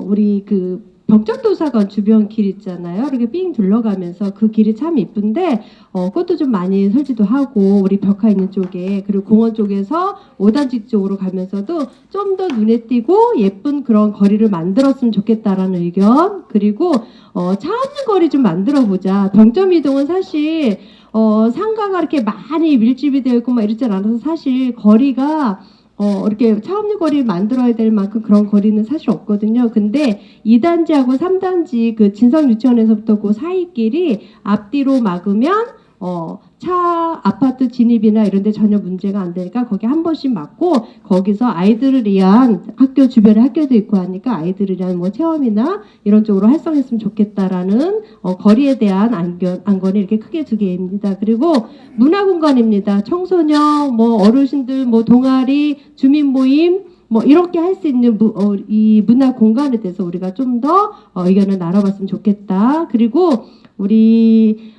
우리 그 병적도사관 주변 길 있잖아요. 이렇게 삥 둘러가면서 그 길이 참 이쁜데 그것도 좀 많이 설치도 하고 우리 벽화 있는 쪽에 그리고 공원 쪽에서 5단지 쪽으로 가면서도 좀 더 눈에 띄고 예쁜 그런 거리를 만들었으면 좋겠다라는 의견. 그리고 차 없는 거리 좀 만들어 보자. 병점 이동은 사실 상가가 이렇게 많이 밀집이 되어 있고 막 이러지 않아서 사실 거리가 이렇게 차 없는 거리를 만들어야 될 만큼 그런 거리는 사실 없거든요. 근데 2단지하고 3단지 그 진성 유치원에서부터 그 사이길이 앞뒤로 막으면 차 아파트 진입이나 이런 데 전혀 문제가 안 되니까 거기 한 번씩 막고 거기서 아이들을 위한 학교 주변에 학교도 있고 하니까 아이들을 위한 뭐 체험이나 이런 쪽으로 활성했으면 좋겠다라는 거리에 대한 안건이 이렇게 크게 2개입니다. 그리고 문화공간입니다. 청소년, 뭐 어르신들, 뭐 동아리, 주민 모임 뭐 이렇게 할 수 있는 이 문화 공간에 대해서 우리가 좀 더 의견을 나눠봤으면 좋겠다. 그리고 우리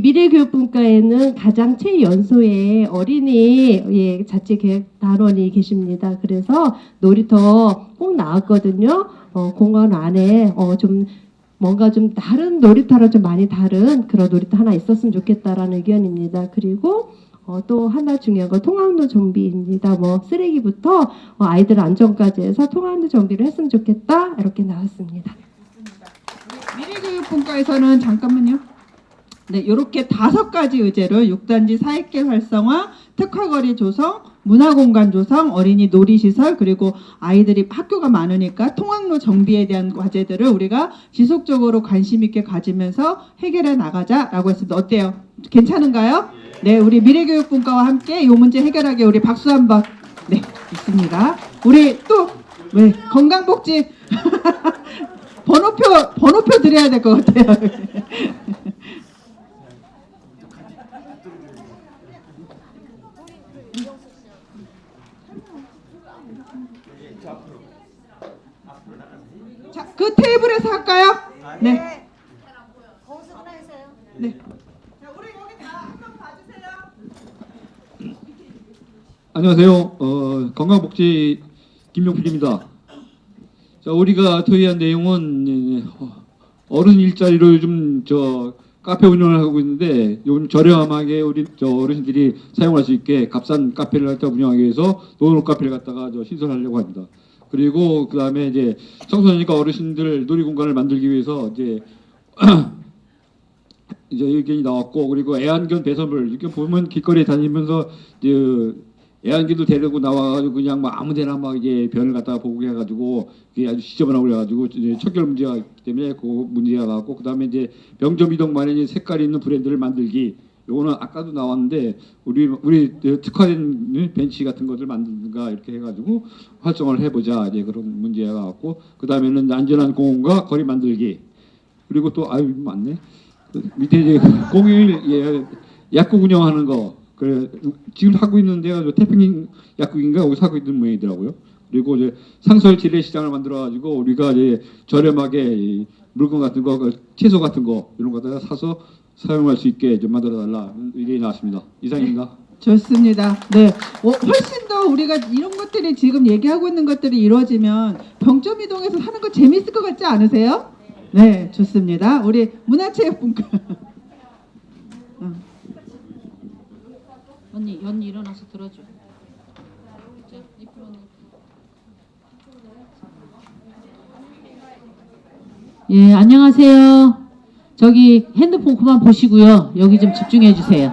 미래교육분과에는 가장 최연소의 어린이 자치계획단원이 계십니다. 그래서 놀이터 꼭 나왔거든요. 공원 안에 좀 뭔가 좀 다른 놀이터랑 좀 많이 다른 그런 놀이터 하나 있었으면 좋겠다라는 의견입니다. 그리고 또 하나 중요한 건 통학로 정비입니다. 뭐 쓰레기부터 아이들 안전까지 해서 통학로 정비를 했으면 좋겠다. 이렇게 나왔습니다. 미래교육분과에서는 잠깐만요. 네, 이렇게 5가지 의제를 6단지 사익계 활성화, 특화거리 조성, 문화공간 조성, 어린이 놀이시설, 그리고 아이들이 학교가 많으니까 통학로 정비에 대한 과제들을 우리가 지속적으로 관심 있게 가지면서 해결해 나가자라고 했습니다. 어때요? 괜찮은가요? 네, 우리 미래교육분과와 함께 이 문제 해결하게 우리 박수 한번. 네, 있습니다. 우리 또 건강복지 번호표 드려야 될 것 같아요. 자, 그 테이블에서 할까요? 네. 네. 자, 우리 여기 다 한번 봐주세요. 안녕하세요. 건강복지 김용필입니다. 자, 우리가 토의한 내용은 어른 일자리로 요즘 카페 운영을 하고 있는데 요즘 저렴하게 우리 어르신들이 사용할 수 있게 값싼 카페를 갖다 운영하기 위해서 노노 카페를 갖다가 신설하려고 합니다. 그리고 그 다음에 이제 청소년이니까 어르신들 놀이공간을 만들기 위해서 이제 의견이 나왔고, 그리고 애완견 배설물 이렇게 보면 길거리에 다니면서 애완견도 데리고 나와가지고 그냥 막 아무데나 막 이제 변을 갖다가 보고 해가지고 그게 아주 지저분하고 그래가지고 척결 문제가 있기 때문에 그 문제가 나왔고, 그 다음에 이제 병점 이동 마련이 색깔이 있는 브랜드를 만들기. 요거는 아까도 나왔는데 우리 특화된 벤치 같은 것들 만든가 이렇게 해가지고 활성화를 해보자, 이제 그런 문제가 나왔고, 그 다음에는 안전한 공원과 거리 만들기. 그리고 또 맞네. 밑에 이제 공휴일 약국 운영하는 거. 그래 지금 하고 있는 데가 태평 약국인가 거기서 하고 있는 모양이더라고요. 그리고 이제 상설 재래시장을 만들어가지고 우리가 이제 저렴하게 물건 같은 거, 채소 같은 거 이런 거 다 사서 사용할 수 있게 좀 만들어달라 의견이 나왔습니다. 이상입니다. 좋습니다. 네, 훨씬 더 우리가 이런 것들이 지금 얘기하고 있는 것들이 이루어지면 병점 이동해서 하는 거 재밌을 것 같지 않으세요? 네, 좋습니다. 우리 문화체육분과 언니 일어나서 들어줘. 예, 안녕하세요. 저기 핸드폰 그만 보시고요. 여기 좀 집중해 주세요.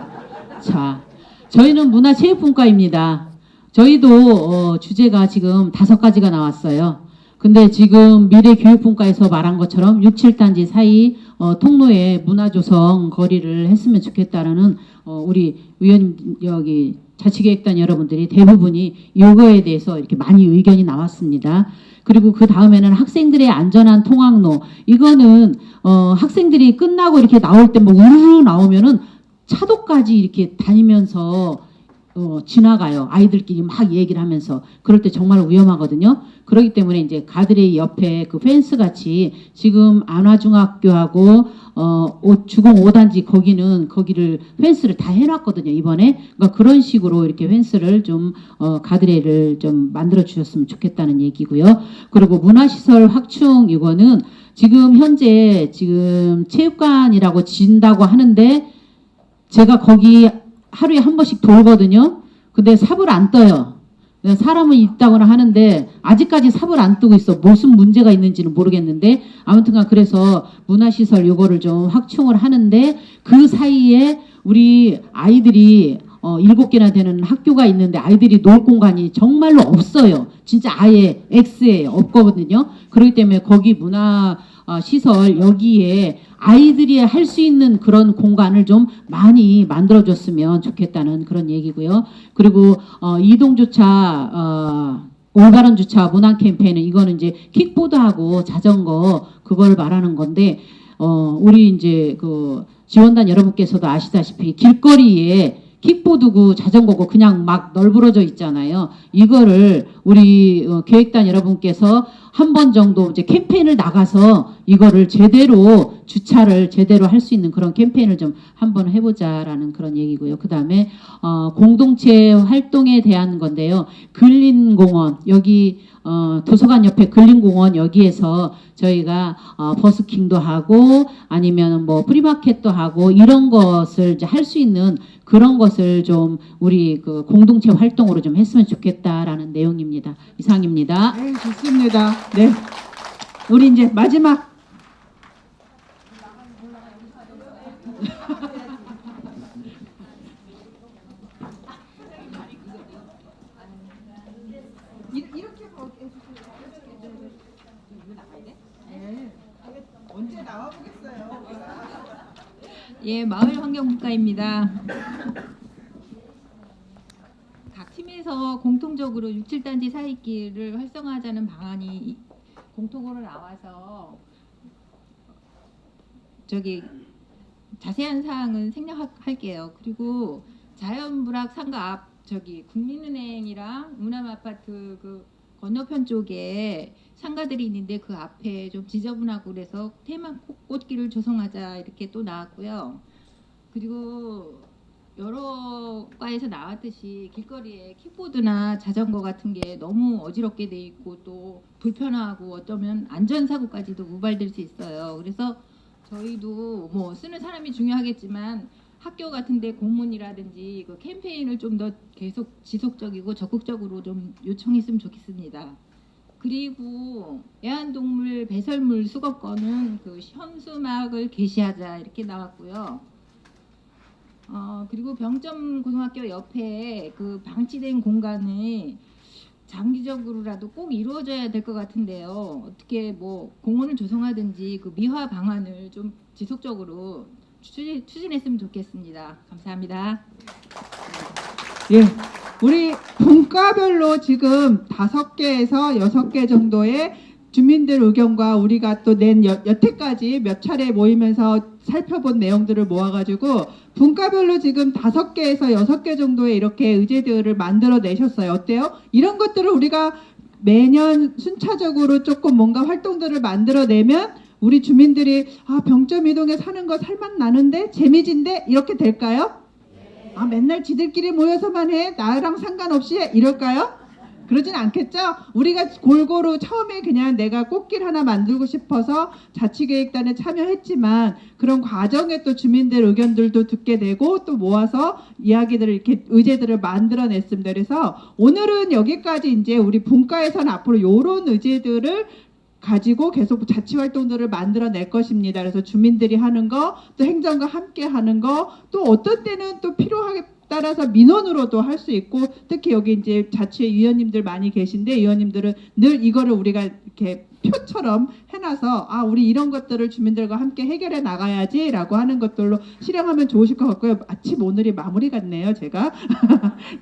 자, 저희는 문화체육분과입니다. 저희도 주제가 지금 5가지가 나왔어요. 근데 지금 미래교육분과에서 말한 것처럼 6, 7단지 사이 통로에 문화조성 거리를 했으면 좋겠다라는 우리 의원님 여기 자치계획단 여러분들이 대부분이 이거에 대해서 이렇게 많이 의견이 나왔습니다. 그리고 그 다음에는 학생들의 안전한 통학로. 이거는 학생들이 끝나고 이렇게 나올 때 뭐 우르르 나오면은 차도까지 이렇게 다니면서 지나가요. 아이들끼리 막 얘기를 하면서. 그럴 때 정말 위험하거든요. 그렇기 때문에 이제 가드레일 옆에 그 펜스 같이 지금 안화중학교하고 주공 5단지 거기를 펜스를 다 해놨거든요. 이번에. 그러니까 그런 식으로 이렇게 펜스를 좀 가드레일을 좀 만들어 주셨으면 좋겠다는 얘기고요. 그리고 문화시설 확충 이거는 지금 현재 지금 체육관이라고 진다고 하는데 제가 거기 하루에 한 번씩 돌거든요. 근데 삽을 안 떠요. 사람은 있다거나 하는데 아직까지 삽을 안 뜨고 있어. 무슨 문제가 있는지는 모르겠는데 아무튼간 그래서 문화시설 요거를 좀 확충을 하는데 그 사이에 우리 아이들이 7개나 되는 학교가 있는데 아이들이 놀 공간이 정말로 없어요. 진짜 아예 X에 없거든요. 그렇기 때문에 거기 문화시설 여기에 아이들이 할 수 있는 그런 공간을 좀 많이 만들어줬으면 좋겠다는 그런 얘기고요. 그리고 이동주차, 올바른 주차 문화 캠페인은 이거는 이제 킥보드하고 자전거 그걸 말하는 건데 우리 이제 그 지원단 여러분께서도 아시다시피 길거리에 킥보드고 자전거고 그냥 막 널브러져 있잖아요. 이거를 우리 계획단 여러분께서 한 번 정도 이제 캠페인을 나가서 이거를 제대로 주차를 제대로 할 수 있는 그런 캠페인을 좀 한번 해보자라는 그런 얘기고요. 그 다음에 공동체 활동에 대한 건데요. 근린공원 여기 도서관 옆에 근린공원 여기에서 저희가 버스킹도 하고 아니면 뭐 프리마켓도 하고 이런 것을 이제 할 수 있는 그런 것을 좀 우리 그 공동체 활동으로 좀 했으면 좋겠다라는 내용입니다. 이상입니다. 네, 좋습니다. 네, 우리 이제 마지막 언제 나와 보겠어요. 예, 마을환경분과입니다. 각 팀에서 공통적으로 6, 7단지 사이길을 활성화하자는 방안이 공통으로 나와서 저기 자세한 사항은 생략할게요. 그리고 자연불악 상가 앞 저기 국민은행이랑 문암아파트 그 건너편 쪽에 상가들이 있는데 그 앞에 좀 지저분하고 그래서 테마 꽃길을 조성하자 이렇게 또 나왔고요. 그리고 여러 과에서 나왔듯이 길거리에 킥보드나 자전거 같은 게 너무 어지럽게 돼 있고 또 불편하고 어쩌면 안전사고까지도 유발될 수 있어요. 그래서 저희도 뭐 쓰는 사람이 중요하겠지만 학교 같은데 공문이라든지 그 캠페인을 좀 더 계속 지속적이고 적극적으로 좀 요청했으면 좋겠습니다. 그리고 애완동물 배설물 수거권은 그 현수막을 게시하자 이렇게 나왔고요. 그리고 병점 고등학교 옆에 그 방치된 공간이 장기적으로라도 꼭 이루어져야 될 것 같은데요. 어떻게 뭐 공원을 조성하든지 그 미화 방안을 좀 지속적으로 추진했으면 좋겠습니다. 감사합니다. 예, 우리 분과별로 지금 5개에서 6개 정도의 주민들 의견과 우리가 또 낸 여태까지 몇 차례 모이면서 살펴본 내용들을 모아가지고 분과별로 지금 5개에서 6개 정도의 이렇게 의제들을 만들어 내셨어요. 어때요? 이런 것들을 우리가 매년 순차적으로 조금 뭔가 활동들을 만들어 내면 우리 주민들이 병점 이동에 사는 거 살맛 나는데 재미진데 이렇게 될까요? 맨날 지들끼리 모여서만 해 나랑 상관없이 해 이럴까요? 그러진 않겠죠? 우리가 골고루 처음에 그냥 내가 꽃길 하나 만들고 싶어서 자치계획단에 참여했지만 그런 과정에 또 주민들 의견들도 듣게 되고 또 모아서 이야기들을 이렇게 의제들을 만들어냈습니다. 그래서 오늘은 여기까지 이제 우리 분과에서는 앞으로 이런 의제들을 가지고 계속 자치 활동들을 만들어낼 것입니다. 그래서 주민들이 하는 거, 또 행정과 함께 하는 거, 또 어떤 때는 또 필요하게 따라서 민원으로도 할 수 있고, 특히 여기 이제 자치회 위원님들 많이 계신데, 위원님들은 늘 이거를 우리가 이렇게 표처럼 해놔서 아 우리 이런 것들을 주민들과 함께 해결해 나가야지라고 하는 것들로 실행하면 좋으실 것 같고요. 마침 오늘이 마무리 같네요, 제가.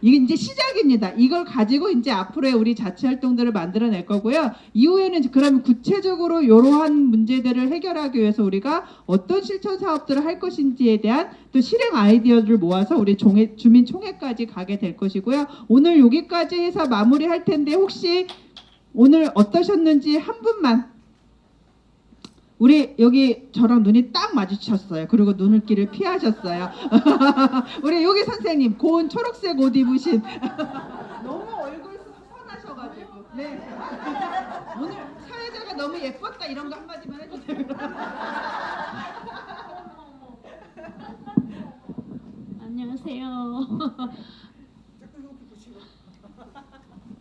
이게 이제 시작입니다. 이걸 가지고 이제 앞으로의 우리 자치 활동들을 만들어낼 거고요. 이후에는 그럼 구체적으로 이러한 문제들을 해결하기 위해서 우리가 어떤 실천 사업들을 할 것인지에 대한 또 실행 아이디어를 모아서 우리 주민 총회까지 가게 될 것이고요. 오늘 여기까지 해서 마무리할 텐데 혹시 오늘 어떠셨는지 한 분만. 우리 여기 저랑 눈이 딱 마주쳤어요. 그리고 눈길을 피하셨어요. 우리 여기 선생님 고운 초록색 옷 입으신 너무 얼굴 선하셔가지고 네. 오늘 사회자가 너무 예뻤다 이런 거 한마디만 해주세요. 안녕하세요.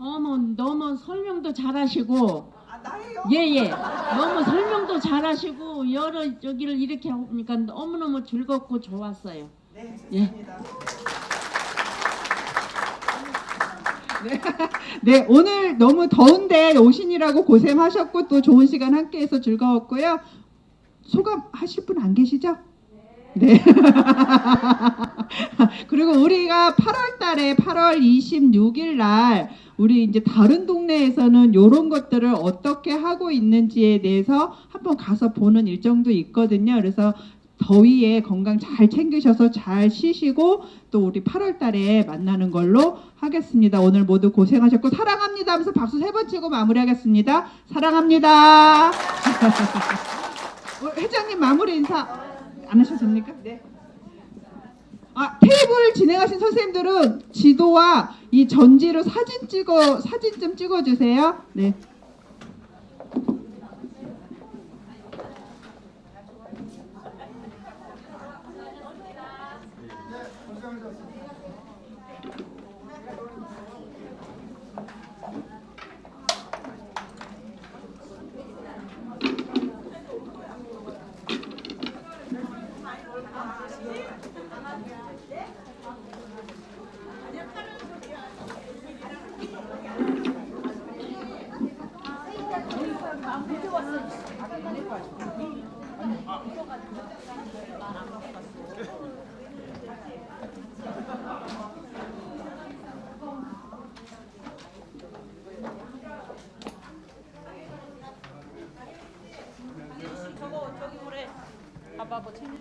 어머 너무 설명도 잘하시고 예예 너무 설명도 잘하시고 여러 여기를 이렇게 하니까 너무너무 즐겁고 좋았어요. 네, 예. 네, 오늘 너무 더운데 오시느라고 고생하셨고 또 좋은 시간 함께해서 즐거웠고요. 소감 하실 분 안 계시죠? 네. 그리고 우리가 8월 달에 8월 26일 날 우리 이제 다른 동네에서는 이런 것들을 어떻게 하고 있는지에 대해서 한번 가서 보는 일정도 있거든요. 그래서 더위에 건강 잘 챙기셔서 잘 쉬시고 또 우리 8월 달에 만나는 걸로 하겠습니다. 오늘 모두 고생하셨고 사랑합니다 하면서 박수 3번 치고 마무리하겠습니다. 사랑합니다. 회장님 마무리 인사 안 하셔도 됩니까? 네. 아, 테이블 진행하신 선생님들은 지도와 이 전지로 사진 좀 찍어주세요. 네. 저거 저기 오래 봐봐 뭐 챙길